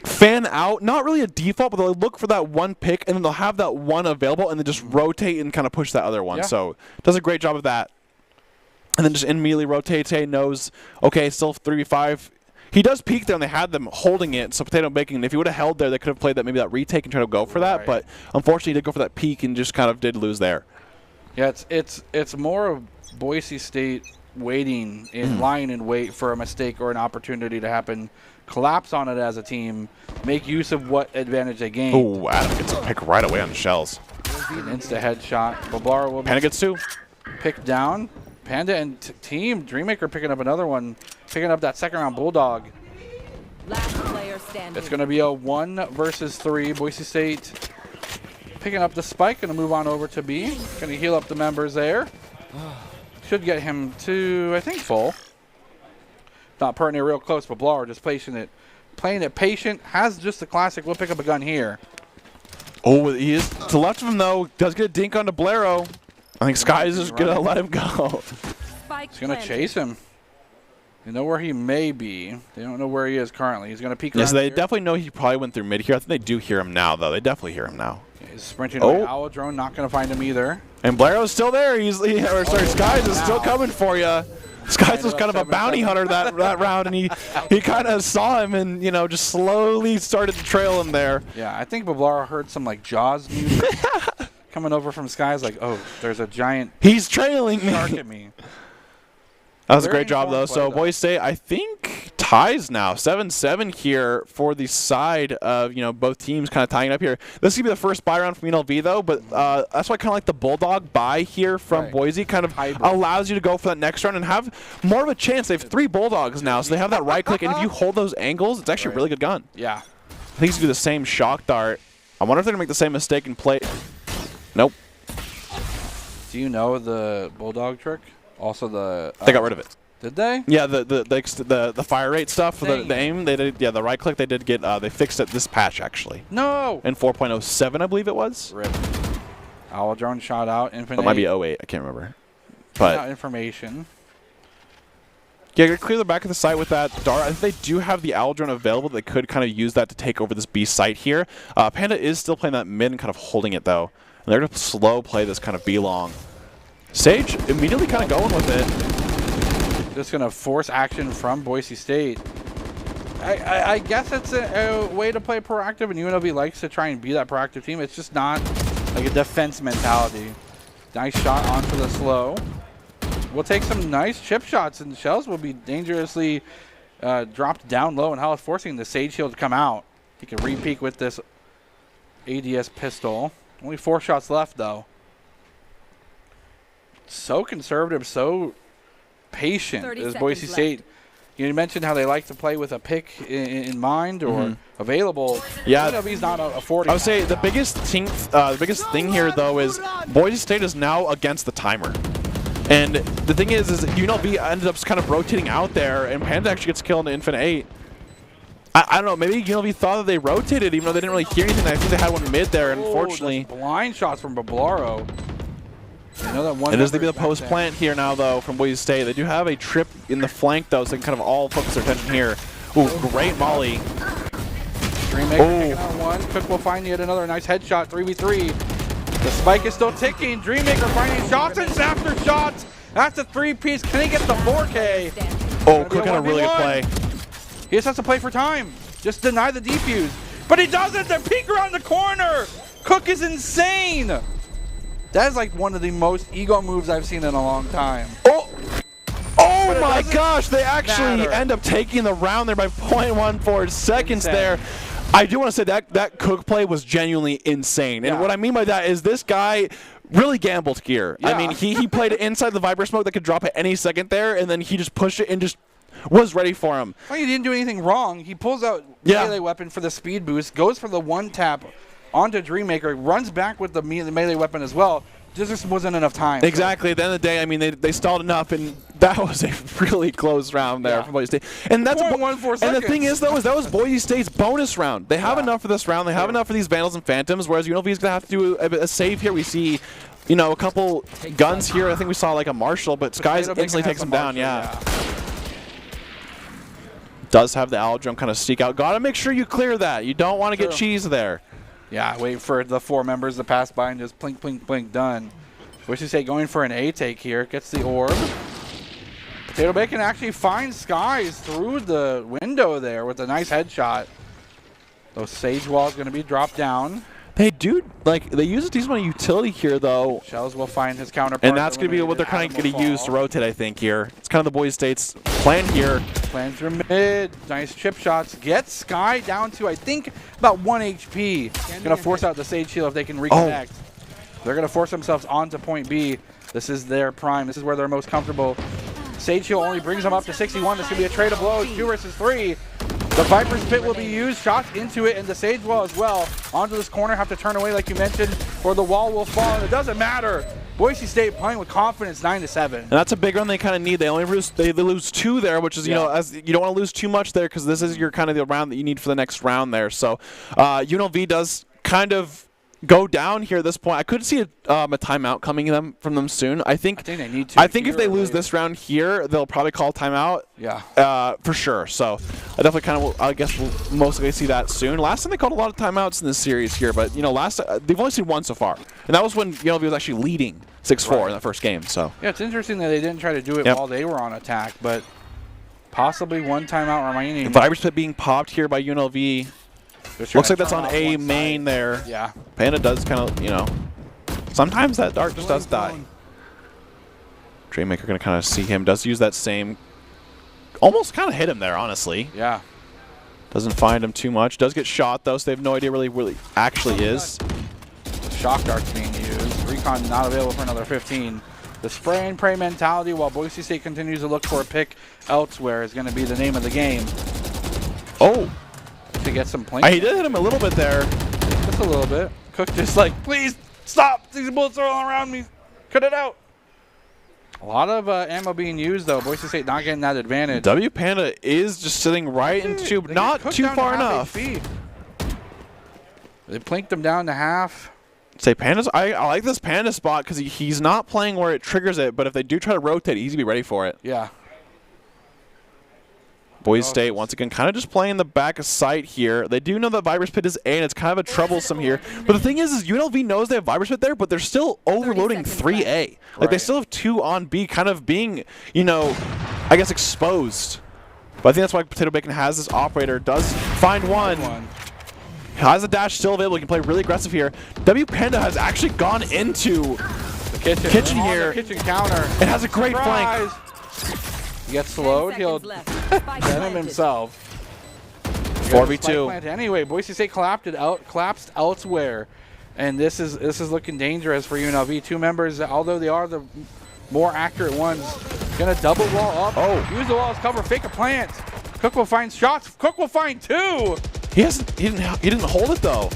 fan out, not really a default, but they'll look for that one pick, and then they'll have that one available, and then just rotate and kind of push that other one. So does a great job of that. And then just immediately rotates, hey, knows, okay, still 3v5. He does peek there, and they had them holding it, so Potato Baking. If he would have held there, they could have played that maybe that retake and tried to go for that. But unfortunately, he did go for that peek and just kind of did lose there. Yeah, it's more of Boise State waiting in lying in wait for a mistake or an opportunity to happen, collapse on it as a team, make use of what advantage they gain. Oh, Adam gets a pick right away on the Shells. An insta headshot. Bablara will Panda gets two. Picked down. Panda and team Dreammaker picking up another one, picking up that second round Bulldog. Last player standing. It's going to be a 1 versus 3. Boise State picking up the spike, going to move on over to B. Going to heal up the members there. Should get him to, I think, full. Not putting it real close, but Blower just playing it patient. Has just the classic. We'll pick up a gun here. Oh, he is to the left of him though. Does get a dink onto Blaireau. I think Sky is just gonna let him go. He's gonna chase him. They know where he may be. They don't know where he is currently. He's gonna peek around. Yes, they here. definitely know he probably went through mid here. I think they do hear him now, though. They definitely hear him now. He's sprinting away. Owl Drone not gonna find him either. And Blaireau's still there. Skies is still coming for you. Skies was kind of a bounty hunter that round, and he kind of saw him and just slowly started to trail him there. Yeah, I think Bablara heard some like Jaws music coming over from Skies, like, oh, there's a giant. He's trailing shark at me. That was a great job, though. So Boise State, I think, ties now. 7-7 here for the side of, both teams kind of tying it up here. This is going to be the first buy round from UNLV, though, but that's why I kind of like the Bulldog buy here from Boise. Kind of allows you to go for that next round and have more of a chance. They have 3 Bulldogs now, so they have that right click, and if you hold those angles, it's actually a really good gun. Yeah. I think he's going to do the same shock dart. I wonder if they're going to make the same mistake and play. Nope. Do you know the Bulldog trick? Also the they got rid of it. Did they? Yeah, the fire rate stuff, the aim, they did. Yeah, the right click they did get. They fixed it this patch actually. No. In 4.07, I believe it was. Rip. Owl Drone shot out. Infinite. It might be 08. I can't remember. But information. Yeah, clear the back of the site with that dart. I think they do have the Owl Drone available. They could kind of use that to take over this B site here. Panda is still playing that mid and kind of holding it though. And they're going to slow play this kind of B long. Sage immediately kind of going with it. Just going to force action from Boise State. I guess it's a way to play proactive, and UNLV likes to try and be that proactive team. It's just not like a defense mentality. Nice shot onto the slow. We'll take some nice chip shots, and Shells will be dangerously dropped down low, and Hell is forcing the Sage Shield to come out. He can re-peek with this ADS pistol. Only 4 shots left, though. So conservative, so patient is Boise State. You mentioned how they like to play with a pick in mind or available. Yeah, UNLV's not affording. I would say the biggest thing here though is Boise State is now against the timer, and the thing is UNLV ended up kind of rotating out there, and Panda actually gets killed in Infinite 8. I don't know, maybe UNLV thought that they rotated even though they didn't really hear anything. I think they had one mid there, and unfortunately. Blind shots from Bablaro. I know that one. It is going to be the post plant here now, though, from Boise State. They do have a trip in the flank, though, so they can kind of all focus their attention here. Ooh, great molly. Dreammaker taking out one. Cook will find yet another nice headshot, 3v3. The spike is still ticking. Dreammaker finding shots and after shots. That's a 3-piece. Can he get the 4K? Oh, Cook had a really good play. He just has to play for time. Just deny the defuse. But he doesn't. The peek around the corner. Cook is insane. That is like one of the most ego moves I've seen in a long time. Oh my gosh, they actually end up taking the round there by 0.14 seconds there. I do want to say that Cook play was genuinely insane. And what I mean by that is this guy really gambled here. I mean, he played it inside the Viper smoke that could drop at any second there, and then he just pushed it and just was ready for him. Well, he didn't do anything wrong. He pulls out melee weapon for the speed boost, goes for the one tap onto Dreammaker, runs back with the melee weapon as well. Just wasn't enough time. Exactly. At the end of the day, I mean, they stalled enough, and that was a really close round there for Boise State. And that's and the thing is, though, that was Boise State's bonus round. They have enough for this round. They have enough for these Vandals and Phantoms, whereas UNLV is going to have to do a save here. We see, you know, a couple guns here. I think we saw like a Marshall, but Skies instantly takes him down. Does have the Aldrum kind of sneak out. Got to make sure you clear that. You don't want to get cheese there. Yeah, wait for the 4 members to pass by and just blink, blink, blink, done. Boise State going for an A take here. Gets the orb. Potato Bacon actually finds Skies through the window there with a nice headshot. Those Sage Walls going to be dropped down. They do, like, they use a decent amount of utility here, though. Shells will find his counterpart. And that's going to be what they're kind of going to use to rotate, I think, here. It's kind of the Boise State's plan here. Plan through mid. Nice chip shots. Get Sky down to, I think, about 1 HP. Going to force out the Sage Shield if they can reconnect. They're going to force themselves onto point B. This is their prime. This is where they're most comfortable. Sage Shield only brings them up to 61. This could be a trade of blows. 2 versus 3. The Viper's Pit will be used, shots into it, and the Sage Wall as well. Onto this corner, have to turn away like you mentioned, or the wall will fall, and it doesn't matter. Boise State playing with confidence, 9-7. And that's a big run they kind of need. They only lose 2 there, which is, you know, as you don't want to lose too much there because this is your kind of the round that you need for the next round there. So UNLV does kind of go down here at this point. I could see a timeout coming from them soon. I think they need to. I think if they lose this round here, they'll probably call timeout. For sure. So I definitely kind of, I guess we'll most likely see that soon. Last time they called a lot of timeouts in this series here, but you know, they've only seen 1 so far, and that was when UNLV was actually leading 6-4 in that first game. So yeah, it's interesting that they didn't try to do it while they were on attack, but possibly 1 timeout remaining. The Viper's Pit being popped here by UNLV. Looks like that's on A main there. Yeah. Panda does kind of, you know, sometimes that dart just does die. Dreammaker going to kind of see him. Does use that same, almost kind of hit him there, honestly. Yeah. Doesn't find him too much. Does get shot, though, so they have no idea really actually is. Shock darts being used. Recon not available for another 15. The spray and pray mentality while Boise State continues to look for a pick elsewhere is going to be the name of the game. Oh. To get some points. He did hit him a little bit there. Just a little bit. Cook just like, please stop. These bullets are all around me. Cut it out. A lot of ammo being used, though. Boise State not getting that advantage. W Panda is just sitting right into, not too far enough. They plinked him down to half. Say Panda's, I like this Panda spot because he's not playing where it triggers it, but if they do try to rotate, he's going to be ready for it. Yeah. Boise State, once again, kind of just playing the back of sight here. They do know that Viper's Pit is A, and it's kind of a troublesome here. But the thing is UNLV knows they have Viper's Pit there, but they're still overloading 3A. Like, they still have 2 on B kind of being, you know, I guess exposed. But I think that's why Potato Bacon has this operator. Does find one. Has a dash still available. He can play really aggressive here. W Panda has actually gone into the kitchen here. The kitchen counter. It has a great flank. He gets slowed. He'll get him himself. 4v2. Anyway, Boise State collapsed elsewhere, and this is looking dangerous for UNLV. 2 members, although they are the more accurate ones, gonna double wall up. Use the wall as cover. Fake a plant. Cook will find shots. Cook will find 2. He didn't hold it though.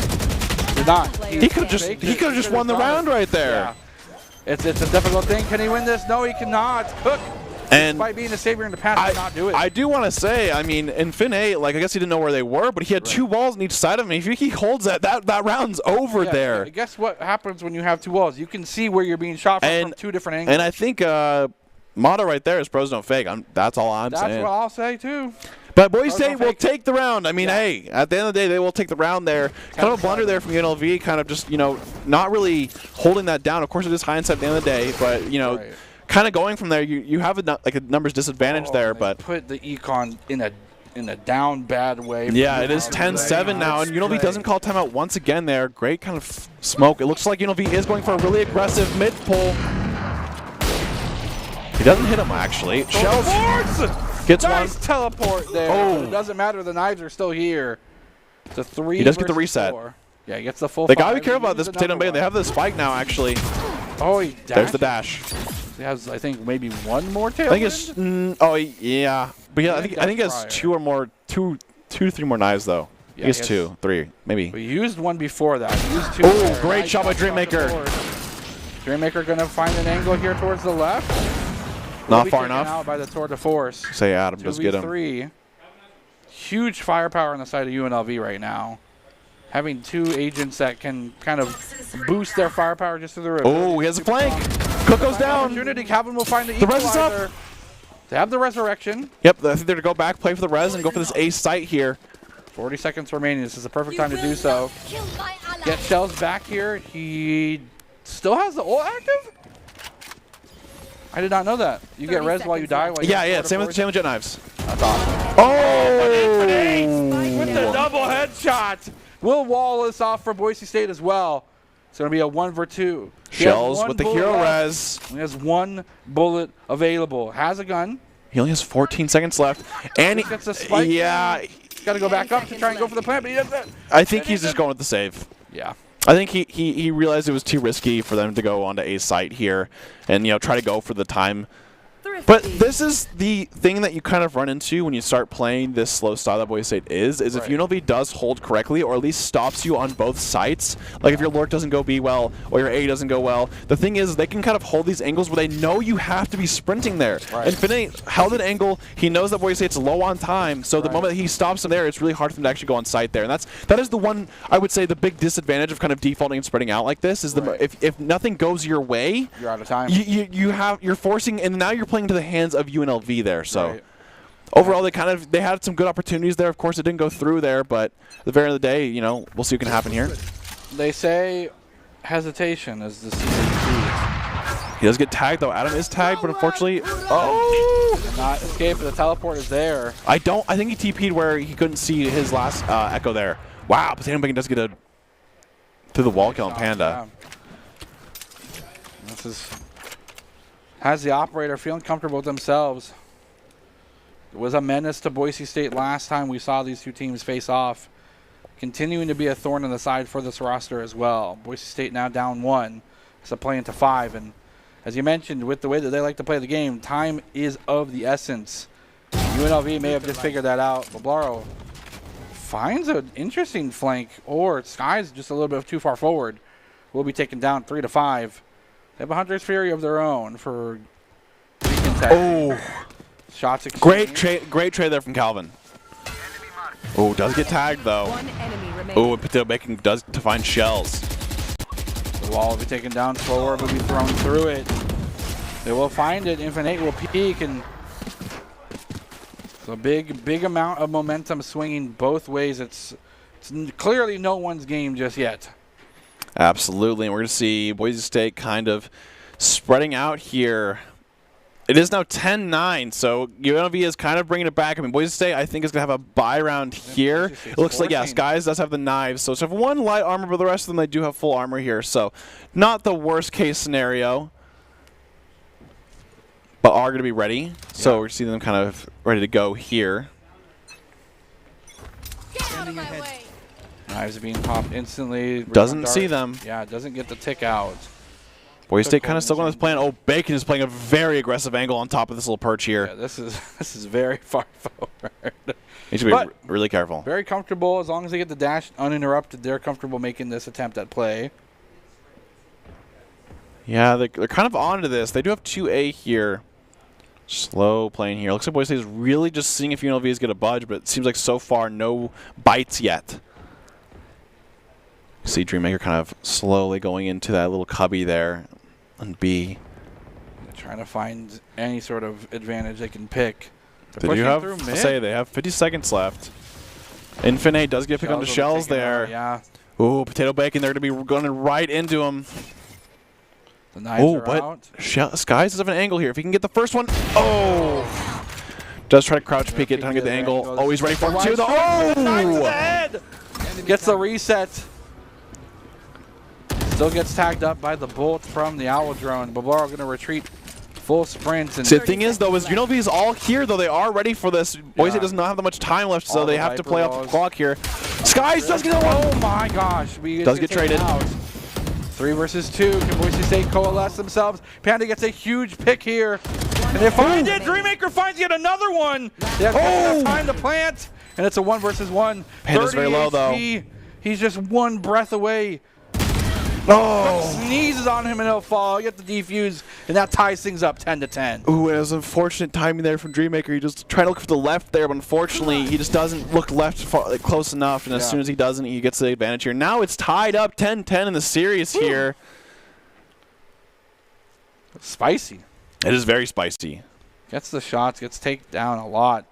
Did not. He could have just won the round right there. Yeah. It's a difficult thing. Can he win this? No, he cannot. Cook. And despite being a savior in the past, did not do it. I do want to say, I mean, in Fin A, like, I guess he didn't know where they were, but he had 2 walls on each side of him. If he holds that round's over there. Yeah, guess what happens when you have 2 walls? You can see where you're being shot from 2 different angles. And I think motto right there is pros don't fake. That's all I'm saying. That's what I'll say, too. But Boise State will take the round. I mean, hey, at the end of the day, they will take the round there. Kind of a blunder there from UNLV, kind of just, you know, not really holding that down. Of course, it is hindsight at the end of the day, but, you know, kind of going from there, you have a numbers disadvantage there. But put the econ in in a down bad way. Yeah, it is 10-7 now, and UNLV doesn't call timeout once again there. Great kind of smoke. It looks like UNLV is going for a really aggressive mid pull. He doesn't hit him, actually. Shells gets nice one. teleport there. Oh. It doesn't matter. The knives are still here. It's a 3 He does get the versus reset. 4. Yeah, he gets the full They 5. got to be careful about this He's Potato another Bay. They one. have the spike now, actually. Oh, he There's the dashes. dash. He has, I think, maybe one more tail. I think it's. Oh, yeah. But yeah, I think he has two or more, two to three more knives, though. Yeah, he has 2, 3, maybe. We used one before that. He used 2. Oh, great shot by Dreammaker. Dreammaker going to find an angle here towards the left. Not far enough. Out by the Tour de Force. Say Adam does get him. 2v3. Huge firepower on the side of UNLV right now. Having 2 agents that can kind of boost their firepower just to the river. Oh, he has a flank. Cook goes down. Opportunity. Calvin will find the res is equalizer. up. They have the resurrection. Yep, I think they're to go back, play for the res, and go for this ace site here. 40 seconds remaining. This is the perfect time to do so. Get Shells back here. He still has the ult active? I did not know that. You get res while you die. While Yeah, same with Jet Knives. That's awesome. Oh! With the double headshot. Will Wallace off for Boise State as well. It's going to be a 1v2. Shells with the hero res. He has 1 bullet available. Has a gun. He only has 14 seconds left. And he gets a spike. Yeah. Got to go back up to try and go for the plant, but he doesn't. I think he's just going with the save. Yeah. I think he realized it was too risky for them to go onto a site here and, try to go for the time. But this is the thing that you kind of run into when you start playing this slow style that Boise State is if UNLV does hold correctly or at least stops you on both sites, like if your lurk doesn't go B well or your A doesn't go well, the thing is they can kind of hold these angles where they know you have to be sprinting there. And Finney held an angle. He knows that Boise State's low on time, so the moment he stops them there, it's really hard for them to actually go on site there. And that is the one, I would say, the big disadvantage of kind of defaulting and spreading out like this is if nothing goes your way, you're out of time. You're forcing, and now you're playing into the hands of UNLV there. So overall, they had some good opportunities there. Of course, it didn't go through there, but at the very end of the day, we'll see what can happen here. They say hesitation is the secret key. He does get tagged though. Adam is tagged, but unfortunately, did not escape. The teleport is there. I think he TP'd where he couldn't see his last echo there. Wow, Potato Bacon does get a through the wall kill on Panda. This has the operator feeling comfortable with themselves. It was a menace to Boise State last time we saw these 2 teams face off. Continuing to be a thorn in the side for this roster as well. Boise State now down 1. It's a play into 5. And as you mentioned, with the way that they like to play the game, time is of the essence. UNLV may have just figured that out. Boblaro finds an interesting flank, or Sky's just a little bit too far forward. Will be taken down 3-5. They have a Hunter's Fury of their own for shots exchanged. Great trade there from Calvin. Oh, does get tagged though. Oh, and Potato Bacon does to find Shells. The wall will be taken down slower, will be thrown through it. They will find it. Infinite will peek, and so big amount of momentum swinging both ways. It's clearly no one's game just yet. Absolutely, and we're going to see Boise State kind of spreading out here. It is now 10-9, so UNLV is kind of bringing it back. I mean, Boise State, I think, is going to have a buy round here. It looks like, Skies does have the knives, so it's have 1 light armor, but the rest of them, they do have full armor here. So not the worst-case scenario, but are going to be ready. So we're seeing them kind of ready to go here. Get out of my way. Knives are being popped instantly. Doesn't see them. Yeah, doesn't get the tick out. Boise State kind of still on this plan. Oh, Bacon is playing a very aggressive angle on top of this little perch here. Yeah, this is very far forward. He should be really careful. Very comfortable. As long as they get the dash uninterrupted, they're comfortable making this attempt at play. Yeah, they're kind of on to this. They do have 2A here. Slow playing here. Looks like Boise State is really just seeing if UNLV is going to budge, but it seems like so far no bites yet. See Dreammaker kind of slowly going into that little cubby there on B. They're trying to find any sort of advantage they can pick. They do have, they have 50 seconds left. Infinite does get picked on the Shells there. Yeah. Ooh, Potato Bacon, they're going to be going right into him. The knives are out. Skies does have an angle here. If he can get the first one. Oh! Does try to crouch peek it, trying to get the angle. Oh, he's ready for two. Oh! Gets the reset. Still gets tagged up by the bolt from the Owl drone. Babaro going to retreat full sprints. And the thing is, though, is UNLV is all here, though. They are ready for this. Boise does not have that much time left, so they have to play off the clock here. Skies does get one. Oh my gosh. Does get traded. 3 versus 2. Can Boise State coalesce themselves? Panda gets a huge pick here. And they find it. Dreammaker finds yet another one. They have enough time to plant. And it's a 1 versus 1. Panda's very low, though. He's just one breath away. Sneezes on him and he'll fall. You get the defuse, and that ties things up 10-10. Ooh, it was unfortunate timing there from Dreammaker. He just tried to look for the left there, but unfortunately, he just doesn't look left close enough. And as soon as he doesn't, he gets the advantage here. Now it's tied up 10-10 in the series here. Spicy. It is very spicy. Gets the shots, gets taken down a lot.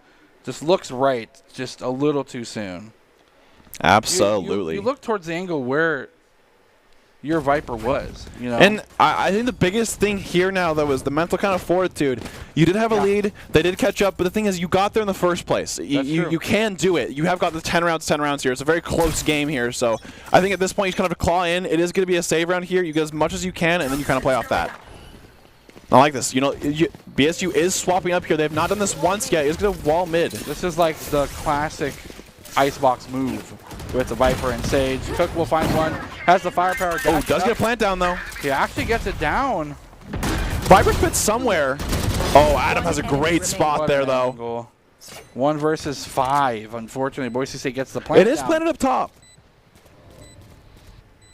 Just looks right, just a little too soon. Absolutely. You look towards the angle where your Viper was, you know. And I think the biggest thing here now, though, is the mental kind of fortitude. You did have a lead. They did catch up, but the thing is, you got there in the first place. You can do it. You have got the 10 rounds here. It's a very close game here, so I think at this point you kind of have to claw in. It is going to be a save round here. You get as much as you can, and then you kind of play off that. I like this. You know, BSU is swapping up here. They have not done this once yet. It's going to wall mid. This is like the classic icebox move with the Viper and Sage. Cook will find one. Has the firepower. Oh, does get a plant down, though. He actually gets it down. Viper's pit somewhere. Oh, Adam has a great spot there, though. Angle. 1 versus 5. Unfortunately, Boise State gets the plant It is planted up top.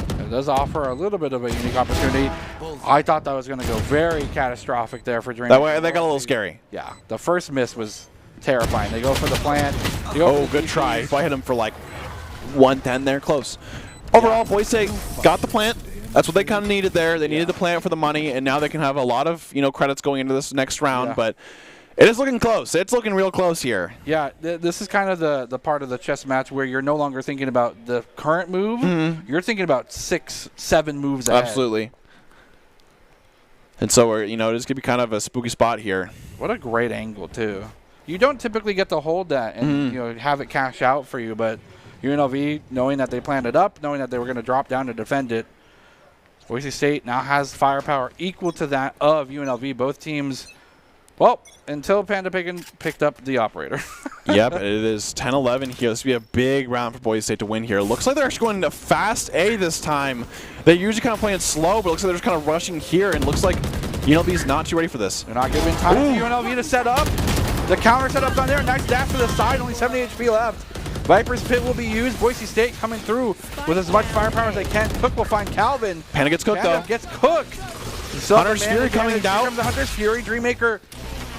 It does offer a little bit of a unique opportunity. I thought that was going to go very catastrophic there for Dream. That way, that got a little scary. Yeah, the first miss was terrifying. They go for the plant. Oh, good try. If I hit him for like 110 there, close. Overall, Boise got the plant. That's what they kind of needed there. They needed the plant for the money, and now they can have a lot of credits going into this next round. But it is looking close. It's looking real close here. Yeah, this is kind of the part of the chess match where you're no longer thinking about the current move. You're thinking about 6-7 moves ahead. Absolutely. And so we're, it is going to be kind of a spooky spot here. What a great angle too. You don't typically get to hold that and have it cash out for you, but UNLV, knowing that they planned it up, knowing that they were going to drop down to defend it, Boise State now has firepower equal to that of UNLV. Both teams, well, until Panda picked up the operator. Yep, it is 10-11 here. This will be a big round for Boise State to win here. Looks like they're actually going to fast A this time. They usually kind of playing slow, but it looks like they're just kind of rushing here, and looks like UNLV's not too ready for this. They're not giving time for UNLV to set up. The counter setup's on there. Nice dash to the side. Only 70 HP left. Viper's pit will be used. Boise State coming through with as much firepower as they can. Cook will find Calvin. Panda gets cooked, though. Gets cooked. Hunter's Fury coming down. Here comes the Hunter's Fury. Dreammaker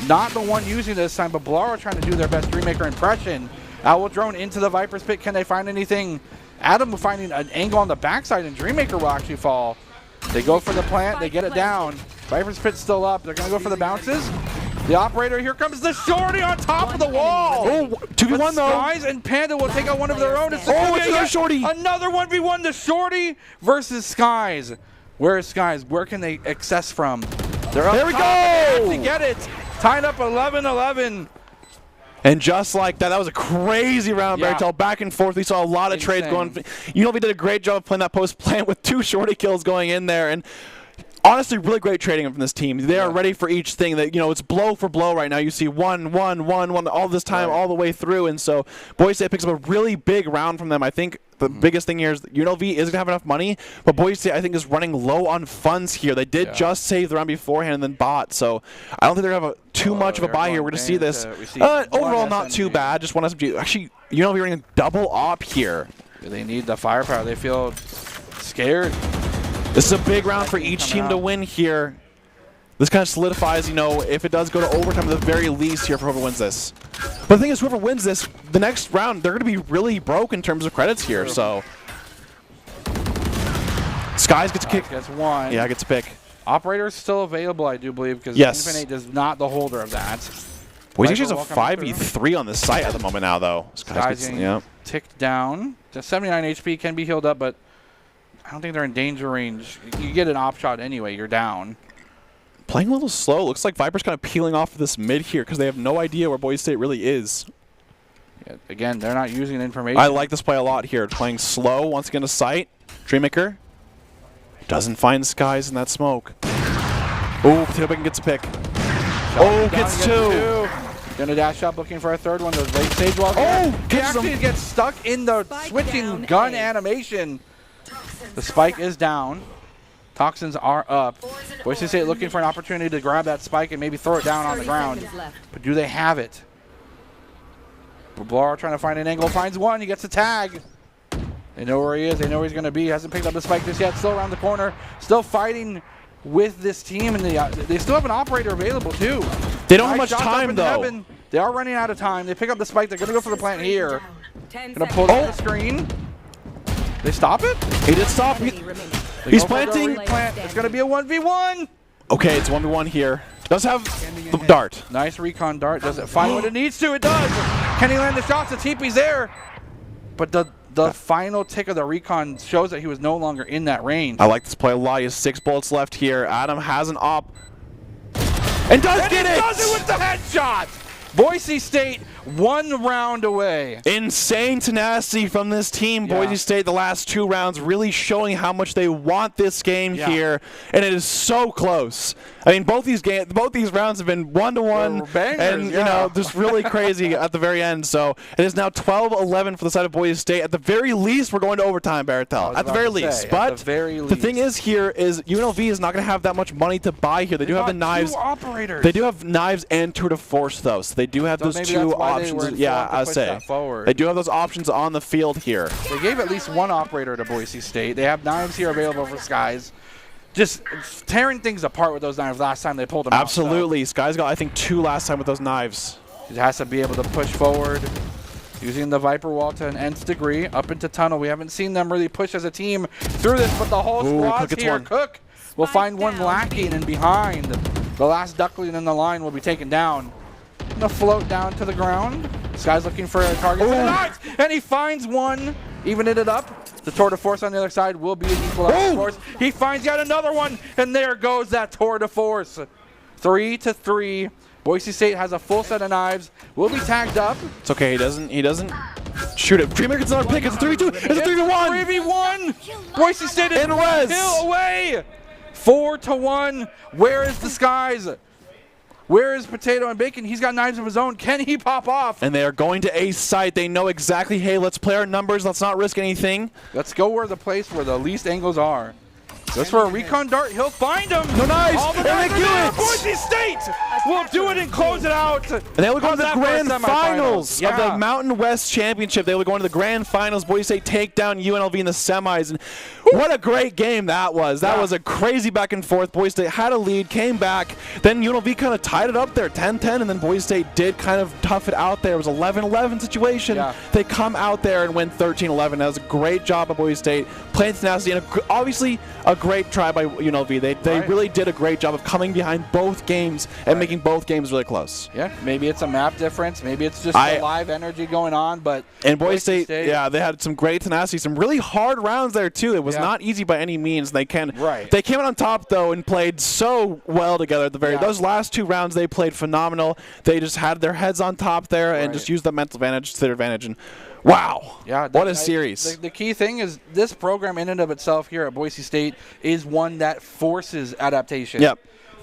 not the one using this time, but Blaro trying to do their best Dreammaker impression. Owl drone into the Viper's pit. Can they find anything? Adam finding an angle on the backside, and Dreammaker will actually fall. They go for the plant. They get it down. Viper's pit's still up. They're going to go for the bounces. The operator, here comes the shorty on top of the wall. Oh, 2v1 though. Skies and Panda will take out one of their own. It's another shorty. Another 1v1, the shorty versus Skies. Where is Skies? Where can they access from? They're up there we top. go. They actually get it. Tied up 11-11. And just like that, that was a crazy round, Bartel. Back and forth. We saw a lot of trades going. UNLV did a great job of playing that post plant with 2 shorty kills going in there. And honestly, really great trading from this team. They are ready for each thing. That it's blow for blow right now. You see one all this time, all the way through. And so Boise State picks up a really big round from them. I think the biggest thing here is that UNLV isn't going to have enough money, but Boise State, I think, is running low on funds here. They did just save the round beforehand and then bought. So I don't think they're going to have too much of a buy here. We're going to see this. Overall, not too bad. Just one SMG. Actually, UNLV running a double op here. They need the firepower. They feel scared. This is a big round for each team to win here. This kind of solidifies, if it does go to overtime at the very least here for whoever wins this. But the thing is, whoever wins this, the next round, they're going to be really broke in terms of credits here. So Skies gets a kick. Gets one. Yeah, gets a pick. Operator is still available, I do believe, because Infinite is not the holder of that. Boise State's a 5v3 on the site at the moment now, though. Skies getting ticked down. Just 79 HP, can be healed up, but I don't think they're in danger range. You get an op shot anyway, you're down. playing a little slow. Looks like Viper's kind of peeling off of this mid here because they have no idea where Boise State really is. Yeah, again, they're not using information. I like this play a lot here. Playing slow, once again a sight. Dreammaker doesn't find Skies in that smoke. Oh, Potato Bacon gets a pick. Oh, gets two. Gonna dash up looking for a third one. Those late stage walls. Oh, he actually gets stuck in the switching gun animation. The spike is down. Toxins are up. Boise State looking for an opportunity to grab that spike and maybe throw it down on the ground. But do they have it? Blar trying to find an angle, finds one, he gets a tag. They know where he is, they know where he's going to be. Hasn't picked up the spike just yet, still around the corner, still fighting with this team, and they still have an operator available too. They don't have much time though. They are running out of time. They pick up the spike, they're going to go for the plant here. Going to pull down the screen. They stop it? He did stop. He's planting. It's going to be a 1v1. Okay, it's 1v1 here. Does have the dart. Nice recon dart. Does it find what it needs to? It does. Can he land the shots? The TP's there. But the final tick of the recon shows that he was no longer in that range. I like this play a lot. He has 6 bullets left here. Adam has an op. And does get it! Does it with the headshot! Boise State 1 round away. Insane tenacity from this team. Yeah. Boise State the last 2 rounds really showing how much they want this game here, and it is so close. I mean, both these rounds have been 1-1, and you know, just really crazy at the very end. So it is now 12-11 for the side of Boise State. At the very least, we're going to overtime, Baratel. At the very least. But the thing is here is UNLV is not going to have that much money to buy here. They do have the knives. 2 operators. They do have knives and tour de force though, so they do have those 2 options. Yeah, I say they do have those options on the field here. They gave at least 1 operator to Boise State. They have knives here available for Skies. Just tearing things apart with those knives last time they pulled them out. Absolutely. Skies got, I think, 2 last time with those knives. He has to be able to push forward using the Viper wall to an nth degree up into tunnel. We haven't seen them really push as a team through this, but the whole squad's here. Cook will find one lacking, and behind the last duckling in the line will be taken down. Gonna float down to the ground. This guy's looking for a target for the knives, and he finds one. Evening it up. The tour de force on the other side will be an equalizer force. He finds yet another one, and there goes that tour de force. 3-3. Boise State has a full set of knives. Will be tagged up. It's okay. He doesn't shoot it. Dreammaker gets another pick. It's a 3v2. It's a 3v1. 3v1. Boise State is one kill away. 4-1. Where is the Skies? Where is Potato and Bacon? He's got knives of his own. Can he pop off? And they are going to ace site. They know exactly, hey, let's play our numbers. Let's not risk anything. Let's go where the place where the least angles are. Goes for a recon dart. He'll find him. No knives. All the knives are there. Boise State will do it and close it out. And they will go to the grand finals of the Mountain West Championship. They will go into the grand finals. Boise State take down UNLV in the semis. And what a great game that was. That was a crazy back and forth. Boise State had a lead, came back. Then UNLV kind of tied it up there, 10-10. And then Boise State did kind of tough it out there. It was 11-11 situation. Yeah. They come out there and win 13-11. That was a great job by Boise State. Playing tenacity and obviously a great try by UNLV. They really did a great job of coming behind both games and making both games really close. Yeah, maybe it's a map difference. Maybe it's just the live energy going on. But and Boise State, yeah, they had some great tenacity, some really hard rounds there too. It was not easy by any means. They came out on top though and played so well together at the very. Those last 2 rounds they played phenomenal. They just had their heads on top there and just used the mental advantage to their advantage. And wow. Yeah, what a series. The key thing is this program in and of itself here at Boise State is one that forces adaptation. Yep.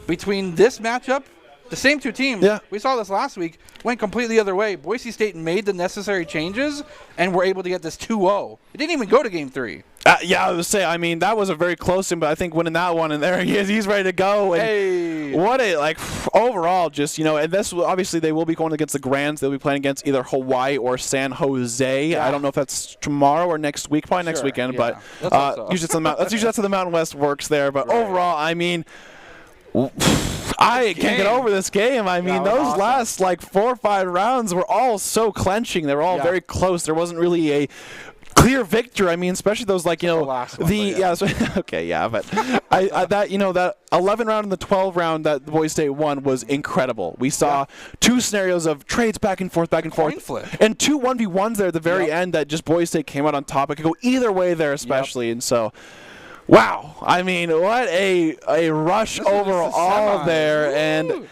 Between this matchup, the same 2 teams, we saw this last week, went completely the other way. Boise State made the necessary changes and were able to get this 2-0. It didn't even go to game 3. Yeah, I would say, I mean, that was a very close one, but I think winning that one, and there he is, he's ready to go. And what a, like, overall, just, you know, and this, obviously, they will be going against the Grands. They'll be playing against either Hawaii or San Jose. Yeah. I don't know if that's tomorrow or next week, probably next weekend, but usually that's how the Mountain West works there. But overall, I mean, I can't get over this game. I mean, those last, like, 4 or 5 rounds were all so clenching. They were all very close. There wasn't really a clear victor. I mean, especially those, like, you know, but that, you know, that 11 round and the 12 round that Boise State won was incredible. We saw 2 scenarios of trades back and forth, and 2 1v1s there at the very end that just Boise State came out on top. It could go either way there, especially, and so. Wow. I mean, what a rush overall there. And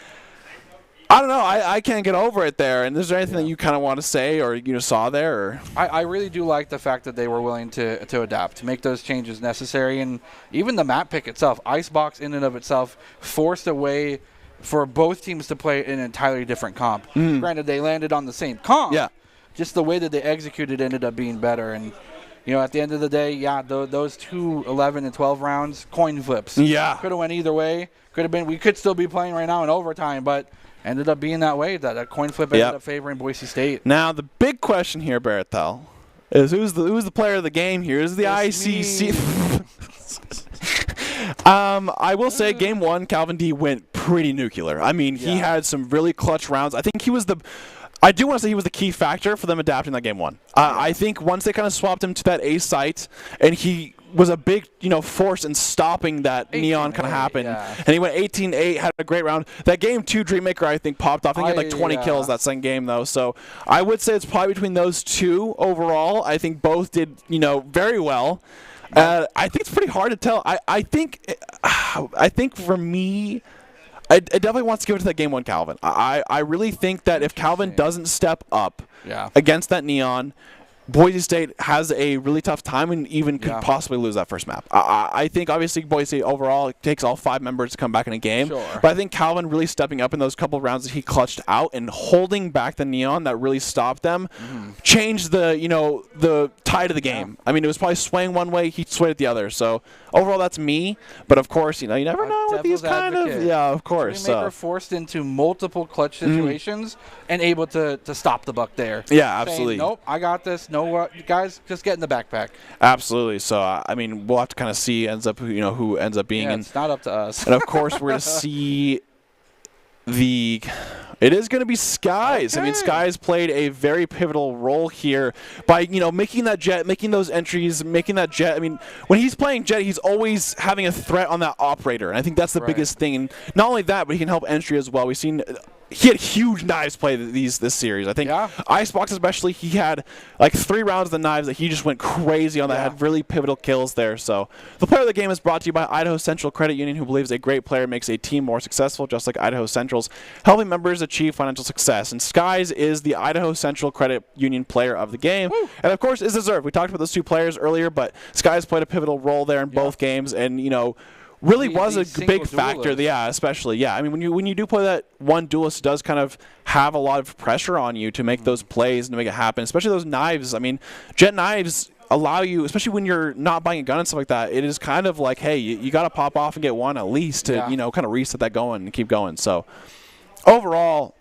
I don't know. I can't get over it there. And is there anything that you kind of want to say or saw there? Or? I really do like the fact that they were willing to adapt, to make those changes necessary. And even the map pick itself, Icebox in and of itself, forced a way for both teams to play an entirely different comp. Granted, they landed on the same comp. Yeah. Just the way that they executed ended up being better. And at the end of the day, those 2 11 and 12 rounds, coin flips. Yeah. Could have went either way. We could still be playing right now in overtime, but ended up being that way. That coin flip ended up favoring Boise State. Now the big question here, Barathel, is who's the player of the game here? Is the ICC? I will say, game 1, Calvin D went pretty nuclear. I mean, he had some really clutch rounds. I think he was I do want to say he was the key factor for them adapting that game 1. I think once they kind of swapped him to that A site, and he was a big, force in stopping that Neon kind of happen. Yeah. And he went 18-8, had a great round. That game 2, Dreammaker, I think, popped off. I think he had like 20 kills that same game, though. So I would say it's probably between those two overall. I think both did, very well. I think it's pretty hard to tell. I think for me, it definitely wants to give it to that game 1 Calvin. I really think that if Calvin doesn't step up against that Neon, Boise State has a really tough time and even could possibly lose that first map. I think, obviously, Boise State overall, it takes all 5 members to come back in a game. Sure. But I think Calvin really stepping up in those couple of rounds that he clutched out and holding back the Neon that really stopped them changed the tide of the game. I mean, it was probably swaying one way, he swayed it the other. So overall, that's me. But, of course, you never know with these kind of – yeah, of course. Dreammaker forced into multiple clutch situations and able to stop the buck there. Yeah, absolutely. Saying, nope, I got this. No, guys, just get in the backpack. Absolutely. So, I mean, we'll have to kind of see who ends up being. Yeah, it's not up to us. And, of course, we're going to see it is going to be Skies. Okay. I mean, Skies played a very pivotal role here by, making that jet, making those entries, making that jet. I mean, when he's playing jet, he's always having a threat on that operator. And I think that's the biggest thing. And not only that, but he can help entry as well. We've seen he had huge knives play this series. I think Icebox especially, he had like 3 rounds of the knives that he just went crazy on that, had really pivotal kills there. So the player of the game is brought to you by Idaho Central Credit Union, who believes a great player makes a team more successful, just like Idaho Central's, helping members achieve financial success. And Skies is the Idaho Central Credit Union player of the game. Woo. And of course is deserved. We talked about those 2 players earlier, but Skies played a pivotal role there in both games, and really was a big factor. Yeah, especially. Yeah, I mean, when you do play that one duelist, it does kind of have a lot of pressure on you to make those plays and to make it happen, especially those knives. I mean, jet knives allow you, especially when you're not buying a gun and stuff like that, it is kind of like, hey, you got to pop off and get one at least to, kind of reset that going and keep going. So overall,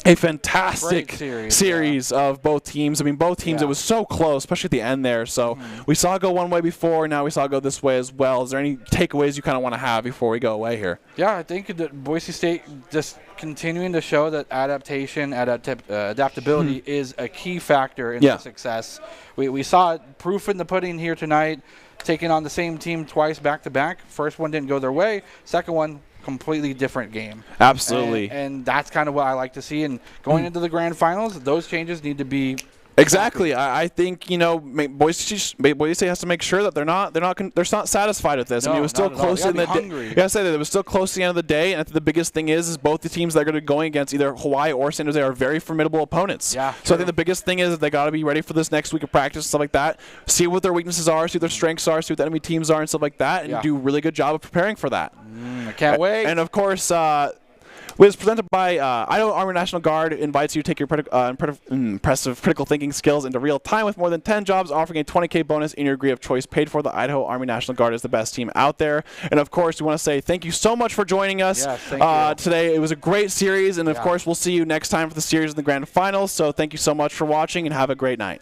a fantastic series of both teams. I mean, both teams, it was so close, especially at the end there. So we saw it go one way before, now we saw it go this way as well. Is there any takeaways you kind of want to have before we go away here? Yeah, I think that Boise State just continuing to show that adaptability is a key factor in their success. We saw it, proof in the pudding here tonight, taking on the same team twice back-to-back. First one didn't go their way. Second one, completely different game. Absolutely. And that's kind of what I like to see. And going into the grand finals, those changes need to be exactly. I think Boise State has to make sure that they're not satisfied with this. No, I mean, it was still close in the day. Yeah, I said that it was still close to the end of the day, and I think the biggest thing is both the teams that are going to be going against either Hawaii or San Jose are very formidable opponents. Yeah. So I think the biggest thing is that they got to be ready for this next week of practice and stuff like that. See what their weaknesses are, see what their strengths are, see what the enemy teams are, and stuff like that, and do a really good job of preparing for that. I can't wait. And of course, was presented by Idaho Army National Guard, invites you to take your impressive critical thinking skills into real time with more than 10 jobs, offering a $20K bonus in your degree of choice paid for. The Idaho Army National Guard is the best team out there. And of course, we want to say thank you so much for joining us today. It was a great series, and of course, we'll see you next time for the series in the grand finals. So thank you so much for watching, and have a great night.